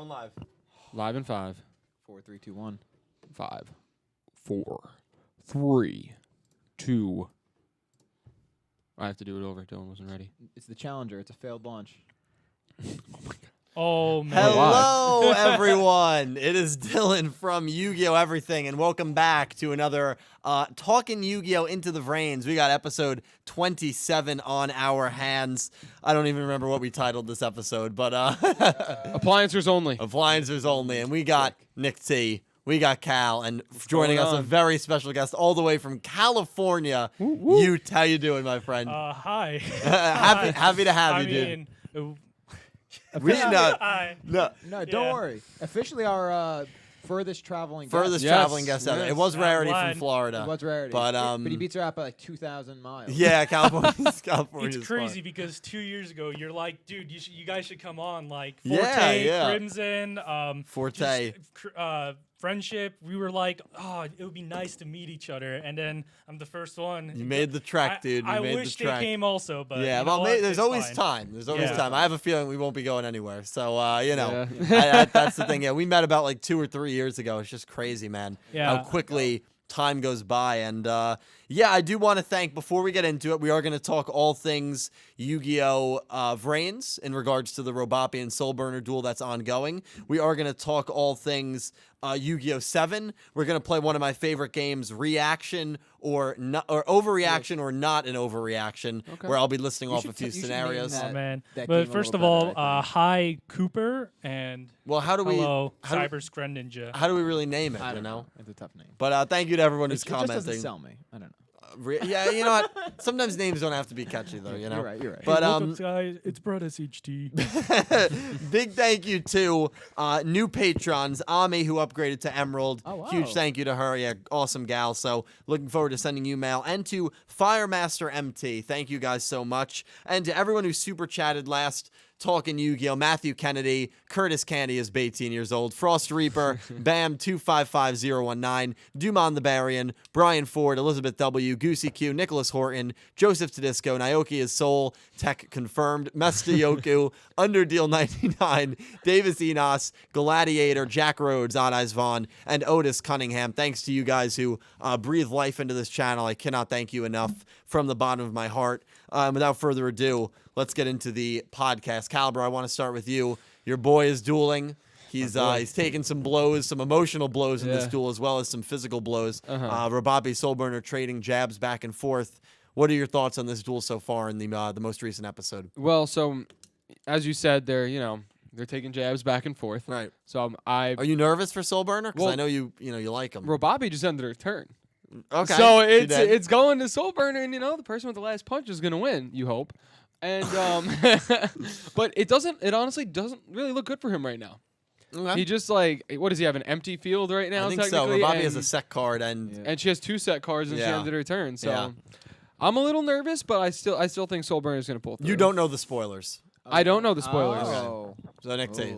Going live. Live in 5, 4, 3, 2, 1. 5, 4, 3, 2. I have to do it over. Dylan wasn't ready. It's the Challenger. It's a failed launch. Oh, man. Hello, everyone. It is Dylan from Yu-Gi-Oh! Everything, and welcome back to another Talking Yu-Gi-Oh! Into the VRAINS. We got episode 27 on our hands. I don't even remember what we titled this episode, but Appliancers only. Appliancers only. And we got Nick T. We got Cal, and joining us, a very special guest all the way from California. Ute, how you doing, my friend? Hi. happy to have you, dude. We didn't No, don't worry. Officially our furthest traveling traveling guest ever. Yes. It was Rarity from glad. Florida. It was Rarity. But he beats her out by like 2,000 miles. Yeah, California's It's crazy because 2 years ago you're like, dude, you guys should come on. Like Forte, Yeah. Crimson, Forte. Friendship. We were like, oh, it would be nice to meet each other. And then I'm the first one. You made the trek, dude. I made wish the trek. they came also, but Yeah, you know well, what? there's It's always fine. time. There's always Yeah. time. I have a feeling we won't be going anywhere. So, Yeah. that's the thing. Yeah, we met about like 2 or 3 years ago. It's just crazy, man. Yeah. How quickly time goes by. And yeah, I do want to thank, before we get into it, we are going to talk all things Yu-Gi-Oh! VRAINS in regards to the Robopi and Soulburner duel that's ongoing. We are going to talk all things Yu-Gi-Oh! 7. We're going to play one of my favorite games, Reaction or not, or Overreaction or Not an Overreaction, where I'll be listing off a few you should scenarios. name Oh, man. that But game a first of little all, better, I hi, Cooper, and Well, how do we hello, how do- Cyber Scren Ninja. how do we really name it, I you don't know? It's a tough name. But thank you to everyone who's It just doesn't commenting. sell me. I don't know. Yeah, you know what? Sometimes names don't have to be catchy, though, you know? You're right. But What's up, guys? It's Brad SHT. big thank you to new patrons, Ami, who upgraded to Emerald. Oh, wow. Huge thank you to her. Yeah, awesome gal. So looking forward to sending you mail. And to Firemaster MT. Thank you guys so much. And to everyone who super chatted last Talking Yu-Gi-Oh! Matthew Kennedy, Curtis Candy is 18 years old, FrostReaper, Bam 255019, Dumont the Barian, Brian Ford, Elizabeth W, Goosey Q, Nicholas Horton, Joseph Tedisco, Naoki is Soul, Tech confirmed, Mesta Yoku, Underdeal 99, Davis Enos, Galladiator, Jack Rhodes, Odd Eyes Vaughn, and Otis Cunningham. Thanks to you guys who breathe life into this channel. I cannot thank you enough from the bottom of my heart. Without further ado, let's get into the podcast. Caliber, I want to start with you. Your boy is dueling. He's taken some blows, some emotional blows in this duel, as well as some physical blows. Robopi, Soulburner trading jabs back and forth. What are your thoughts on this duel so far in the most recent episode? Well, so as you said, they're taking jabs back and forth. Right. So Are you nervous for Soulburner? Because Well, I know you like him. Robopi just ended her turn. Okay. So she did. it's going to Soulburner, and the person with the last punch is gonna win. You hope. And but it honestly doesn't really look good for him right now. Okay. He just what does he have, an empty field right now? I think so. technically? Robopi has a And- set card, and and she has 2 set cards, and she Yeah. ended her turn. So Yeah. I'm a little nervous, but I still think Soulburner is gonna pull through. you don't know the spoilers. I don't know the spoilers. Oh. So Nick T.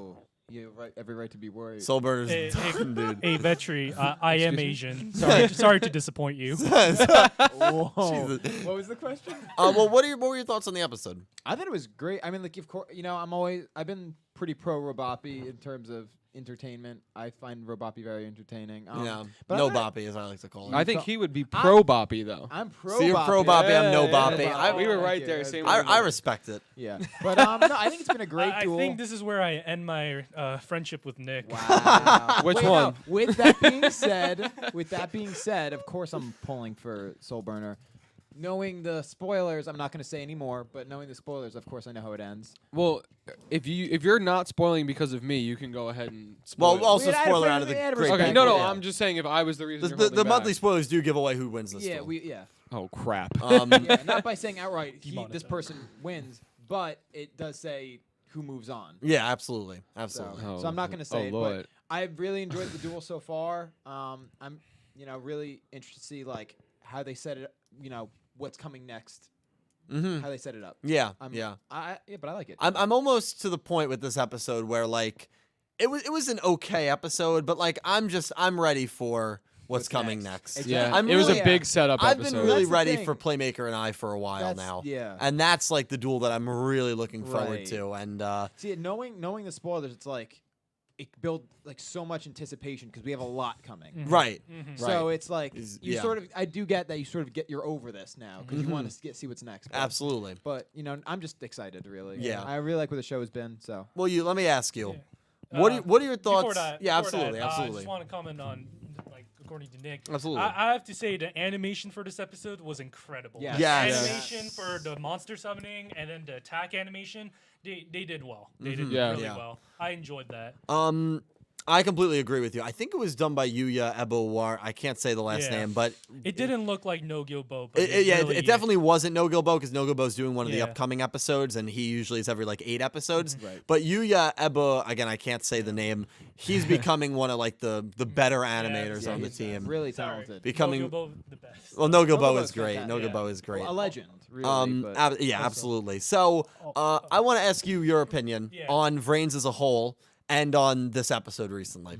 You have every right to be worried. Soulburner's Hey, done, dude. Hey, Vetri, I am Excuse me? Asian. Sorry to disappoint you. Whoa. What was the question? Well, what were your thoughts on the episode? I thought it was great. I mean, like, of course, I've been pretty pro Robopi in terms of entertainment. I find Robopi very entertaining. Yeah, but no I'm not- boppy, as I like to call it. I think he would be pro Boppy though. I'm pro. So you're pro Boppy, I'm no Boppy. We were right Okay, there. that's Same. good. way. I respect it. Yeah, but no, I think it's been a great I duel. think this is where I end my friendship with Nick. Wow. Which Wait, one? no, with that being said, of course I'm pulling for Soulburner. Knowing the spoilers, I'm not going to say any more, but knowing the spoilers, of course I know how it ends. Well, if you're not spoiling because of me, you can go ahead and spoil. Well, also We had spoiler a- out of the we had a great respect okay, banquet, no, yeah. I'm just saying if I was the reason. you're The holding monthly back. spoilers do give away who wins this Yeah, duel. Oh crap. yeah, not by saying outright this Demonetized. person wins, but it does say who moves on. Yeah, absolutely. So, Absolutely. so I'm not going to say it, Lord. but I've really enjoyed the duel so far. I'm really interested to see like how they set it. What's coming next. Mm-hmm. How they set it up. Yeah, Yeah, but I like it. I'm almost to the point with this episode where like it was an okay episode, but like I'm ready for what's coming next. Exactly. Yeah, I'm it was really- a big setup I've episode. been really That's the ready thing. for Playmaker and I for a while That's- now. yeah. And that's like the duel that I'm really looking forward Right. to. And See, knowing the spoilers, it's like it build like so much anticipation because we have a lot coming. Right. So Right. it's like you yeah. sort of. I do get that you sort of you're over this now because you want to see what's next. Absolutely. But I'm just excited, really. Yeah. I really like where the show has been. So Well, let me ask you. Yeah. What are your thoughts? Before that, yeah, before absolutely, that, I absolutely. just want to comment on, like, according to Nick. Absolutely. I have to say the animation for this episode was incredible. Yes. Yes. Animation for the monster summoning and then the attack animation, they did well. They did Yeah. really Yeah. well. I enjoyed that. I completely agree with you. I think it was done by Yuya Ebowar. I can't say the last Yeah. name, but It didn't look like No Gilbo, but it definitely wasn't No Gilbo because No Gilbo's doing one of the Yeah. upcoming episodes, and he usually is every like 8 episodes. Right. But Yuya Ebo, again, I can't say the name. He's becoming one of like the better animators on the he's team. really Sorry. talented. Becoming No Gilbo, the best. well, No Gilbo Gilbo's is great. No fantastic. Gilbo is great. A legend, really. but Yeah, absolutely. So, I want to ask you your opinion Yeah. on VRAINS as a whole and on this episode recently.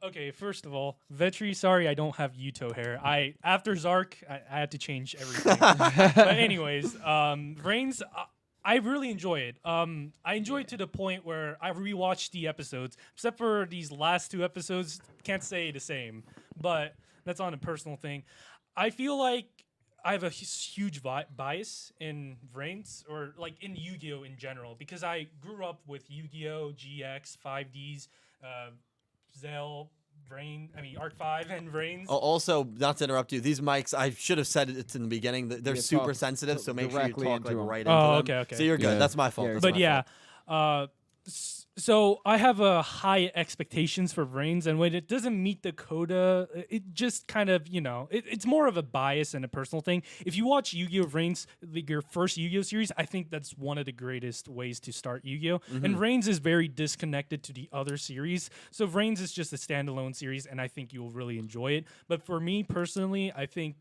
Okay, first of all, Vetri, sorry I don't have Yuto hair. After Zark, I had to change everything. But anyways, VRAINS, I really enjoy it. I enjoy it to the point where I rewatched the episodes, except for these last 2 episodes. Can't say the same, but that's on a personal thing. I feel like I have a huge bias in VRAINS, or like in Yu-Gi-Oh in general, because I grew up with Yu-Gi-Oh, GX, 5Ds, Zell, Arc 5 and VRAINS. Also, not to interrupt you, these mics, I should have said it in the beginning. They're Yeah, super talk sensitive, so make sure you directly talk into like 'em. right into Oh, them. okay, okay. So you're good. Yeah. That's my fault. Yeah, That's But my yeah, fault. so I have a high expectations for VRAINS, and when it doesn't meet the quota, it just kind of, it's more of a bias and a personal thing. If you watch Yu-Gi-Oh! VRAINS, like your first Yu-Gi-Oh! Series, I think that's one of the greatest ways to start Yu-Gi-Oh! And VRAINS is very disconnected to the other series, so VRAINS is just a standalone series, and I think you will really enjoy it. But for me personally, I think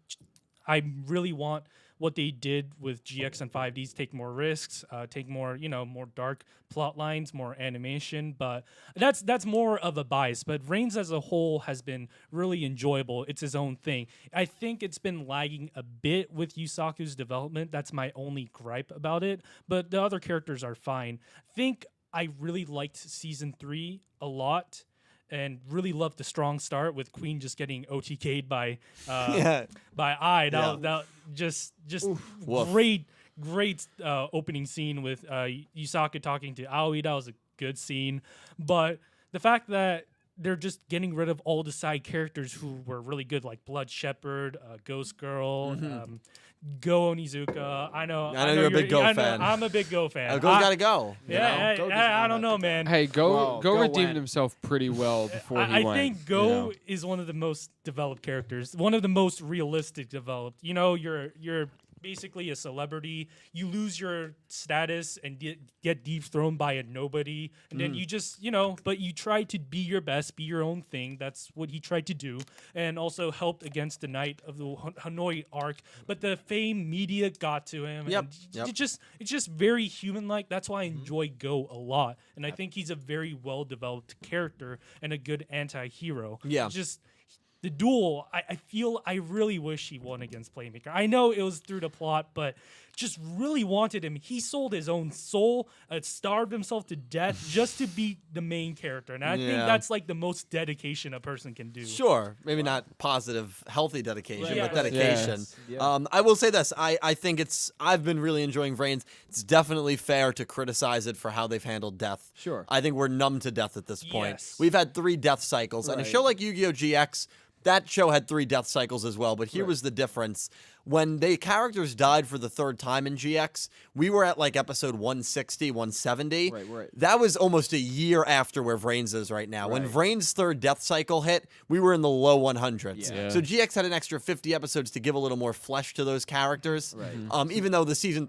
I really want what they did with GX and 5Ds, take more risks, take more, more dark plot lines, more animation. But that's more of a bias. But VRAINS as a whole has been really enjoyable. It's his own thing. I think it's been lagging a bit with Yusaku's development. That's my only gripe about it. But the other characters are fine. I think I really liked season 3 a lot. And really loved the strong start with Queen just getting OTK'd by Ai. That just Woof. great opening scene with Yusaku talking to Aoi. That was a good scene. But the fact that they're just getting rid of all the side characters who were really good, like Blood Shepherd, Ghost Girl, Go Onizuka. I know you're a big Go I know, fan. I'm a big Go fan. Go's got to go. Yeah, Go does I not don't know, have to man. Hey, Go Go redeemed went. himself pretty well before he I went. think Go is one of the most developed characters, one of the most realistic developed. You're basically a celebrity. You lose your status and get dethroned by a nobody, and then you just, but you try to be your best, be your own thing. That's what he tried to do, and also helped against the Night of the Hanoi arc. But the fame media got to him. Yep, And yep. It's just very human-like. That's why I enjoy Go a lot, and I think he's a very well-developed character and a good anti-hero. Yeah. Just the duel, I really wish he won against Playmaker. I know it was through the plot, but just really wanted him. He sold his own soul, starved himself to death just to be the main character. And I think Yeah. that's like the most dedication a person can do. Sure, maybe not positive, healthy dedication, Right. but Yeah. dedication. Yes. I will say this: I think I've been really enjoying VRAINS. It's definitely fair to criticize it for how they've handled death. Sure. I think we're numb to death at this point. Yes. We've had 3 death cycles, and a Right. show like Yu-Gi-Oh! GX. That show had 3 death cycles as well, but here was the difference. When the characters died for the 3rd time in GX, we were at like episode 160, 170. Right. That was almost a year after where VRAINS is right now. When Right. VRAINS' 3rd death cycle hit, we were in the low 100s. Yeah. So GX had an extra 50 episodes to give a little more flesh to those characters. Right. Even though the season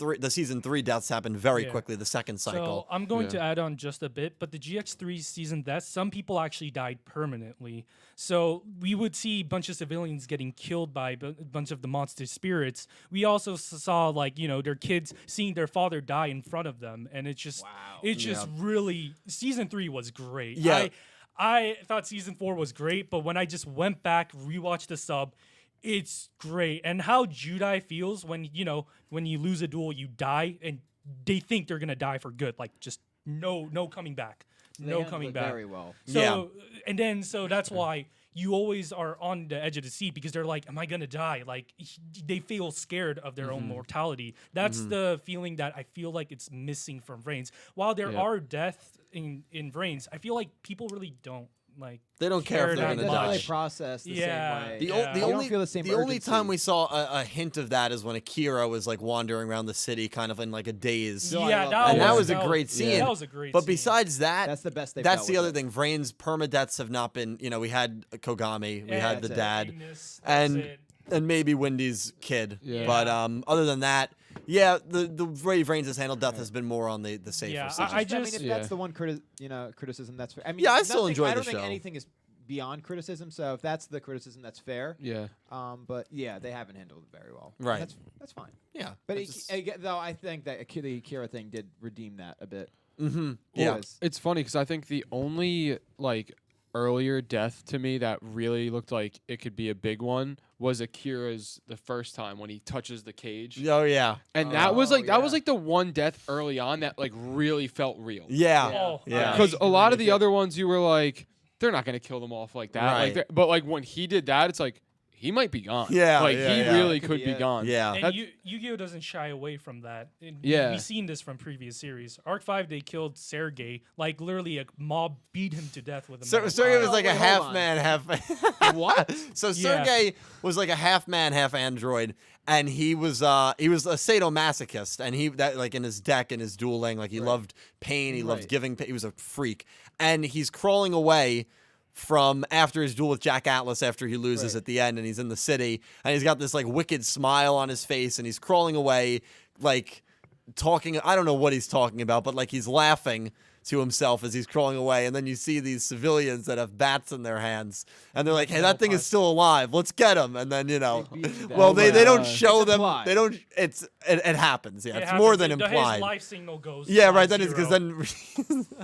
3 deaths happened very Yeah. quickly, the second cycle. So I'm going Yeah. to add on just a bit, but the GX3 season deaths, some people actually died permanently. So we would see a bunch of civilians getting killed by a bunch of the monster spirits. We also saw their kids seeing their father die in front of them, and it's just really season 3 was great. Yeah. I thought season 4 was great, but when I just went back, rewatched the sub, it's great. And how Judai feels when you lose a duel, you die, and they think they're gonna die for good, like just no coming back. They no handled coming it back. very well. So so that's why you always are on the edge of the seat because they're like, am I gonna die? Like they feel scared of their own mortality. That's the feeling that I feel like it's missing from VRAINS. While there are deaths in VRAINS, I feel like people really don't like. They don't care if they're that gonna It doesn't die. really process the Yeah. same way. The, Yeah. o- the You don't only feel the same the only urgency. time we saw a hint of that is when Akira was like wandering around the city, kind of in like a daze. No, I Yeah, love that, And that was a that great scene. That was a great. But scene. besides that, That's the best they've that's dealt the with other it. thing. VRAINS permadeaths have not been. We had Kogami, we Yeah, had the that's it. dad, Ignis, that's and it. and maybe Wendy's kid. Yeah. But other than that, yeah, the way VRAINS has handled death has been more on the safer Yeah, side. I I mean, just- if that's the one criticism, that's fair. I mean, Yeah, I still nothing- enjoy I the don't think show. anything is beyond criticism. So if that's the criticism, that's fair. Yeah. But yeah, they haven't handled it very well. Right. That's fine. Yeah, But it's just- though I think that the Akira thing did redeem that a bit. yeah. Was- It's funny because I think the only like earlier death to me that really looked like it could be a big one was Akira's the first time when he touches the cage. Oh yeah, And that was like yeah. the one death early on that like really felt real. yeah, Oh, yeah. I Because a lot of agree. the other ones you were like, they're not gonna kill them off like that. Right. Like, but like when he did that, it's like he might be gone. Yeah, like yeah, he yeah. really That could could be be it. gone. Yeah. And That's- Yu-Gi-Oh doesn't shy away from that. And Yeah. we've seen this from previous series. Arc 5, they killed Sergei. Like literally, a mob beat him to death with a metal Sergey pipe. was like a wait, hold half on. man, half. What? So Yeah. Sergey was like a half man, half android, and he was a sadomasochist, and like in his deck and his dueling, like he loved pain, he loved Right. giving pain. He was a freak, and he's crawling away from after his duel with Jack Atlas after he loses Right. at the end, and he's in the city, and he's got this like wicked smile on his face, and he's crawling away, like talking. I don't know what he's talking about, but like he's laughing to himself as he's crawling away, and then you see these civilians that have bats in their hands, and they're like, "Hey, that thing is still alive. Let's get him!" And then They beat him to death. well, Oh they my don't God. show It's them. implied. They don't. It happens. Yeah, It it's happens. more than His implied. life signal goes. Yeah, right. 5-0. Then it's because then.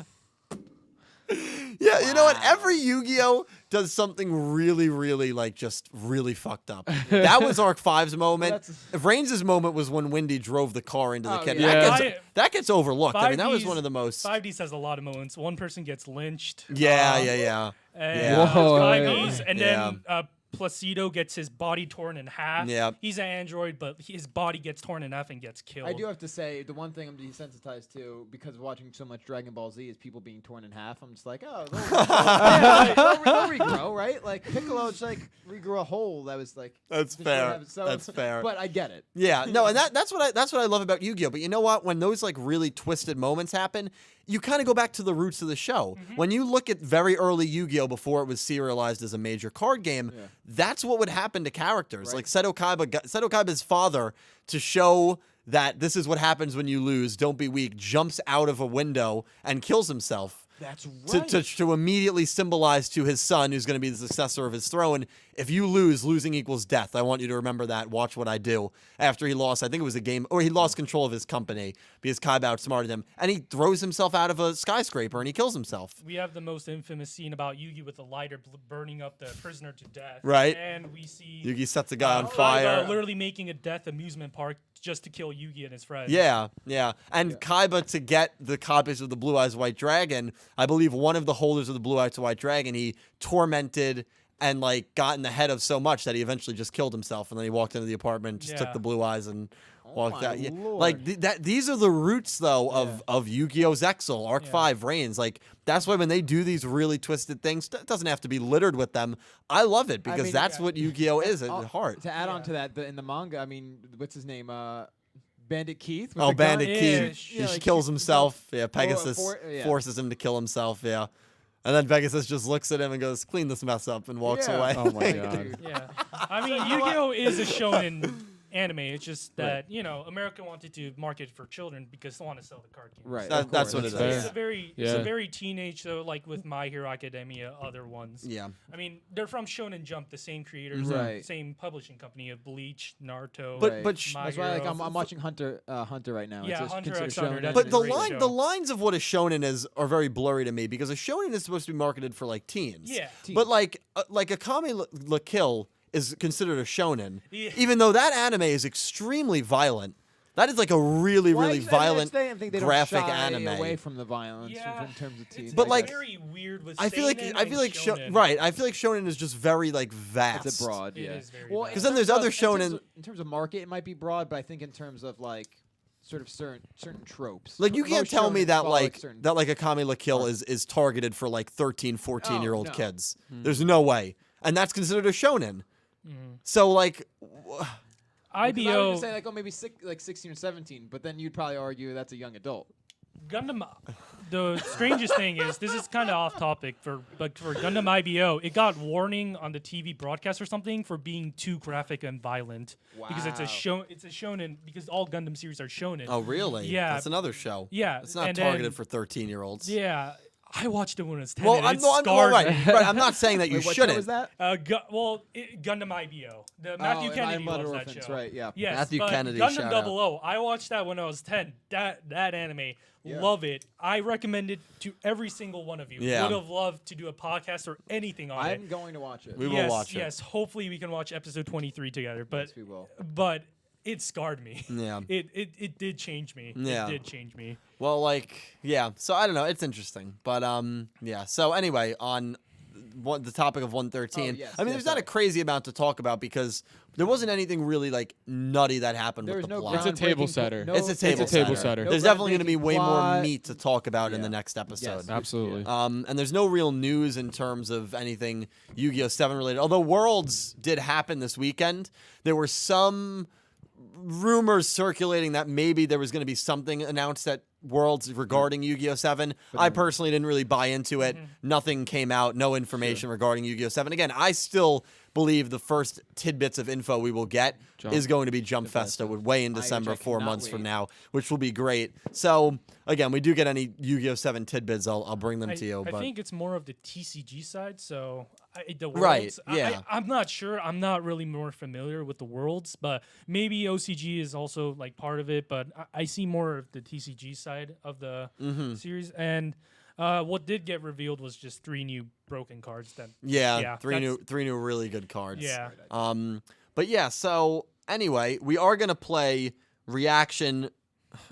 Yeah, you know what? Every Yu-Gi-Oh does something really, really like just really fucked up. That was Arc 5's moment. that's- VRAINS' moment was when Wendy drove the car into the Oh, kid. yeah. That gets overlooked. I mean, that was 5Ds one of the most. 5Ds has a lot of moments. One person gets lynched. Yeah, yeah. And Yeah. Whoa. 5Ds, and Yeah. then Placido gets his body torn in half. Yeah. He's an android, but his body gets torn in half and gets killed. I do have to say, the one thing I'm desensitized to because of watching so much Dragon Ball Z is people being torn in half. I'm just like, oh, they'll regrow, right? Like Piccolo just like regrew a hole that was like. That's just fair. whatever. So- That's fair. But I get it. Yeah, no, and that's what I love about Yu-Gi-Oh. But you know what? When those like really twisted moments happen, you kind of go back to the roots of the show. When you look at very early Yu-Gi-Oh before it was serialized as a major card game, that's what would happen to characters. Right. Like Seto Kaiba's father, to show that this is what happens when you lose, don't be weak, jumps out of a window and kills himself. That's To immediately symbolize to his son, who's going to be the successor of his throne, if you lose, losing equals death. I want you to remember that. Watch what I do. After he lost, I think it was a game, or he lost control of his company because Kaiba outsmarted him, and he throws himself out of a skyscraper and he kills himself. We have the most infamous scene about Yugi with the lighter burning up the prisoner to death. Right. And we see Yugi sets a guy on Kaiba fire. literally making a death amusement park just to kill Yugi and his friends. Yeah, yeah. And Kaiba, to get the copies of the Blue Eyes White Dragon, I believe one of the holders of the Blue Eyes White Dragon, he tormented and like got in the head of so much that he eventually just killed himself. And then he walked into the apartment, just took Yeah. the Blue Eyes and walked my out. Yeah. lord. Like these are the roots though of Yu-Gi-Oh! Zexal, Arc Yeah. 5, VRAINS. Like that's why when they do these really twisted things, it doesn't have to be littered with them. I love it because mean, that's what Yu-Gi-Oh! is at heart. To add on to that, in the manga, I mean, what's his name? Bandit Keith. with Oh, the gun? Bandit Yeah, Keith. sh- He yeah, like, kills shoots himself. Yeah, Pegasus yeah. forces him to kill himself. Yeah. And then Pegasus just looks at him and goes, "Clean this mess up," and walks Yeah. away. Oh my Dude. god. Yeah. I mean, Yu-Gi-Oh is a shonen anime. It's just that, America wanted to market for children because they want to sell the card games. Right. That- of that's course. what it Fair. is. It's Yeah. a very teenage, so like with My Hero Academia, other ones. Yeah. I mean, they're from Shonen Jump, the same creators, Right. same publishing company of Bleach, Naruto. But- Right. but My That's why, like, Hero. I'm watching Hunter right now. Yeah, It's Hunter considered x Hunter, shonen. that's But a the great show. the lines of what a shonen is are very blurry to me because a shonen is supposed to be marketed for like teens. Yeah. But like Akame la Kill is considered a shonen, Yeah. even though that anime is extremely violent. That is like a really, Well, really I violent think they graphic don't shy anime. away from the violence Yeah, in terms of TV. But, like, very weird with I feel like seinen I feel and like shonen. right. I feel like shonen is just very like vast. it's a broad, It yeah. is very Well, vast. 'Cause then there's other in terms shonen- of- in terms of market, it might be broad, but I think in terms of like sort of certain tropes. Like you Most can't tell me shonen that follow, like certain- that like Akame la Kill is targeted for like 13, 14-year-old no. kids. There's no way. And that's considered a shonen. Mhm. So like Because I would IBO just say like maybe 16 or 17, but then you'd probably argue that's a young adult. Gundam. The strangest thing is this is kind of off topic but for Gundam IBO, it got warning on the TV broadcast or something for being too graphic and violent because it's a Wow. shonen because all Gundam series are shonen. oh really? Yeah. That's another show. Yeah, It's not and targeted then- for 13-year-olds. Yeah, I watched it when I was 10. Well, and I'm, it well, scarred right, me. right. I'm not saying that you Wait, what show shouldn't. was that? Gundam IBO. The Matthew and Kennedy I'm Blood loves that Orphans, show. right? Yeah. Yes, Matthew but Kennedy, Gundam shout out. 00. I watched that when I was 10. That anime, Yeah. love it. I recommend it to every single one of you. Yeah. Would have loved to do a podcast or anything on it. I'm going to watch it. We will yes, watch it. yes. Hopefully we can watch episode 23 together. But Yes, we will. but it scarred me. Yeah. It did change me. Yeah. It did change me. Well, like, yeah. So I don't know. It's interesting, but yeah. So anyway, on the topic of 113, Oh, yes, I mean, yes, there's not a sorry. crazy amount to talk about because there wasn't anything really like nutty that happened There with was the no plot. It's a table groundbreaking setter. It's a table, It's a table setter. setter. There's No definitely going to be groundbreaking way more plot. meat to talk about in the Yeah. next episode. Yes. Absolutely. And there's no real news in terms of anything Yu-Gi-Oh! 7 related. Although Worlds did happen this weekend, there were some rumors circulating that maybe there was going to be something announced at Worlds regarding Yu-Gi-Oh! 7. I personally didn't really buy into it. Nothing came out, no information regarding Yu-Gi-Oh! 7. Again, I still believe the first tidbits of info we will get is going to be Jump Festa way in December, which I 4 cannot months from wait. now, which will be great. So, again, we do get any Yu-Gi-Oh! 7 tidbits, I'll bring them to you. I But think it's more of the TCG side. So the Right, worlds, yeah. I'm not sure. I'm not really more familiar with the worlds, but maybe OCG is also like part of it. But I see more of the TCG side of the Mm-hmm. series. And what did get revealed was just 3 new broken cards. That yeah, three that's- new really good cards. Yeah. But yeah, so anyway, we are gonna play reaction,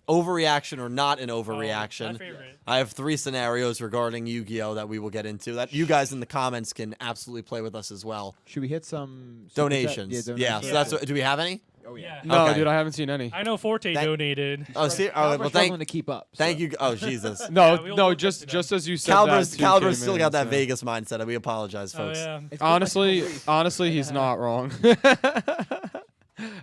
overreaction or not an My overreaction. favorite. I have 3 scenarios regarding Yu-Gi-Oh! That we will get into. That you guys in the comments can absolutely play with us as well. Should we hit some Donations. Yeah, so that's what, do we have any? Oh Yeah. No, Okay. dude, I haven't seen any. I know Forte Thank- donated. Oh, see, Caliber's well, struggling to keep up. thank so. you. Oh, Jesus. No, Yeah, we'll no, look just into that. as you said that. Caliber's came still in, got that so. Vegas mindset. And we apologize, Oh folks. yeah. It's been like a Honestly, week. honestly, he's not wrong.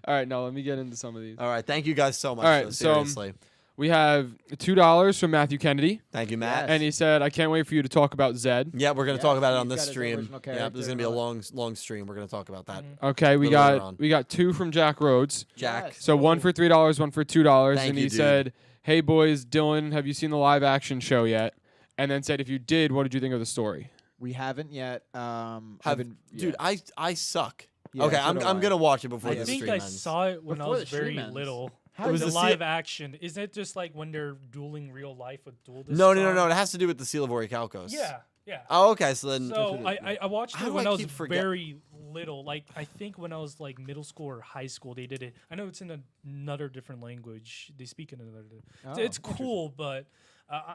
All right, now let me get into some of these. All right, thank you guys so much. All right, though, so, seriously, We have $2 from Matthew Kennedy, thank you, Matt. Yes. and he said, "I can't wait for you to talk about Zed." Yeah, we're gonna Yes, talk about it on he's this got his stream. original Yeah, this is gonna be a character long stream. We're gonna talk about that. Okay, we Little later got on. we got 2 from Jack Rhodes. Jack. Yes. So one for $3, one for $2, Thank and you, he dude. said, "Hey boys, Dylan, have you seen the live action show yet?" And then said, "If you did, what did you think of the story?" We haven't yet. Dude, I suck. Yeah, okay, so I'm do I'm I. gonna watch it before I the think stream I ends. saw it when Before I was the stream very ends. little. How It was the the live action. Isn't it just like when they're dueling real life with dual discs? No. on? It has to do with the Seal of Orichalcos. Yeah, yeah. Oh, okay. So then. So I watched How it do when I I was keep forget- very little. Like I think when I was like middle school or high school, they did it. I know it's in another different language. They speak in another. Oh, It's cool, but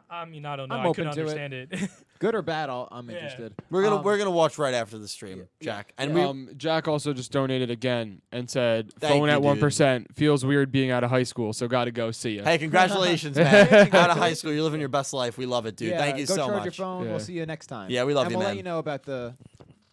I mean I don't know. I'm I open couldn't to it. understand it. Good or bad, I'm Yeah. interested. we're gonna watch right after the stream, Jack. And we Jack also just donated again and said, Thank "Phone you, at dude. 1%. Feels weird being out of high school, so gotta go see ya." Hey, congratulations, man! Out of high school, you're living your best life. We love it, dude. Yeah, Thank you go so charge your much. phone. Yeah. We'll see you next time. Yeah, we love and you, we'll man. let you know about the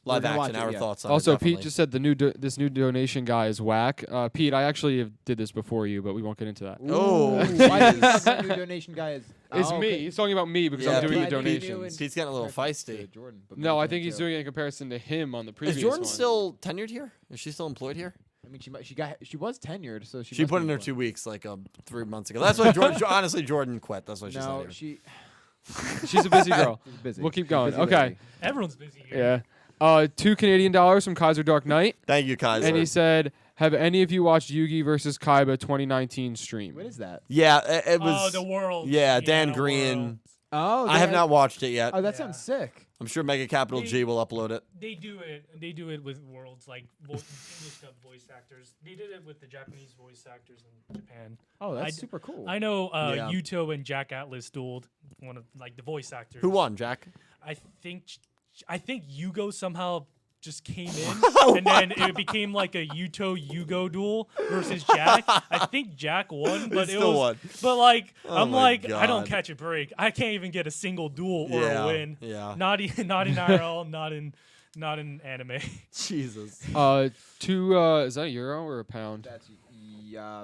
Live we're gonna action, watch it, our yeah. thoughts on it. Also, Pete definitely. just said this new donation guy is whack. Pete, I actually did this before you, but we won't get into that. Oh. Why do you think the new donation guy is? It's Oh, me. okay. He's talking about me because Yeah, I'm doing Pete- the I think he knew donations. Pete's getting a little Reference to feisty. Jordan, but No, maybe I think he's too. doing it in comparison to him on the Is previous Jordan one. still tenured here? Is she still employed here? I mean, she was tenured, so she She must put be in her employed. 2 weeks, like 3 months ago. That's why Jordan. Honestly, Jordan quit. That's why she's not No, here. she She's a busy girl. she's busy. We'll keep She's going. busy Okay. lately. Everyone's busy here. Yeah. $2 Canadian from Kaiser Dark Knight, Thank you, Kaiser. and he said, "Have any of you watched Yugi versus Kaiba 2019 stream?" What is that? yeah, it was. Oh, the world. Yeah, Dan the Green. world. Oh, I have not watched it yet. Oh, that Yeah. sounds sick. I'm sure Mega Capital G will upload it. They do it with worlds like English dub voice actors. They did it with the Japanese voice actors in Japan. Oh, that's I- super cool. I know Yeah. Yuto and Jack Atlas dueled one of like the voice actors. Who won, Jack? I think YuGiOh somehow just came in, and then it became like a YuGiOh duel versus Jack. I think Jack won, but it still was. won. But like, Oh I'm my like, I don't God. catch a break. I can't even get a single duel or Yeah, a win. yeah. Not in IRL, not in anime. Jesus. 2 is that a euro or a pound? That's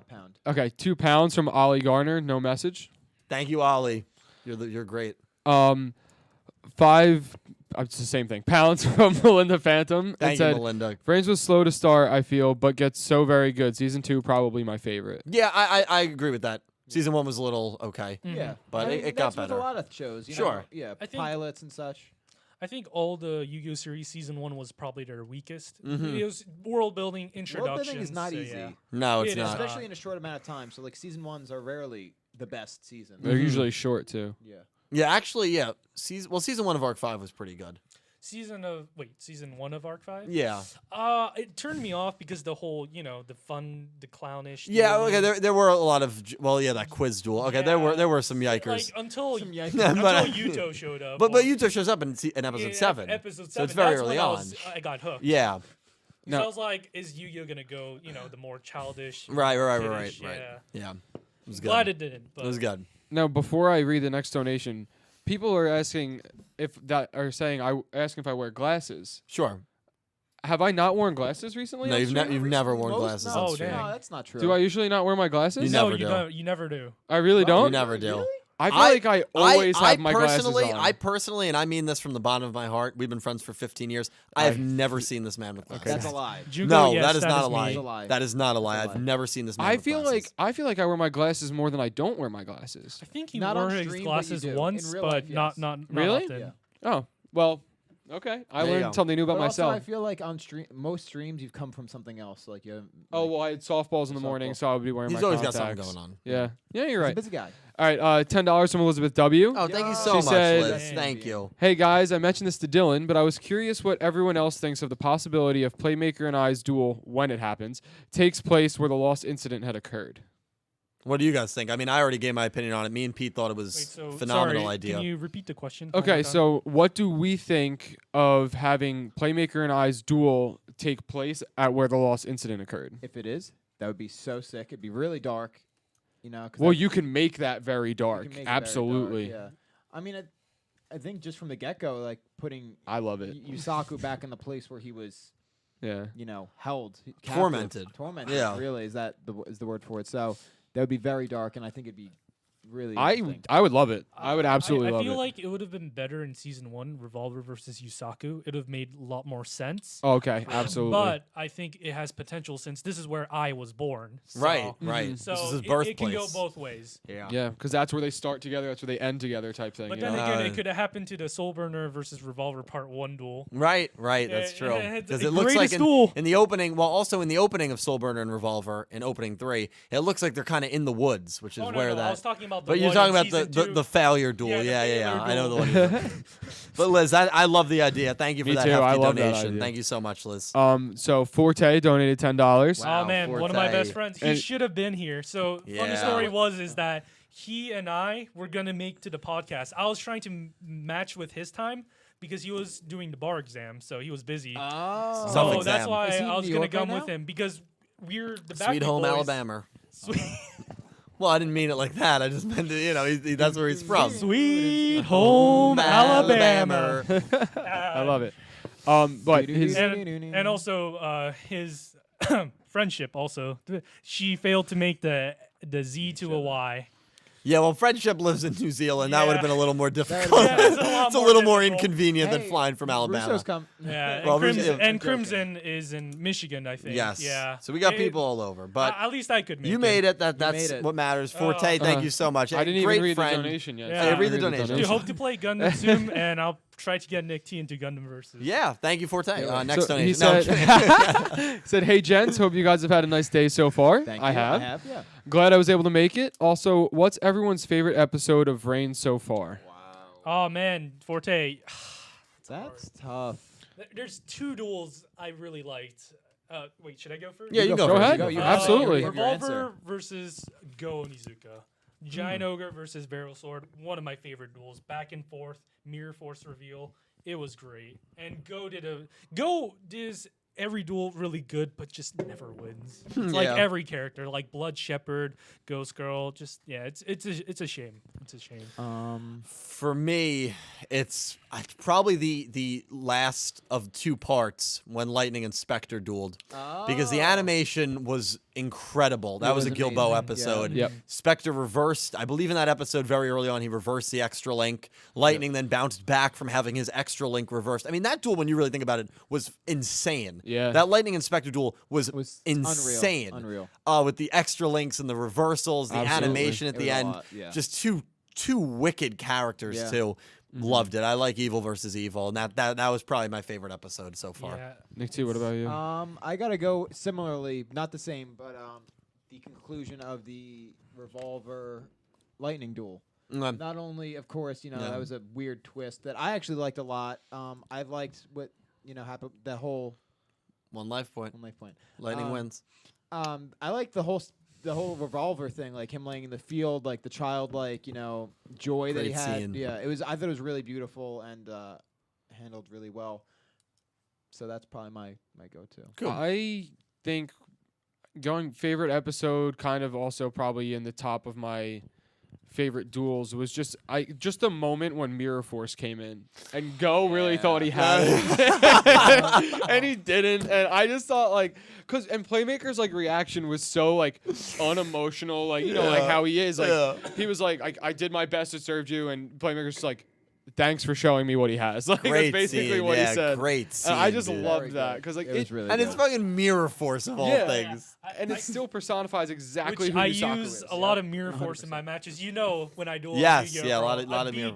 pound. Okay, £2 from Ollie Garner. No message. Thank you, Ollie. You're great. 5. It's the same thing. Pounds from Melinda Phantom. Thank It said, you, Melinda. Brains was slow to start, I feel, but gets so very good. Season 2 probably my favorite. Yeah, I agree with that. Season 1 was a little okay. Yeah, But I mean, it got that's better. with a lot of shows. You Sure. know, yeah, I think- pilots and such. I think all the Yu-Gi-Oh series season 1 was probably their weakest. Mhm. It was world building, introduction. World building is not easy, No, it's It is not. not. especially in a short amount of time. So like season 1s are rarely the best season. They're Mhm. usually short, too. Yeah. Yeah, actually, yeah. Season 1 of Arc 5 was pretty good. Season 1 of Arc 5? Yeah. It turned me off because the whole, the fun, the clownish. Yeah, dueling. okay, there were a lot of that quiz duel. Okay, there were some yikers. Like until Some yikers. until But- Yuto showed up. but or- Yuto shows up in episode yeah, 7. Episode 7. So it's very That's early when on. I got hooked. Yeah. No. So I was like, is Yu-Gi-Oh gonna go, the more childish? Right. kiddish? Yeah. Yeah. It was good. Glad it didn't. It But was good. Now, before I read the next donation, people are asking asking if I wear glasses. Sure. Have I not worn glasses recently? No, on you've, stream? you've never worn Most- glasses no, on Oh, stream. dang. No, that's not true. Do I usually not wear my glasses? You no, never do. you never do. I really Oh, don't. You never do. Really? I feel like I always have my glasses personally, on. I personally, and I mean this from the bottom of my heart, we've been friends for 15 years. I have never seen this man with glasses. That's a lie. Jugo, No, yes, that is not a me. lie. That's a lie. That is not a lie. That's a I've lie. never seen this man I with feel glasses. like I wear my glasses more than I don't wear my glasses. I think he Not wore on his stream, but you glasses do. In once, real but life, not yes. not Really? often. Yeah. Oh, well, okay. I There you learned go. something new about But also, myself. I feel like on most streams you've come from something else. Like you. Oh, well, I had softballs in the morning, Softball. so I would be wearing He's my always contacts. got something going on. Yeah. Yeah, you're He's a right. busy guy. All right, $10 from Elizabeth W. Oh, thank you so She much, said- Liz. Thank you. Hey guys, I mentioned this to Dylan, but I was curious what everyone else thinks of the possibility of Playmaker and I's duel, when it happens, takes place where the lost incident had occurred. What do you guys think? I mean, I already gave my opinion on it. Me and Pete thought it was Wait, so phenomenal sorry, idea. Can you repeat the question? one Okay, more time? so what do we think of having Playmaker and I's duel take place at where the lost incident occurred? If it is, that would be so sick. It'd be really dark. 'Cause Well, that- you can make that very you dark. can make it very dark, Absolutely. yeah. I mean, I think just from the get go, like putting I love it. Yusaku back in the place where he was, Yeah. held, captive, Tormented. Tormented. Yeah. Really, is the word for it? So that would be very dark, and I think it'd be really. I interesting. would love it. I would absolutely I love feel it. like it would have been better in season 1, Revolver versus Yusaku. It would have made a lot more sense. Oh, okay, absolutely. But I think it has potential since this is where I was born. So, Right, right. So this is his it birthplace. can go both ways. Yeah. yeah, because that's where they start together. That's where they end together, type thing. But you then know? again, Uh, it could have happened to the Soulburner versus Revolver Part 1 duel. Right, that's Yeah, true. it's Because the it looks like greatest duel. in the opening, well, also in the opening of Soulburner and Revolver in opening 3, it looks like they're kind of in the woods, which is Oh, no, where no, that. I was talking about the But you're one talking in about season the 2. failure duel. Yeah, the Yeah. failure I know the duel. one. You're But Liz, I love the idea. Thank you for Me that too, I hefty love that donation. idea. Thank you so much, Liz. So Forte donated $10. Wow. Oh man, one of my Forte. best friends. He And- should have been here. So funny Yeah. story is that he and I were gonna make to the podcast. I was trying to match with his time because he was doing the bar exam, so he was busy. Oh. So Self-exam. that's why Is he in I was New gonna York right come now? with him because we're the Sweet Backbeat home Boys. Alabama. Sweet, Well, I didn't mean it like that. I just meant that's where he's from. sweet home Alabama. I love it. But his And also his friendship. Also, she failed to make the Z to a Y. Yeah, well, Friendship lives in New Zealand. That would have Yeah. been a little more difficult. Yeah, it's a lot more difficult. inconvenient than Hey, flying from Alabama. Russo's come. Yeah, Well, and, Bruce- Crimson, yeah, and I'm joking. Crimson is in Michigan, I think. Yes. Yeah. So we got It- people all over, but at least I could make you made it. That's made it. what matters. Forte, thank you so much. I didn't Great even read friend. the donation yet. Yeah. I Yeah, didn't read the read donation. Do hope to play Gundam soon, and I'll try to get Nick T into Gundam Versus. Yeah, thank you, Forte. Next So donation. he No, I'm said, kidding. said, "Hey gents, hope you guys have had a nice day so far. Thank I you. have. Yeah. Glad I was able to make it. Also, what's everyone's favorite episode of Rain so far? Wow. Oh man, Forte. That's tough. There's 2 duels I really liked. Wait, should I go first? Yeah, you go go first. first. ahead. You go. You first. absolutely. You have your answer. Revolver versus Go Onizuka. Giant Ogre versus Barrel Sword. One of my favorite duels. Back and forth. Mirror Force reveal. It was great. And Go does every duel really good, but just never wins. It's like Yeah. every character, like Blood Shepherd, Ghost Girl. Just it's a shame. It's a shame. For me, it's probably the last of 2 parts when Lightning and Spectre dueled. Because the animation was incredible. That was a was Gilbo amazing, episode. yeah. Yep. Spectre reversed, I believe in that episode very early on, he reversed the extra link. Lightning then bounced back from having his extra link reversed. I mean, that duel, when you really think about it, was insane. Yeah. That Lightning and Spectre duel was Unreal. insane. Unreal. With the extra links and the reversals, the Absolutely. animation at It the was a end. lot, yeah. Just two wicked characters Yeah. too. Loved it. I like Evil versus Evil, and that was probably my favorite episode so far. Yeah. Nick T, what about you? I gotta go similarly, not the same, but the conclusion of the Revolver Lightning duel. Not only, of course, Yeah. that was a weird twist that I actually liked a lot. I liked what happened. The whole 1 life point. one life point. Lightning wins. I like the whole Revolver thing, like him laying in the field, like the childlike, joy that he Great had. scene. Yeah, I thought it was really beautiful and handled really well. So that's probably my go-to. Cool. I think going favorite episode, kind of also probably in the top of my favorite duels, was just the moment when Mirror Force came in and Go really thought he had it and he didn't, and I just thought and Playmaker's reaction was so unemotional, like how he is, he was like I did my best to serve you, and Playmaker's just like, thanks for showing me what he has. Great That's basically scene. what Yeah, he said. great scene, And I just dude. loved Very that good. because It was really And good. it's fucking Mirror Force of all Yeah. things. and it still personifies exactly Which who I Misako use is. a lot of Mirror Force in my matches. When I duel. Yes, Yu-Gi-Oh, yeah, a lot bro. of- lot I of Mirror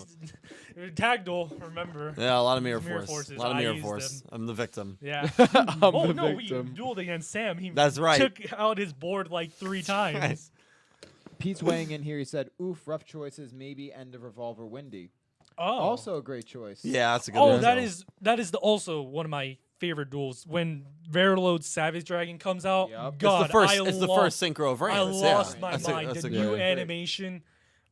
beat- Tag duel, remember? Yeah, a lot of Mirror Mirror Force. Forces, A lot of I Mirror used Force. them. I'm the victim. Yeah. I'm Oh the no, we victim. dueled against Sam. He That's right. took out his board 3 times. Pete's weighing in here. He said, "Oof, rough choices. Maybe end of Revolver Windy." Oh. Also a great choice. Yeah, that's a good Oh, one. that is also one of my favorite duels when Verilode Savage Dragon comes out. Yep. God, it's the first, I it's the lost, first synchro of I VRAINS. lost yeah. my That's a- mind. that's The a new good- animation.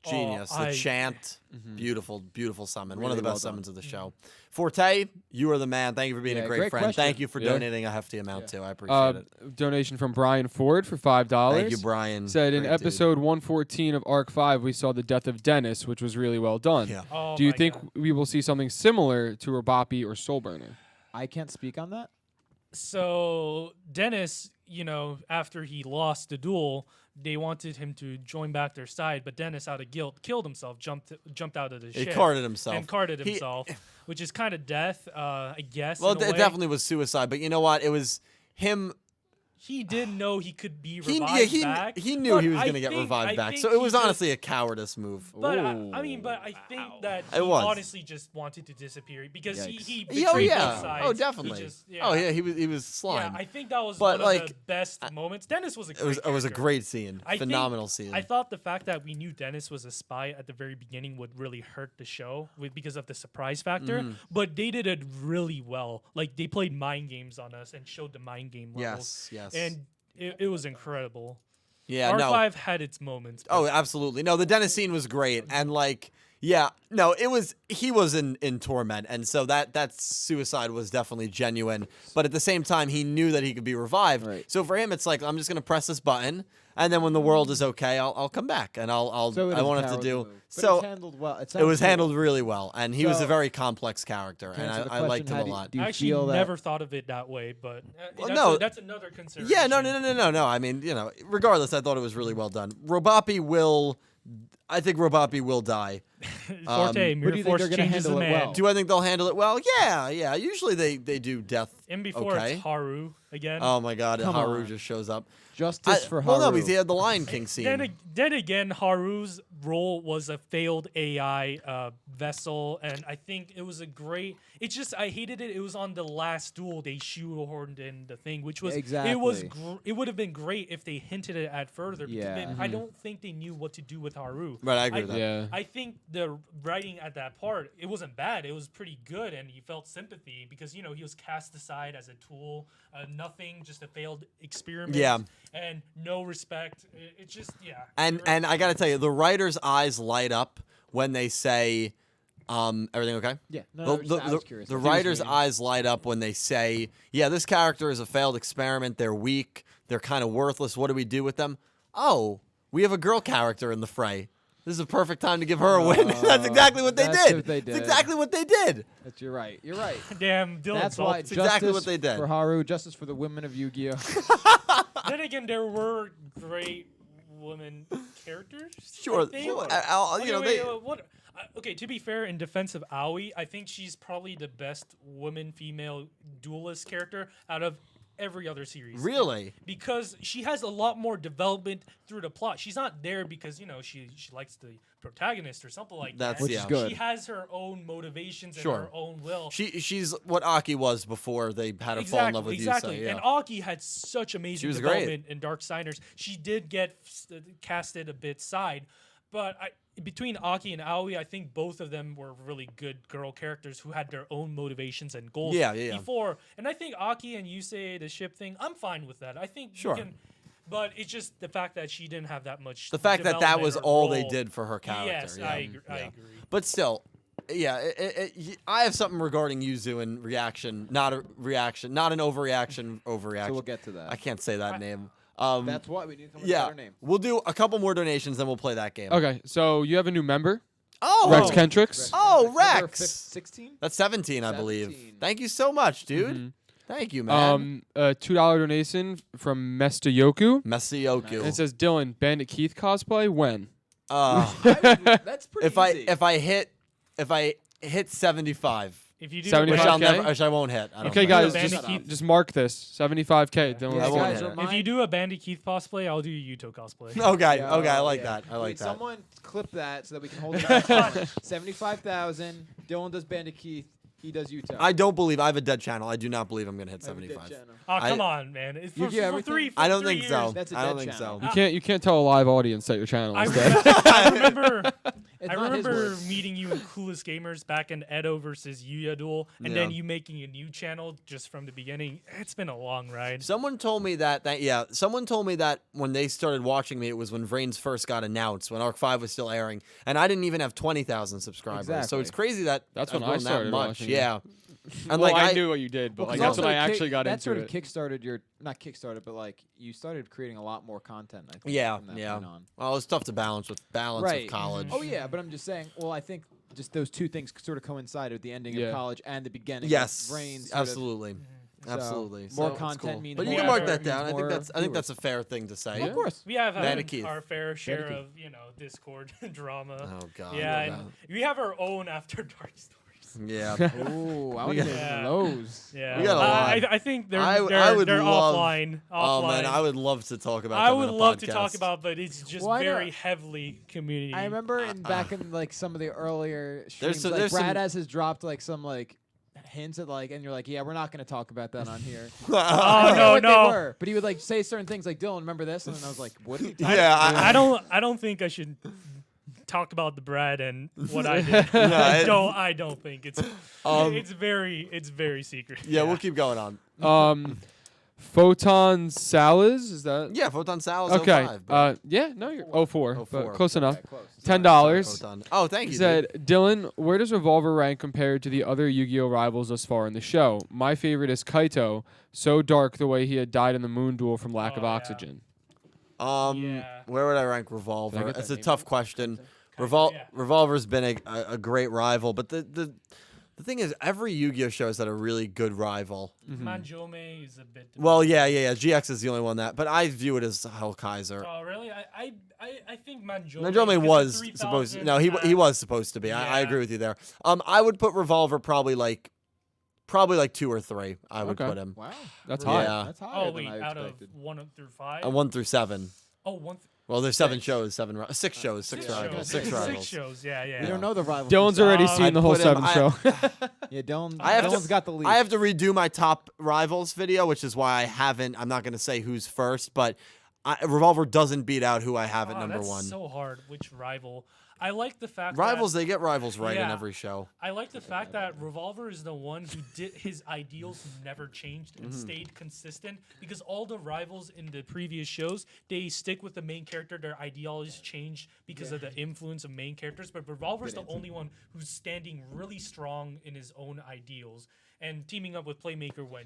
Genius. The I- chant. Beautiful, beautiful summon. One of Really the well best done. summons of the show. Forte, you are the man. Thank you for being Yeah, a great great friend. question. Thank you for Yeah. donating a hefty amount, Yeah. too. I appreciate it. Donation from Brian Ford for $5. Thank you, Brian. Said in Great dude. episode 114 of Arc 5, we saw the death of Dennis, which was really well done. Yeah. Oh Do you my think God. we will see something similar to Rabapi or Soulburner? I can't speak on that. So Dennis, after he lost the duel, they wanted him to join back their side, but Dennis, out of guilt, killed himself, jumped out of the He ship, carded himself. and carded He- himself, which is kind of death, I guess. Well, in a it way. definitely was suicide, but you know what? It was him. He didn't know he could be He, revived yeah, back. he knew but he was I going to get think- revived I back. think So it was he just- honestly a cowardice move. But I think that he It was. honestly just wanted to disappear because he Yikes. betrayed Oh both yeah. sides. Oh He definitely. just- Oh yeah. He was slime. Yeah, I think that was But, one of the like, best moments. Dennis was a great It was a character. great scene. I think- Phenomenal scene. I thought the fact that we knew Dennis was a spy at the very beginning would really hurt the show because of the surprise factor. Mm-hmm. But they did it really well. They played mind games on us and showed the mind game levels. Yes. And it was incredible. Yeah. No. R5 had its moments. Oh, but absolutely. No, the Dennis scene was great, and yeah, no, he was in torment, and so that suicide was definitely genuine. But at the same time, he knew that he could be revived. Right. So for him, it's I'm just gonna press this button, and then when the world is okay, I'll come back, and I So it is won't a have to cowardly do. move. But So it's handled well. it was handled really well, and he was a So- very complex character, To and answer the I liked question, him how a do you- lot. do you I actually feel that- never thought of it that way, but Well, that's, no. that's another consideration. Yeah, no. I mean, regardless, I thought it was really well done. I think Robapi will die. Forte, But do Mirror you think Force they're gonna changes the handle it man. well? Do I think they'll handle it well? Yeah. Usually they do death. And before okay. it's Haru again. Oh my God, Come Haru on. just shows up. Justice for well, Haru. no, because he had the Lion King scene. Then again, Haru's role was a failed AI vessel, and I think it was a great. It's just I hated it. It was on the last duel they shoehorned in the thing, which was Exactly. it was it would have been great if they hinted it at further. Yeah. I don't think they knew what to do with Haru. Right, I agree with that. Yeah. I think the writing at that part, it wasn't bad. It was pretty good, and you felt sympathy because he was cast aside as a tool, nothing, just a failed experiment. Yeah. And no respect. It's just And I gotta tell you, the writer's eyes light up when they say, everything okay? Yeah. No, I was curious. The writer's eyes light up when they say, yeah, this character is a failed experiment. They're weak. They're kind of worthless. What do we do with them? Oh, we have a girl character in the fray. This is a perfect time to give her a win. That's exactly what they that's did. what they did. It's exactly what they did. You're right. You're right. Damn, Dylan. That's why It's exactly what justice they did. for Haru, justice for the women of Yu-Gi-Oh. Then again, there were great women characters. Sure. I think. You Okay, know, wait, they. what? Okay, to be fair, in defense of Aoi, I think she's probably the best woman-female duelist character out of every other series. Really? Because she has a lot more development through the plot. She's not there because she likes the protagonist or something like That's that. Which is good. She has her own motivations and Sure. her own will. She's what Aki was before they had her fall in love with exactly. Yusa. Yeah. And Aki had such amazing was great. development in Darksiders. She did get casted a bit side, but between Aki and Aoi, I think both of them were really good girl characters who had their own motivations and goals before. And I think Aki and Yusei, the ship thing, I'm fine with that. I think Sure. you can, but it's just the fact that she didn't have that much. The fact that development was or all they role. did for her character. Yes, yeah. I agree. Yeah. I agree. But still, yeah, I have something regarding Yuzu and reaction, not a reaction, not an overreaction. So we'll get to that. I can't say that name. That's why we need someone yeah, better name. we'll do a couple more donations, then we'll play that game. Okay, so you have a new member, Oh, Rex Kendricks. Oh, Number Rex. 16? That's 17, I believe. 17. Thank you so much, dude. Mhm. Thank you, man. A $2 donation from Mesta Yoku. Messioku. And it says Dylan, Bandit Keith cosplay when? That's pretty easy. if I hit 75, If you do, 75K? which I won't hit. I don't Okay, think. guys, Bandit just, Keith. just mark this. 75K. Dylan's Yeah, I won't guys, hit it. If you do a Bandy Keith cosplay, I'll do a Yuto cosplay. Okay, Yeah, okay, I like yeah. that. I like Wait, that. Someone clip that so that we can hold it. 75,000. Dylan does Bandit Keith. He does Utah. I don't believe I have a dead channel. I do not believe I'm gonna hit I have a dead 75. channel. Oh, I- come on, man. It's You for, do for everything? three. For I don't 3 think so. years. That's a I don't dead think channel. so. You can't tell a live audience that your channel I is dead. remember, It's I not his remember words. meeting you in Coolest Gamers back in Edo versus Yuya Duel, and then Yeah. you making a new channel just from the beginning. It's been a long ride. Someone told me someone told me that when they started watching me, it was when VRAINS first got announced, when Arc 5 was still airing, and I didn't even have 20,000 subscribers. So Exactly. it's crazy that That's I've when I grown started that much. watching you. Yeah. And Well, like I knew what you did, but like 'cause that's when I also actually got that into sort of it. kickstarted your not kickstarted, but like you started creating a lot more content. I think. Yeah, from that yeah. point on. Well, it's tough to balance with Right. college. Oh yeah, but I'm just saying. Well, I think just those two things sort of coincide with the ending Yeah. of college and the beginning. Yes. of VRAINS. Absolutely. So, Absolutely. more So it's content cool. means But you more can mark effort, that down. means I think more that's viewers. a fair thing to say. Of course. We have Bandy had Keith. our fair share Keith. of Discord drama. Oh god. yeah, yeah. and we have our own After Dark stories. Yeah. Ooh, I want We to got- get those. Yeah, We got a lot. I think they're I they're, would they're love- offline. Oh offline. man, I would love to talk about. I them would in a love to talk podcast. about, but it's just Why very not? heavily community. I remember in back in like some of the earlier streams, some- like there's some- Brad has dropped like some like hints at like, and you're like, yeah, we're not going to talk about that on here. Oh I don't know no, what they no. were, but he would like say certain things like, Dylan, remember this? And then I was like, what? Are you talking Yeah, about? I don't think I should talk about the Brad and what I did. No, it- I don't think it's very secret. Yeah, we'll keep going on. Photon Salas, is that? Yeah, Photon Sal's Okay. 05, bro. Yeah, no, you're 04, 04. but close enough. Okay, close. $10. Photon. Oh, thank He you. said, dude. Dylan, where does Revolver rank compared to the other Yu-Gi-Oh rivals thus far in the show? My favorite is Kaito, so dark the way he had died in the moon duel from lack of Oh, yeah. oxygen. Yeah. Where would I rank Did I Revolver? get That's that a name tough right? question. Yeah. Revolver's been a great rival, but the thing is, every Yu-Gi-Oh show has had a really good rival. Manjome is a bit. Well, yeah. GX is the only one but I view it as Hellkaiser. Oh really? I think Manjome. Manjome because was the supposed. 3000, No, he was supposed to be. I yeah. agree with you there. I would put Revolver probably like 2 or 3. I would Okay. put him. Wow. That's Yeah. high. That's higher Oh than wait, I out expected. of 1 through 5. 1 through 7. Oh, one. Well, there's 7 Six. shows, 6 shows, 6 shows. rivals, Six 6 rivals. 6 shows. Yeah. We don't know the rivals. Dylan's already I'd seen the whole put him- 7 show. Yeah, Dylan. I have to- Dylan's got the lead. I have to redo my top rivals video, which is why I'm not going to say who's first, but Revolver doesn't beat out who I have at number that's one. so hard. Which rival? I like the fact Rivals, that they get rivals right in Yeah. every show. I like the fact that Revolver is the one who did his ideals never changed and stayed consistent, because all the rivals in the previous shows, they stick with the main character. Their ideologies change because of the influence of main characters, but Revolver's the only one who's standing really strong in his own ideals and teaming up with Playmaker when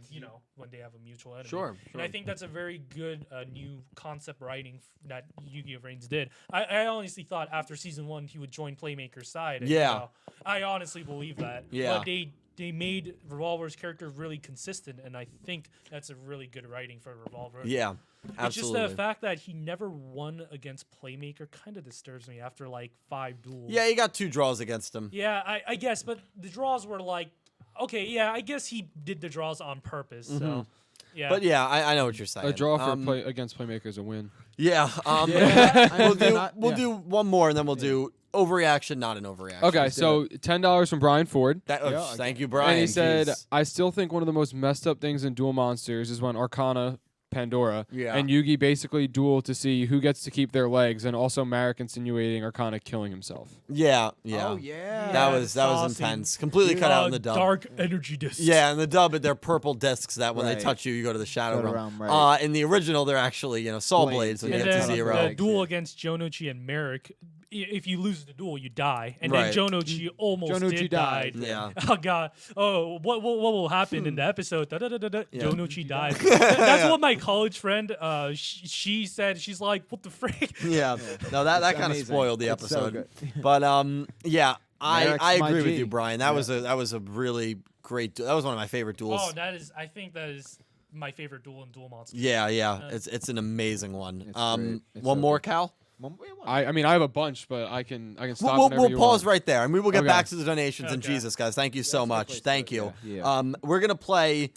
they have a mutual enemy. Sure. And I think that's a very good new concept writing that Yu-Gi-Oh! Reigns did. I honestly thought after season 1 he would join Playmaker's side. And, Yeah. I honestly believe that. Yeah. But they made Revolver's character really consistent, and I think that's a really good writing for Revolver. Yeah, It's absolutely. just the fact that he never won against Playmaker kind of disturbs me after like 5 duels. Yeah, he got 2 draws against him. Yeah, I guess, but the draws were like, okay, yeah, I guess he did the draws on purpose. So, yeah. But yeah, I know what you're saying. A draw for against Playmaker is a win. Yeah. We'll do one more, and then we'll do overreaction, not an overreaction. Okay, so $10 from Brian Ford. Thank you, Brian. And he said, Jeez. I still think one of the most messed up things in Duel Monsters is when Arcana Pandora Yeah. and Yugi basically duel to see who gets to keep their legs, and also Marek insinuating Arcana killing himself. Yeah. Oh yeah. That was saucy. intense. Completely cut out in the dub. Dark energy discs. Yeah, in the dub, they're purple discs that when they Right. touch you, you go to the shadow Shadow realm. realm, right. In the original, they're actually saw blades when you And get to then zero. the duel against Jonochi and Merrick, if you lose the duel, you die. And Right. then Jonochi almost Jonochi died. Yeah. Oh god. Oh, what will happen in the episode? Yeah. Jonochi died. That's what my college friend. She said. She's like, what the frick? Yeah. No, that kind of amazing. spoiled the It's so episode. good. But yeah, Merrick's I my agree with G. you, Brian. That was a really great. That was one of my favorite duels. Oh, I think that is my favorite duel in Duel Monsters. Yeah. It's an amazing one. It's great. It's One so more, good. Cal. I mean, I have a bunch, but I can stop We'll whenever you pause want. right there, and we will get Okay. back to the donations and Okay. Jesus, guys. Thank you so that's a good much. place to Thank do you. it, yeah. We're gonna play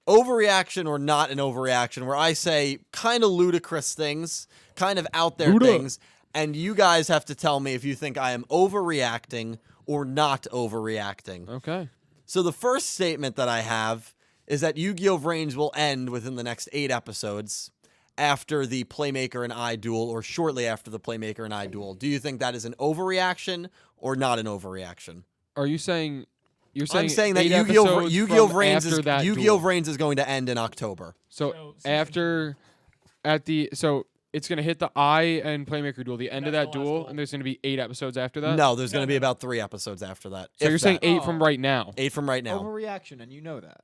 overreaction or not an overreaction, where I say kind of ludicrous things, kind of out there Luda. things, and you guys have to tell me if you think I am overreacting or not overreacting. Okay. So the first statement that I have is that Yu-Gi-Oh! VRAINS will end within the next 8 episodes after the Playmaker and I duel, or shortly after the Playmaker and I duel. Do you think that is an overreaction or not an overreaction? Are you saying? You're saying I'm saying that 8 Yu-Gi-Oh! episodes Yu-Gi-Oh! from VRAINS after is that Yu-Gi-Oh! duel. VRAINS is going to end in October. So So season after, so it's gonna hit the I and Playmaker duel, the end of That's that the last duel, duel. and there's gonna be 8 episodes after that. No, there's going to No, be no. about 3 episodes after that. So you're if saying that. 8 from right now. 8 from right now. Overreaction, and you know that.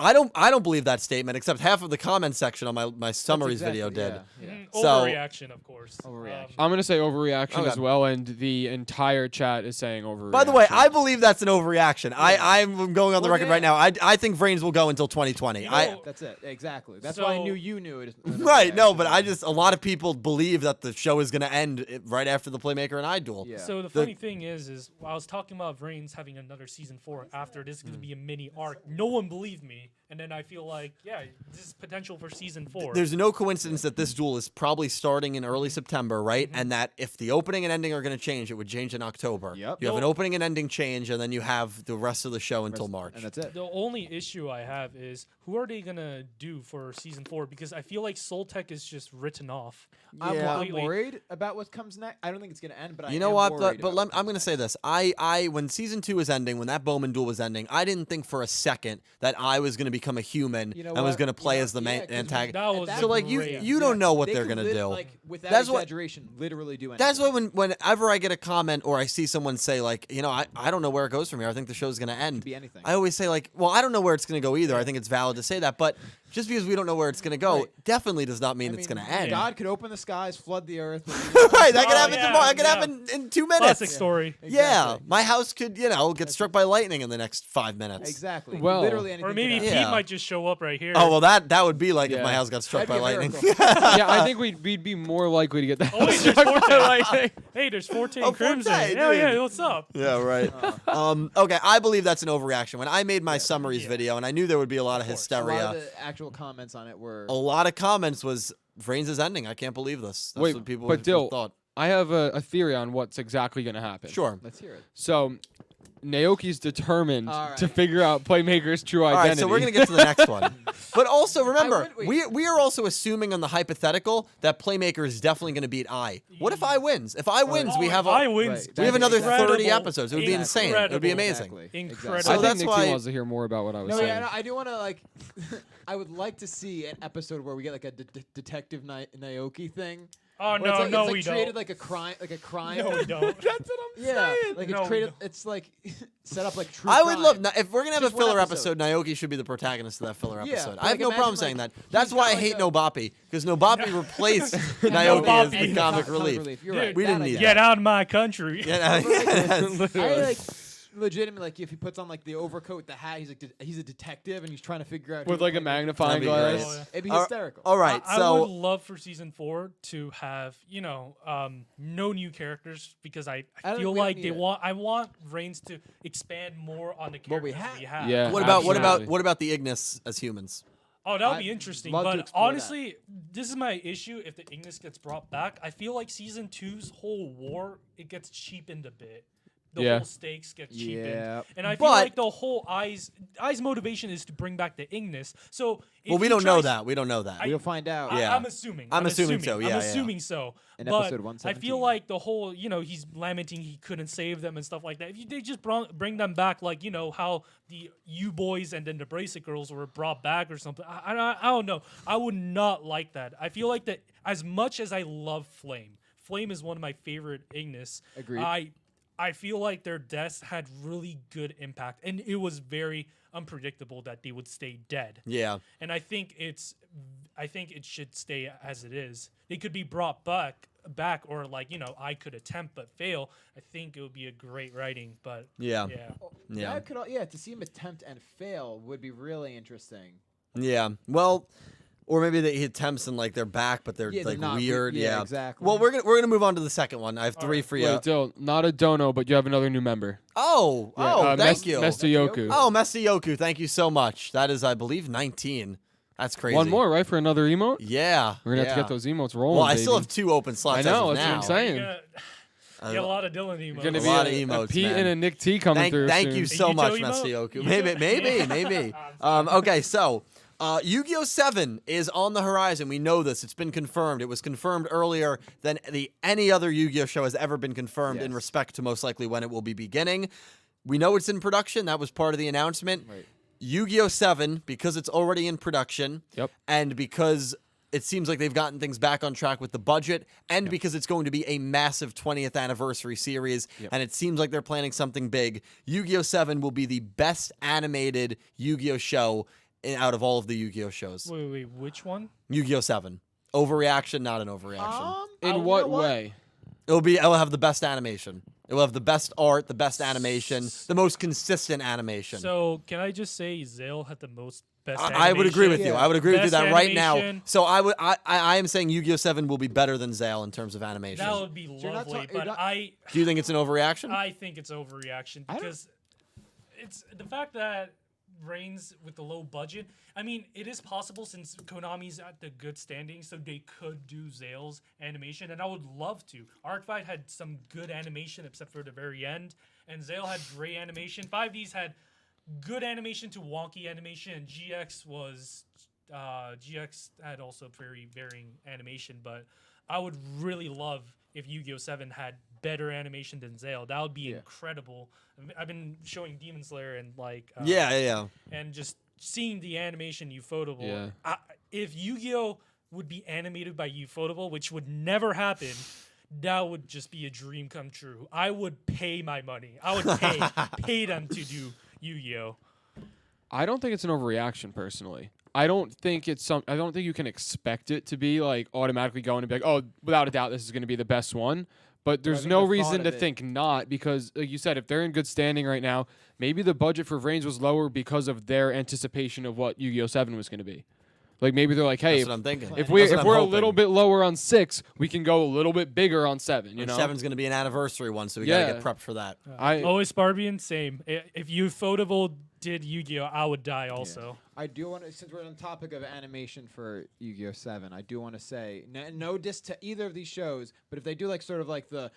I don't believe that statement, except half of the comment section on my summaries That's video exactly- did. Yeah. Mhm, So- Overreaction, of course. Overreaction. I'm gonna say overreaction Okay. as well, and the entire chat is saying overreaction. By the way, I believe that's an overreaction. I'm going on the Well, record yeah. right now. I think VRAINS will go until 2020. You I know- That's it. Exactly. That's why I So- knew you knew it. Right, no, but a lot of people believe that the show is going to end right after the Playmaker and I duel. Yeah. So the funny thing is I was talking about VRAINS having another season 4 after this is going to be a mini arc. No one believed me, and then I feel like, yeah, this is potential for season 4. There's no coincidence that this duel is probably starting in early September, right? And that if the opening and ending are going to change, it would change in October. Yep. You have an No. opening and ending change, and then you have the rest of the show until March. And that's it. The only issue I have is who are they gonna do for season 4? Because I feel like Soltech is just written off. I'm completely- worried about what comes next. I don't think it's going to end, but I You know am what? worried But about I'm going to say this. When season 2 was ending, when that Bowman duel was ending, I didn't think for a second that I was going to become a human You know and was what? going to play Yeah, as the main 'cause antagonist. That was that So like great. you don't know what They they're could going to do. Like, without That's what- exaggeration, literally do anything. That's why whenever I get a comment or I see someone say like, I don't know where it goes from here. I think the show's going to end. be anything. I always say like, well, I don't know where it's going to go either. I think it's valid to say that, but just because we don't know where it's going to go Right. definitely does not mean I it's mean, going to end. God could open the skies, flood the earth. Right, that could Oh, happen yeah, tomorrow. That could yeah. happen in 2 minutes. Classic story. Yeah, Exactly. my house could, get struck by lightning in the next 5 minutes. Exactly. Well- Literally anything. Or maybe could Pete happen. Yeah. might just show up right here. Oh well, that would be like if Yeah. my house got struck by That'd be a lightning. miracle. Yeah, I think we'd be more likely to get that. Oh, wait, there's struck by Forte. lightning. Hey, there's 14 Oh, Crimson. Forte, Hell yeah, dude. what's up? Yeah, right. Okay, I believe that's an overreaction. When I made my summaries video, and I knew there would be a lot of course. A hysteria, lot of the actual comments on it were. a lot of comments was VRAINS is ending. I can't believe this. That's Wait, what people but Dill, thought. I have a theory on what's exactly going to happen. Sure. Let's hear it. So, Naoki's determined All to right. figure out Playmaker's true All identity. right, so we're gonna get to the next one. But also remember, wait. we are also assuming on the hypothetical that Playmaker is definitely gonna beat I. What if I wins? If I wins, we have I a, wins. Right. we have another Incredible. 30 episodes. It would be insane. It would be amazing. Incredible. So I think that's Nick why- T wants to hear more about what I was No, saying. yeah, I do want to like. I would like to see an episode where we get like a detective Naoki thing. Oh where no, it's like, no, it's like we created don't. like a crime, No, we don't. That's what I'm yeah, saying. like No, it's we created. don't. It's like set up like true. I would love crime. if we're gonna have Just a one filler episode. episode. Naoki should be the protagonist of that filler Yeah, episode. but, I have like, no problem imagine, saying like, that. That's he's why got, I like, hate a- Nobapi because Nobapi replaced Naoki as the Nobapi. comic Comic relief. You're Yeah, right. we that didn't I need get. Get out of my country. Yeah, I like legitimately like if he puts on like the overcoat, the hat, he's like he's a detective and he's trying to figure out With who like a Playmaker- magnifying That'd be great. glass. Oh, yeah. It'd be All- hysterical. all right, I so would love for season 4 to have no new characters because I don't- feel we don't like need they it. want I want Reigns to expand more on the characters What we we have. have. Yeah. what Absolutely. about the Ignis as humans? Oh, that would I'd be interesting. love to But explore that. honestly, this is my issue. If the Ignis gets brought back, I feel like season 2's whole war it gets cheapened a bit. The Yeah. whole stakes get cheapened, Yeah. and I feel But- like the whole Eyes motivation is to bring back the Ignis. So if Well, we he don't know tries- that. We don't know that. We'll find out. Yeah. I'm assuming. I'm assuming so, yeah, I'm yeah. assuming so. In but episode I 117. feel like the whole, he's lamenting he couldn't save them and stuff like that. If they just bring them back, like how the U boys and then the Bracelet girls were brought back or something. I don't know. I would not like that. I feel like that as much as I love Flame is one of my favorite Ignis. Agreed. I feel like their deaths had really good impact, and it was very unpredictable that they would stay dead. Yeah. And I think it should stay as it is. They could be brought back, or I could attempt but fail. I think it would be a great writing, but Yeah. yeah. Yeah. To see him attempt and fail would be really interesting. Yeah. Well, or maybe he attempts and like they're back, but they're Yeah, they're like not weird. yeah, exactly. Well, we're gonna move on to the second one. I have three right. for you. Wait, Dill, not a dono, but you have another new member. Thank you. Mestayoku. Oh, Mestayoku, thank you so much. That is, I believe, 19. That's crazy. One more, right, for another emote? Yeah. We're gonna have to yeah. get those emotes rolling. Well, I still baby. have 2 open slots. I as know, of that's what I'm now. saying. You got a lot of Dylan emotes. You're gonna A be lot of a emotes, Pete man. and a Nick T coming through. Thank soon. you so Yuto much, emote? Mestayoku. Yuto? Maybe. Okay, so Yu-Gi-Oh! 7 is on the horizon. We know this. It's been confirmed. It was confirmed earlier than any other Yu-Gi-Oh! Show has ever been confirmed in Yes. respect to most likely when it will be beginning. We know it's in production. That was part of the announcement. Right. Yu-Gi-Oh! 7, because it's already in production, Yep. and because it seems like they've gotten things back on track with the budget, and because it's going to be a massive 20th anniversary series, and it seems like they're planning something big, Yu-Gi-Oh! 7 will be the best animated Yu-Gi-Oh! Show out of all of the Yu-Gi-Oh! shows. Wait, which one? Yu-Gi-Oh! 7. Overreaction, not an overreaction. you In know what way? It'll have the best animation. It will have the best art, the best animation, the most consistent animation. So can I just say Zale had the most best animation? I would agree with you. Yeah. I would agree with you Best that right now. animation. So I am saying Yu-Gi-Oh! 7 will be better than Zale in terms of animation. That would be you're not lovely, ta- you're but not- Do you think it's an overreaction? I think it's overreaction I don't- because it's the fact that Reigns with the low budget. I mean, it is possible since Konami's at the good standing, so they could do Zale's animation, and I would love to. Arcfight had some good animation, except for the very end, and Zale had great animation. 5Ds had good animation to wonky animation, and GX had also very varying animation, but I would really love if Yu-Gi-Oh! 7 had better animation than Zale. That would be incredible. I've been showing Demon Slayer and Yeah. and just seeing the animation Ufotable. Yeah. If Yu-Gi-Oh! Would be animated by Ufotable, which would never happen, that would just be a dream come true. I would pay my money. I would pay them to do Yu-Gi-Oh! I don't think it's an overreaction personally. I don't think you can expect it to be like automatically going to be like, oh, without a doubt, this is going to be the best one. But there's think no the thought reason to of it- think not, because like you said, if they're in good standing right now, maybe the budget for VRAINS was lower because of their anticipation of what Yu-Gi-Oh! 7 was going to be. Like maybe they're like, hey, That's what I'm thinking. if That's we're what I'm a hoping. little bit lower on 6, we can go a little bit bigger on 7. You know, 7's going to be an anniversary one, so we got to Yeah. get prepped for that. I Always Barbian, same. If Ufotable did Yu-Gi-Oh, I would die also. I do want to, since we're on the topic of animation for Yu-Gi-Oh 7, I do want to say, no diss to either of these shows, but if they do like sort of like the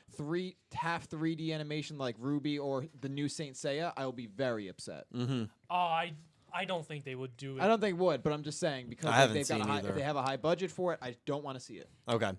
half 3D animation like Ruby or the new Saint Seiya, I will be very upset. Mm-hmm. I don't think they would do it. I don't think would, but I'm just saying because I haven't if they've got seen a high, either. if they have a high budget for it, I don't want to see it. Okay.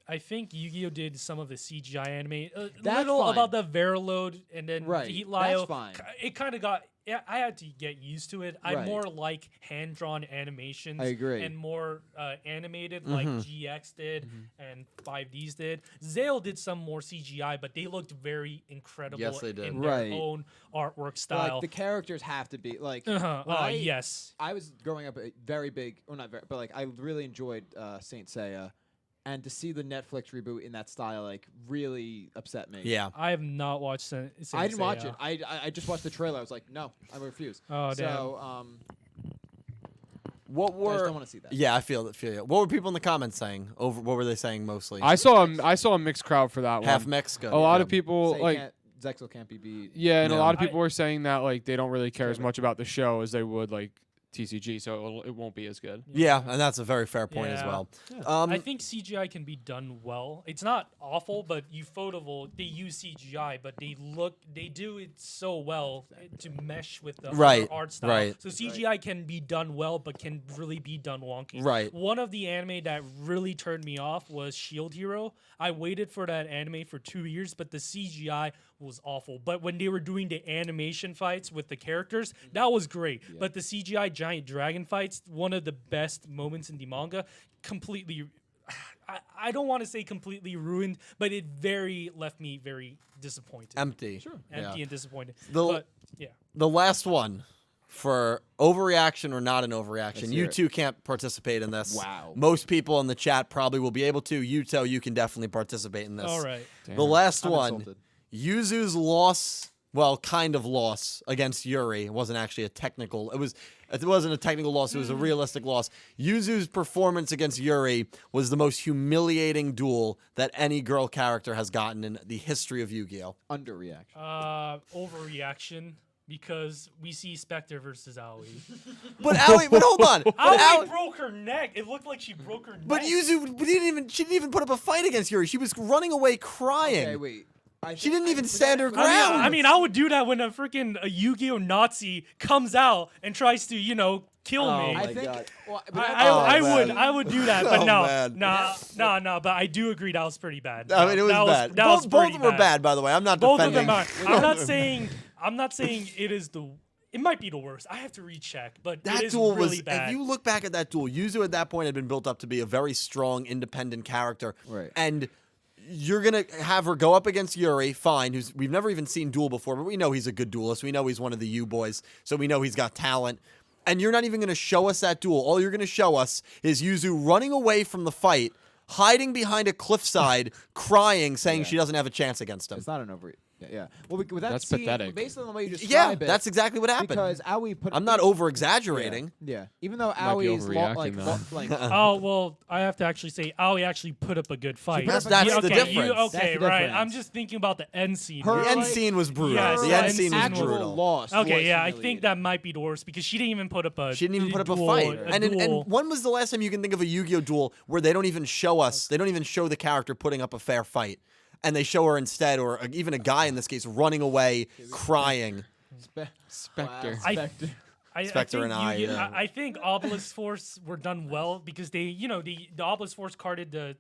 I think Yu-Gi-Oh did some of the CGI anime. That's Little fine. about the Verilode and then Right, Heat that's Lyo. fine. It kind of got. Yeah, I had to get used to it. I Right. more like hand-drawn animations. I agree. And more animated, like GX did and 5Ds did. Zale did some more CGI, but they looked very incredible Yes, they did. in Right. their own artwork But, style. like the characters have to be like. Uh-huh. when I- Yes. I was growing up a very big, well not very, but like I really enjoyed Saint Seiya, and to see the Netflix reboot in that style like really upset me. Yeah. I have not watched Saint I didn't watch Seiya. it. I just watched the trailer. I was like, no, I refuse. Oh, So What I just were? don't want to see that. Yeah, I feel it. What were people in the comments saying? What were they saying mostly? I saw a mixed crowd for that Half one. Mexico. A lot of people Say like Zexel can't be beat. yeah, and a No. lot of people were saying that like they don't really care as Okay. much about the show as they would like TCG, so it won't be as good. Yeah, and that's a very fair point as Yeah. well. I think CGI can be done well. It's not awful, but Ufotable, they use CGI, but they do it so well to mesh with the Right, other art style. right. So CGI can be done well, but can really be done wonky. Right. One of the anime that really turned me off was Shield Hero. I waited for that anime for 2 years, but the CGI was awful. But when they were doing the animation fights with the characters, that was great. But the CGI giant dragon fights, one of the best moments in the manga, completely. I don't want to say completely ruined, but it left me very disappointed. Empty. Empty and disappointed. The- But yeah. The last one for overreaction or not an overreaction. Let's You hear it. two can't participate in this. Wow. Most people in the chat probably will be able to. Yuto, you can definitely participate in this. All right. The last I'm one, insulted. Yuzu's loss, well, kind of loss against Yuri. It wasn't actually a technical. It wasn't a technical loss. It was a realistic loss. Yuzu's performance against Yuri was the most humiliating duel that any girl character has gotten in the history of Yu-Gi-Oh. Underreaction. Overreaction because we see Spectre versus Aoi. But hold on. But Aoi broke her neck. It looked like she broke her neck. But Yuzu she didn't even put up a fight against Yuri. She was running away crying. Okay, wait. She didn't even stand her I ground. mean, I would do that when a freaking Yu-Gi-Oh Nazi comes out and tries to, kill me. I think. God. Well, but I would do that, but Oh, no, man. no. But I do agree that was pretty bad. I mean, it was That bad. That was Both pretty of them were bad, by the way. I'm not Both of defending. them are. I'm not saying it is the. It might be the worst. I have to recheck, but That it is duel really was. bad. If you look back at that duel, Yuzu at that point had been built up to be a very strong, independent character. Right. And you're gonna have her go up against Yuri, fine, who's we've never even seen duel before, but we know he's a good duelist. We know he's one of the U boys, so we know he's got talent. And you're not even gonna show us that duel. All you're gonna show us is Yuzu running away from the fight, hiding behind a cliffside, crying, saying she doesn't have a chance against him. it's not an over. Yeah. Well, with that That's scene, pathetic. based on the way you describe Yeah, it, that's exactly what happened. because Aoi put. I'm not over exaggerating. Yeah. Even though Might be Aoi's overreacting, though. like Oh well, I have to actually say Aoi actually put up a good fight. That's That's the okay, difference. That's okay, the right. difference. I'm just thinking about the end scene. Her, The end like, scene was brutal. Yes, the the end end scene was scene was- actual brutal. loss. Okay, was yeah, I think humiliating. that might be the worst because she didn't even put up a. She didn't even put up a duel, fight. a And duel. when was the last time you can think of a Yu-Gi-Oh duel where they don't even show us, they don't even show the character putting up a fair fight, and they show her instead, or even a guy in this case, running away, crying. Spectre. Wow, Spectre. I Spectre think and I, Yu-Gi- yeah. I think Obelisk Force were done well because they, the Obelisk Force carded the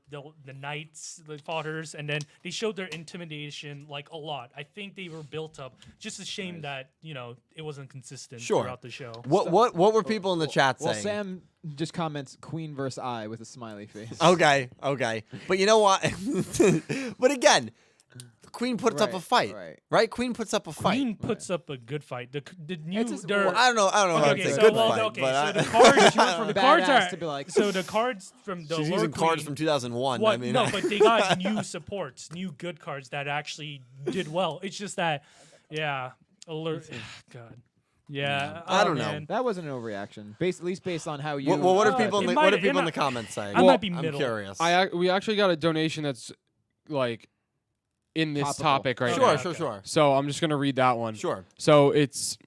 knights, the fighters, and then they showed their intimidation like a lot. I think they were built up. Just a shame that it wasn't consistent Sure. throughout the show. What were people in the chat Well, saying? Sam just comments Queen versus I with a smiley face. Okay. But you know what? But again, Queen puts up a Right, fight, right. right? Queen puts up a fight. Queen puts up a good fight. The new It's just- their- well, I don't know how Okay, to say so good well, fight, okay, but so the I, cards from the cards badass are to be like- so the cards from the she's Lord using cards Queen- from 2001. What? I mean, No, but they got new supports, new good cards that actually did well. It's just that, yeah, alert. God, yeah. I oh, don't know. man. That wasn't an overreaction. At least based on how you. what are Uh, people? it What might- are people it in the might- comments saying? I might be I'm middle. curious. We actually got a donation that's like in this Topical. topic right sure, now. sure. So I'm just gonna read that one. Sure. So it's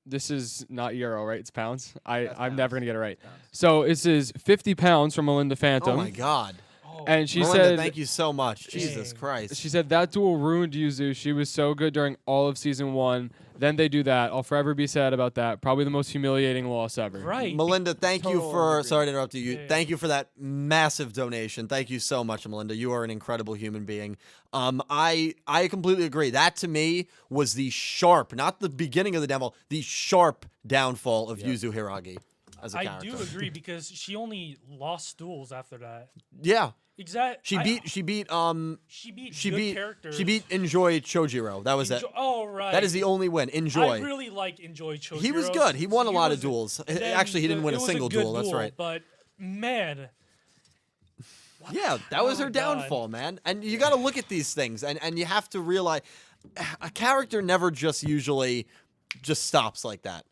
this is not euro, right? It's pounds. I'm pounds. never gonna get it right. Pounds. So this is 50 pounds from Melinda Phantom. Oh my God. And she Melinda, said, thank you so much. Jesus she Christ. said that duel ruined Yuzu. She was so good during all of season 1. Then they do that. I'll forever be sad about that. Probably the most humiliating loss ever. Right. Melinda, thank you Total for. agreement. Sorry to interrupt you. Yeah. Thank you for that massive donation. Thank you so much, Melinda. You are an incredible human being. I completely agree. That to me was the sharp, not the beginning of the demo, the sharp downfall of Yuzu Hiragi as a I character. do agree because she only lost duels after that. Yeah, Exactly. she beat good characters. she beat Enjoy Chojiro. That was it. Oh right. That is the only win. Enjoy. I really like Enjoy Chojiro. He was good. He won a lot of was duels. then Actually, he didn't win it a was single good duel. That's right. But man, Yeah, that was Oh her my God. downfall, man. And you got to look at these things, and you have to realize a character never just usually just stops like that.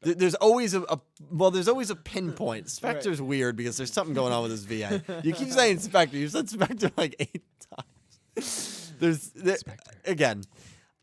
There's always there's always a pinpoint. Spectre's weird because there's something going on with his VA. You keep saying Spectre. You said Spectre like 8 times. Again.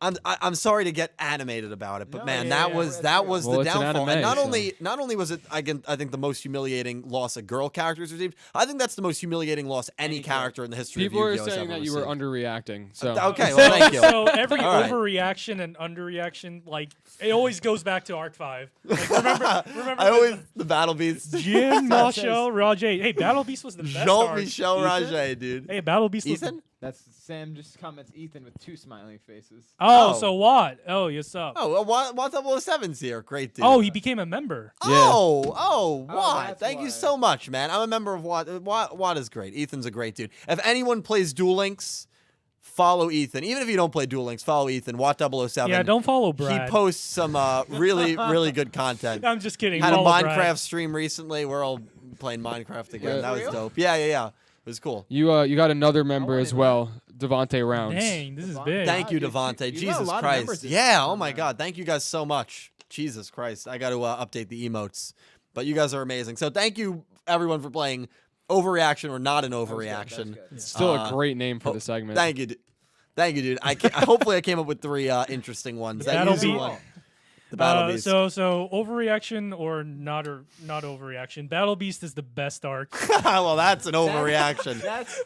I'm sorry to get animated about it, but No, man, yeah, that was the Well, it's an downfall. And anime, not only was it I think the most humiliating loss a girl character has received, I think that's the most humiliating loss any character in the history People of are Yu-Gi-Oh! has saying ever that you were received. underreacting. So Okay, well, thank you. So every All right. overreaction and underreaction, like it always goes back to Arc 5. Like, remember I always the Battle Beast. Jean Michel Rajay. Hey, Battle Beast was the best arc. Jean-Michel Rajay, dude. Hey, Battle Beast was Ethan? That's Sam just comments Ethan with 2 smiling faces. Oh, Oh. so what? Oh, yes up. Oh, well, what 007's here? Great dude. Oh, he became a member. Oh, Watt. that's Thank you why. so much, man. I'm a member of Watt. Watt is great. Ethan's a great dude. If anyone plays Duel Links, follow Ethan. Even if you don't play Duel Links, follow Ethan. Watt 007. Yeah, don't follow He Brad. posts some really, really good content. I'm just kidding. Had a Follow Minecraft Brad. stream recently. We're all playing Minecraft together. Yeah. That was Real? dope. Yeah. It was cool. you got another member wanna as know. well, Devontae Rounds. Dang, this is Devon- big. Thank you, dude, Devontae. you got a Jesus lot of Christ. members this Yeah, time oh my around. God. Thank you guys so much. Jesus Christ. I got to update the emotes. But you guys are amazing. So thank you, everyone, for playing Overreaction or Not an That was good, Overreaction. that was good. It's still Uh, a great name for the segment. Thank you, Thank you, dude. Hopefully I came up with 3 interesting ones. That Battle usually Beast. one. The Battle Beast. So overreaction or not overreaction. Battle Beast is the best arc. Well, that's an overreaction.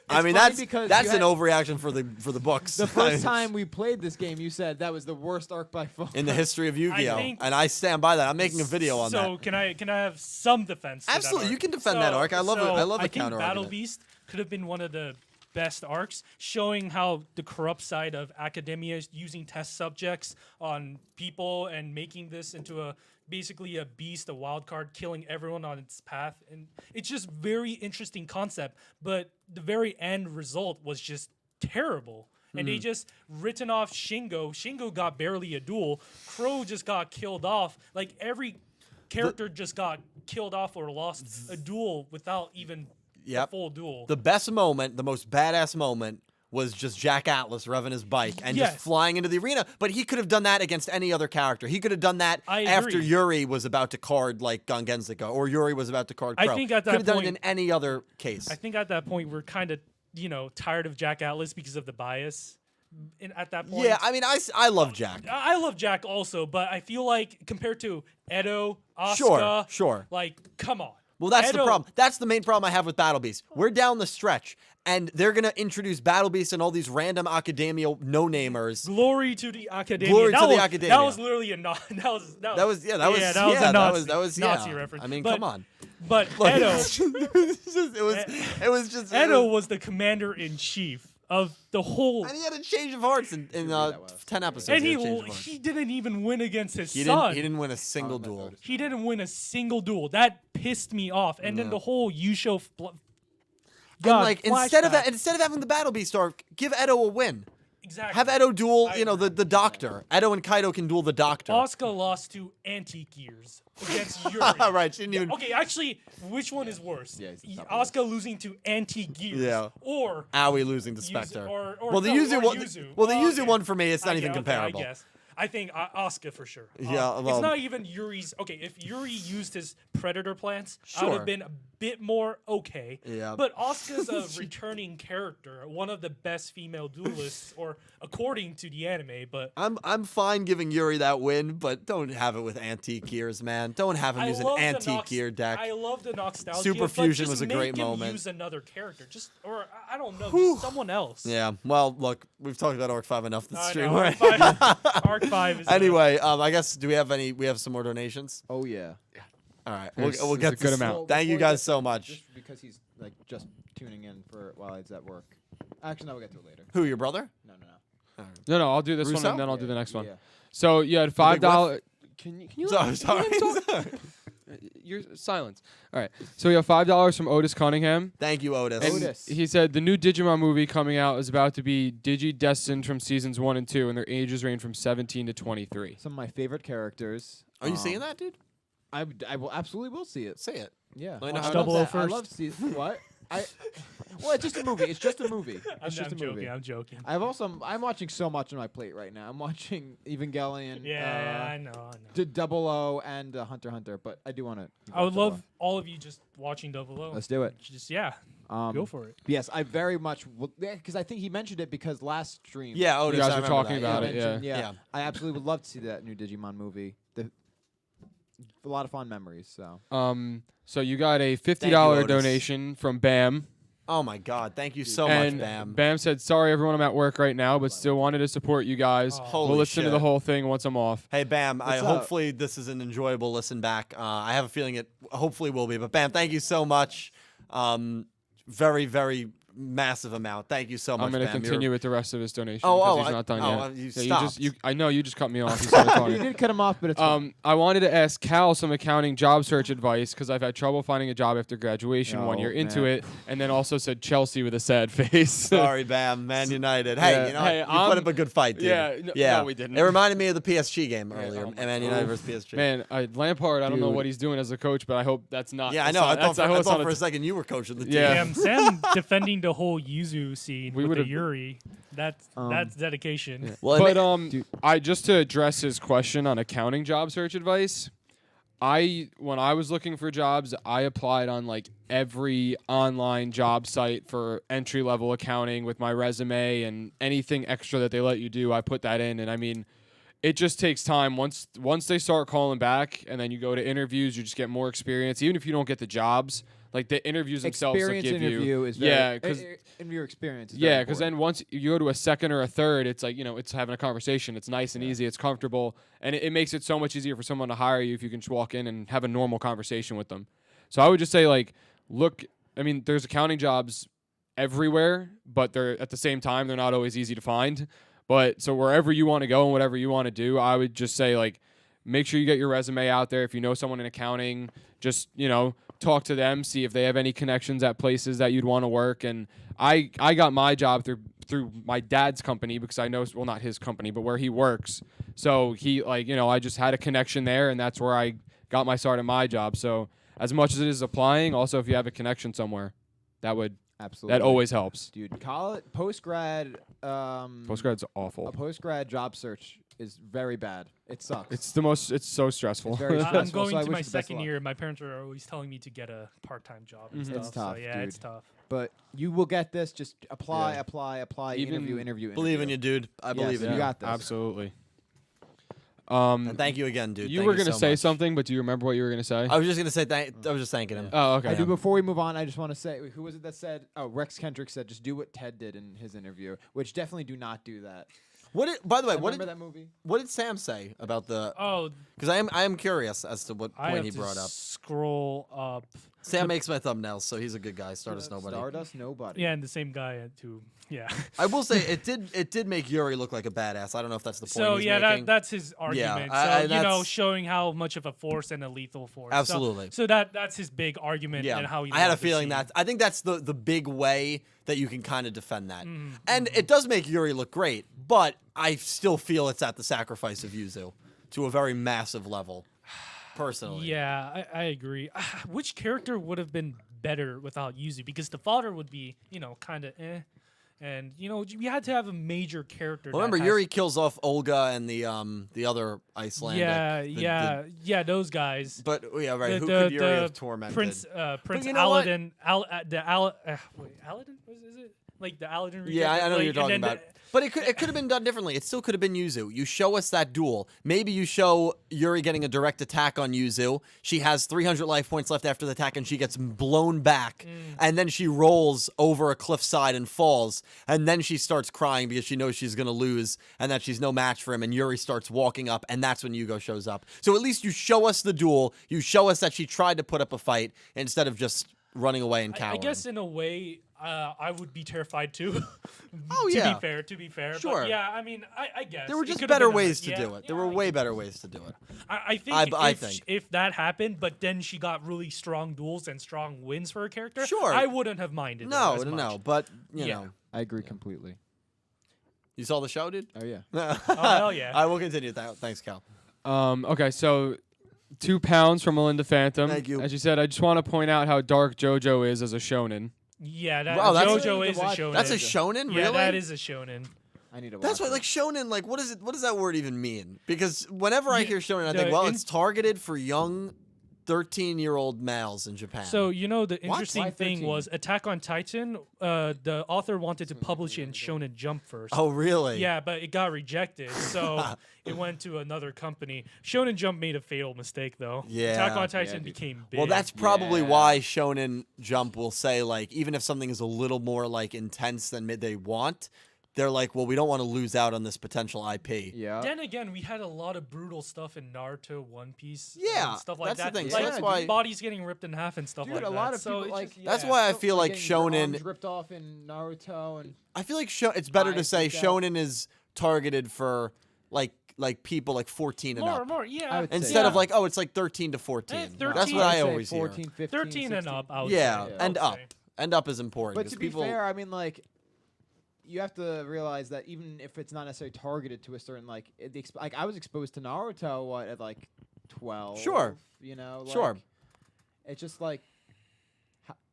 I mean, that's because an overreaction for the books. The first time we played this game, you said that was the worst arc by far. in the history of Yu-Gi-Oh, think- and I stand by that. I'm making a video on that. So can I have some defense? to that Absolutely, arc? you can defend that arc. I love it. I love the I think counter Battle argument. Beast could have been one of the best arcs, showing how the corrupt side of academia is using test subjects on people and making this into basically a beast, a wild card, killing everyone on its path. And it's just very interesting concept, but the very end result was just terrible. And they just written off Shingo. Shingo got barely a duel. Crow just got killed off. Like every character just got killed off or lost a duel without even a Yep. full duel. The best moment, the most badass moment, was just Jack Atlas revving his bike and just Yes. flying into the arena. But he could have done that against any other character. He could have done that I after agree. Yuri was about to card like Gengenzika, or Yuri was about to card Crow. I think at that could have done it point- in any other case. I think at that point we're kind of, tired of Jack Atlas because of the bias. At that point, Yeah, I mean, I love Jack. I love Jack also, but I feel like compared to Edo, Asuka, Sure. like come on. Well, that's the Edo- problem. That's the main problem I have with Battle Beast. We're down the stretch, and they're gonna introduce Battle Beast and all these random Academia no-namers. Glory to the Academia. Glory that to the was, Academia. That was literally a that was That was a Nazi, Nazi reference. I mean, But- come on. But Like, Edo, it was just Edo was the commander in chief of the whole, and he had a change of hearts in that was. 10 episodes. and he had a change of hearts. he didn't even win against his He son. didn't win a single duel. He didn't win a single duel. That pissed me off. And then the whole YuGiOh And like instead of having the Battle Beast arc, give Edo a win. exactly. Have Edo duel, I the Doctor. Edo and Kaido can duel the Doctor. Asuka lost to Antique Gears against Yuri. Right, she didn't even. Okay, actually, which one is worse? Yeah, he's the top of the Asuka losing to Antique Gears, Yeah. or Aoi losing to Yuzu- Spectre. or well, the no, Yuzu or one. Yuzu. Well, the Oh, Yuzu okay. one for me, it's not even Okay, comparable. I guess. I think Asuka for sure. Yeah, well- it's not even Yuri's. Okay, if Yuri used his predator plants, I would Sure. have been a bit more okay. Yeah. But Asuka's a returning character, one of the best female duelists, or according to the anime. But I'm fine giving Yuri that win, but don't have it with antique gears, man. Don't have him use an antique gear deck. I love the nostalgia. Super but Fusion just was a make great him moment. Use another character, or I don't know, just someone else. Yeah. Well, look, we've talked about Arc 5 enough this I stream. know, Right? Arc 5 is Anyway, I guess we have some more donations? Oh yeah. All right. There's- We'll there's get a good this- amount. Thank you before we guys get so to- much. Just because he's like just tuning in for while he's at work. Actually, no, we'll get to it later. Who, your brother? No. No, I'll do this one Russo? and then I'll do the next one. Yeah. So you had $5. Can you Sorry. let him talk? Your silence. All right. So we have $5 from Otis Cunningham. Thank you, Otis. And Otis. he said the new Digimon movie coming out is about to be Digi-destined from seasons 1 and 2, and their ages range from 17 to 23. Some of my favorite characters. Are you seeing that, dude? I will absolutely will see it. Say it. Yeah. Let me know I how it love goes. that. I 00 love season. What? Well, it's just a movie. It's just a movie. I'm, It's just I'm a movie. joking. I'm joking. I'm watching so much on my plate right now. I'm watching Evangelion. Yeah, I know. The 00 and Hunter x Hunter, but I do want to. I would love all of you just watching Double O. Let's do it. Just go for it. Yes, I very much because I think he mentioned it because last stream. Yeah, Otis. guys I were remember talking that. about he it, mentioned- Yeah. I absolutely would love to see that new Digimon movie. A lot of fond memories. So So you got a $50 Thank you, Otis. donation from Bam. Oh my God! Thank you so and much, Bam. said, sorry everyone, I'm at work right now, but still wanted to support you guys. Oh. Holy We'll listen to the shit. whole thing once I'm off. Hey, Bam. What's up? Hopefully this is an enjoyable listen back. I have a feeling it hopefully will be. But Bam, thank you so much. Very, very massive amount. Thank you so much. I'm going to Bam. continue with the rest of his donation Oh, because oh, he's I- not done oh, yet. you Yeah, stopped. I know you just cut me off. You started you talking. did cut him off, but it's fine. I wanted to ask Cal some accounting job search advice because I've had trouble finding a job after graduation 1 Oh, year into man. it, and then also said Chelsea with a sad face. Sorry, Bam. Man United. Hey, Yeah. you know, Hey, you put I'm- up a good fight, dude. Yeah, no, we didn't. It reminded me of the PSG game Yeah, earlier. oh my Man United versus PSG. Man, Lampard, I don't know Dude. what he's doing as a coach, but I hope that's not. Yeah, I that's know. not- I that's- thought hope it's for not a second you were coaching the team. Yeah. Damn, Sam defending the whole Yuzu scene We with the would've- Yuri. That's dedication. Well, But Dude. I just to address his question on accounting job search advice. When I was looking for jobs, I applied on like every online job site for entry level accounting with my resume and anything extra that they let you do. I put that in, and I mean, it just takes time. Once they start calling back, and then you go to interviews, you just get more experience. Even if you don't get the jobs, like the interviews themselves will Experience give interview you. is very, Yeah, 'cause- interview experience. Is Yeah, very because important. then once you go to a second or a third, it's like, it's having a conversation. It's nice and easy. It's comfortable. And it makes it so much easier for someone to hire you if you can just walk in and have a normal conversation with them. So I would just say, there's accounting jobs everywhere, but they're at the same time, they're not always easy to find. But so wherever you want to go and whatever you want to do, I would just say, make sure you get your resume out there. If you know someone in accounting, just, talk to them, see if they have any connections at places that you'd want to work. And I got my job through my dad's company because I know, well, not his company, but where he works. So he I just had a connection there, and that's where I got my start at my job. So as much as it is applying, also if you have a connection somewhere, Absolutely. that always helps. Dude, college post-grad Postgrad's awful. a post-grad job search is very bad. It sucks. It's so stressful. It's very I'm stressful, going so I to wish my you the best of second luck. year. My parents are always telling me to get a part-time job and Mhm. stuff. It's tough, so yeah, dude. it's tough. But you will get this. Just apply, Yeah. apply, Even- interview. Believe in you, dude. I believe in you you. got this. Absolutely. And thank you again, dude. You Thank were gonna so say much. something, but do you remember what you were gonna say? I was just gonna say I was just thanking him. Oh, okay. I do. Before we move on, I just want to say, who was it that said? Oh, Rex Kendrick said, "Just do what Ted did in his interview," which definitely do not do that. By the way, Remember that movie? what did Sam say about the? Oh, Because I am curious as to what I point have he to brought up. scroll up. Sam makes my thumbnails, so he's a good guy. Stardust nobody. Stardust nobody. Yeah, and the same guy too. Yeah. I will say it did make Yuri look like a badass. I don't know if that's the point So he's yeah, making. that's his argument. I- so that's- showing how much of a force and a lethal force. So- Absolutely. So, that's his big argument yeah. and how he. I had a led the feeling scene. that I think that's the big way that you can kind of defend that. Mm-hmm. And it does make Yuri look great, but I still feel it's at the sacrifice of Yuzu to a very massive level. Personally. Yeah, I agree. Which character would have been better without Yuzu? Because the father would be, kind of And you had to have a major character. Well, that remember, has- Yuri kills off Olga and the other Icelandic. Yeah, those guys. But yeah, right. The- Who the- could Yuri the have tormented? Prince you know what? Aladdin, wait, Aladdin? Is it like the Aladdin? Yeah, I know what you're and talking then about. But it could have been done differently. It still could have been Yuzu. You show us that duel. Maybe you show Yuri getting a direct attack on Yuzu. She has 300 life points left after the attack, and she gets blown back. And then she rolls over a cliffside and falls. And then she starts crying because she knows she's going to lose and that she's no match for him. And Yuri starts walking up, and that's when YuGiOh shows up. So at least you show us the duel. You show us that she tried to put up a fight instead of just running away and cowering. I guess in a way, I would be terrified too. Oh, yeah. To be fair. Sure. But yeah, I mean, I guess There were it just could've better been ways to yeah, do it. There yeah, were I way get better ways to do it. I think, I if, think. if that happened, but then she got really strong duels and strong wins for her character, Sure. I wouldn't have minded. No, it as much. no, but, you Yeah. know. I agree completely. You saw the show, dude? Oh yeah. Oh, hell yeah. I will continue. Thanks, Cal. Okay, so 2 pounds from Melinda Phantom. Thank you. As you said, I just want to point out how dark JoJo is as a shonen. Yeah, that Wow, that's- JoJo is a Watch- shonen. That's a shonen, Yeah, really? that is a shonen. I need to. That's watch why, like, it. shonen, like, what does that word even mean? Because whenever I Yeah, hear shonen, I the think, well, in- it's targeted for young 13-year-old males in Japan. So the What? interesting Why thing 13? was Attack on Titan. The author wanted to publish it in Shonen Jump first. Oh, really? Yeah, but it got rejected, so it went to another company. Shonen Jump made a fatal mistake, though. Yeah. Attack on Titan Yeah, dude. became big. Well, that's probably Yeah. why Shonen Jump will say, like, even if something is a little more, like, intense than they want, they're like, well, we don't want to lose out on this potential IP. Yeah. Then again, we had a lot of brutal stuff in Naruto, One Piece, Yeah, and stuff like that's the that. thing. So Like, that's why- bodies getting ripped in half and stuff Dude, like a that. lot of So people it's like. just- That's yeah, why I so- feel like getting their shonen- arms ripped off in Naruto and. I feel like it's better to Eyes say freaked out. shonen is targeted for, like people like 14 and up. more, yeah. I would say Instead of yeah. like, oh, it's like 13 to 14. 13 That's what I I'd say always 14, hear. 15, 13 and 16. up, I would Yeah, say. and I would up. say. And up is important. But 'cause to be people, fair, I mean, like, you have to realize that even if it's not necessarily targeted to a certain like, like I was exposed to Naruto at like 12. Sure. You know. Like, Sure. It's just like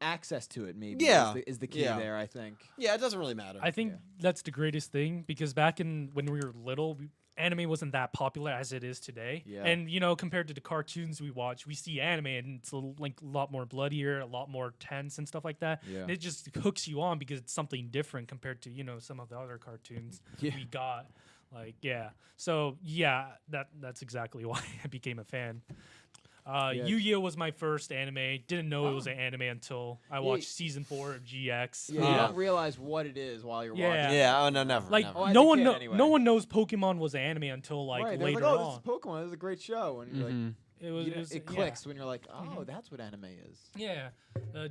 access to it maybe. Yeah. Is the key Yeah. there, I think. yeah, it doesn't really matter. I think that's the greatest thing because back when we were little, anime wasn't that popular as it is today. Yeah. And compared to the cartoons we watch, we see anime and it's a lot more bloodier, a lot more tense and stuff like that. Yeah. And it just hooks you on because it's something different compared to some of the other cartoons Yeah. we got. Like so that's exactly why I became a fan. Yeah. Yu-Gi-Oh was my first anime. Didn't know it was an anime until I watched season 4 of GX. Yeah, you don't realize what it is while you're Yeah. watching. yeah, oh, no, never. Like never. Oh, as no a one, kid, anyway. no one knows Pokemon was an anime until like Right, they're later like, oh, on. this is Pokemon. This is a great show, and you're Mhm. like, It was, it yeah. clicks when you're like, oh, that's what anime is. Yeah,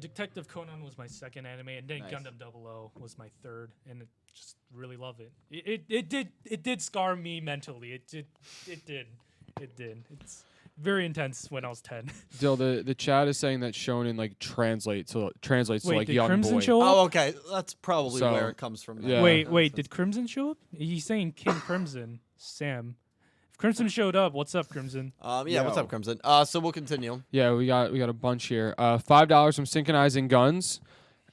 Detective Conan was my second anime, and then Nice. Gundam 00 was my third, and I just really love it. It did scar me mentally. It did. It's very intense when I was 10. Dill, the chat is saying that shonen like translates to Wait, like did young Crimson boy. show up? Oh, okay. That's probably So, where it comes from. then. yeah. Wait, did Crimson show up? He's saying King Crimson, Sam. If Crimson showed up, what's up, Crimson? Yeah, what's Yo. up, Crimson? So we'll continue. Yeah, we got a bunch here. $5 from Synchronizing Guns.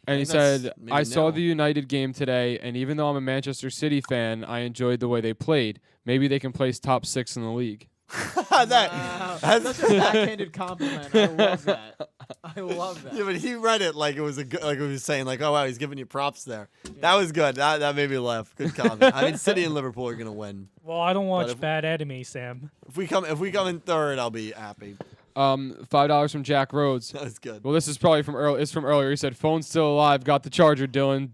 And he think that's said, maybe I saw now. the United game today, and even though I'm a Manchester City fan, I enjoyed the way they played. Maybe they can place top 6 in the league. Wow, that's such a backhanded compliment. I love that. I love that. Yeah, but he read it like it was like he was saying like, oh wow, he's giving you props there. That was good. That made me laugh. Good comment. I mean, City and Liverpool are gonna win. Well, I don't watch if- bad anime, Sam. If we come in third, I'll be happy. $5 from Jack Rhodes. That was good. Well, this is probably from earlier. It's from earlier. He said, "Phone's still alive. Got the charger, Dylan.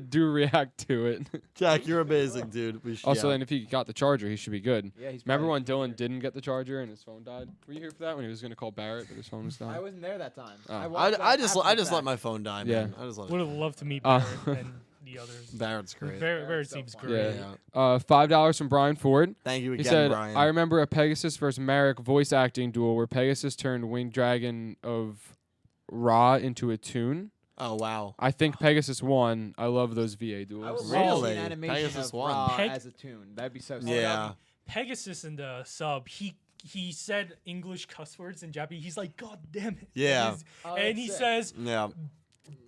Do react to it." Jack, you're amazing, dude. We should, Also, yeah. and if he got the charger, he should be good. Yeah, he's Remember probably when Dylan didn't get the charger and his phone died? Were you here for that when he was gonna call Barrett, but his phone was I dying? wasn't there that time. Oh. I just let let my phone die, Yeah. man. I just let Would it. have loved to meet Uh, Barrett and the others. Barrett's great. Barrett so seems fun. great. Yeah. $5 from Brian Ford. Thank you He again, said, Brian. "I remember a Pegasus versus Marek voice acting duel where Pegasus turned Winged Dragon of Ra into a tune. Oh wow. I think Pegasus won. I love those VA I would duels." love to see Really? an animation Pegasus of won. Ra Peg- as a tune. That'd be so sick. Yeah. Pegasus in the sub, he said English cuss words in Japanese. He's like, God damn it. Yeah. And, Oh, and that's he sick. says, Yeah.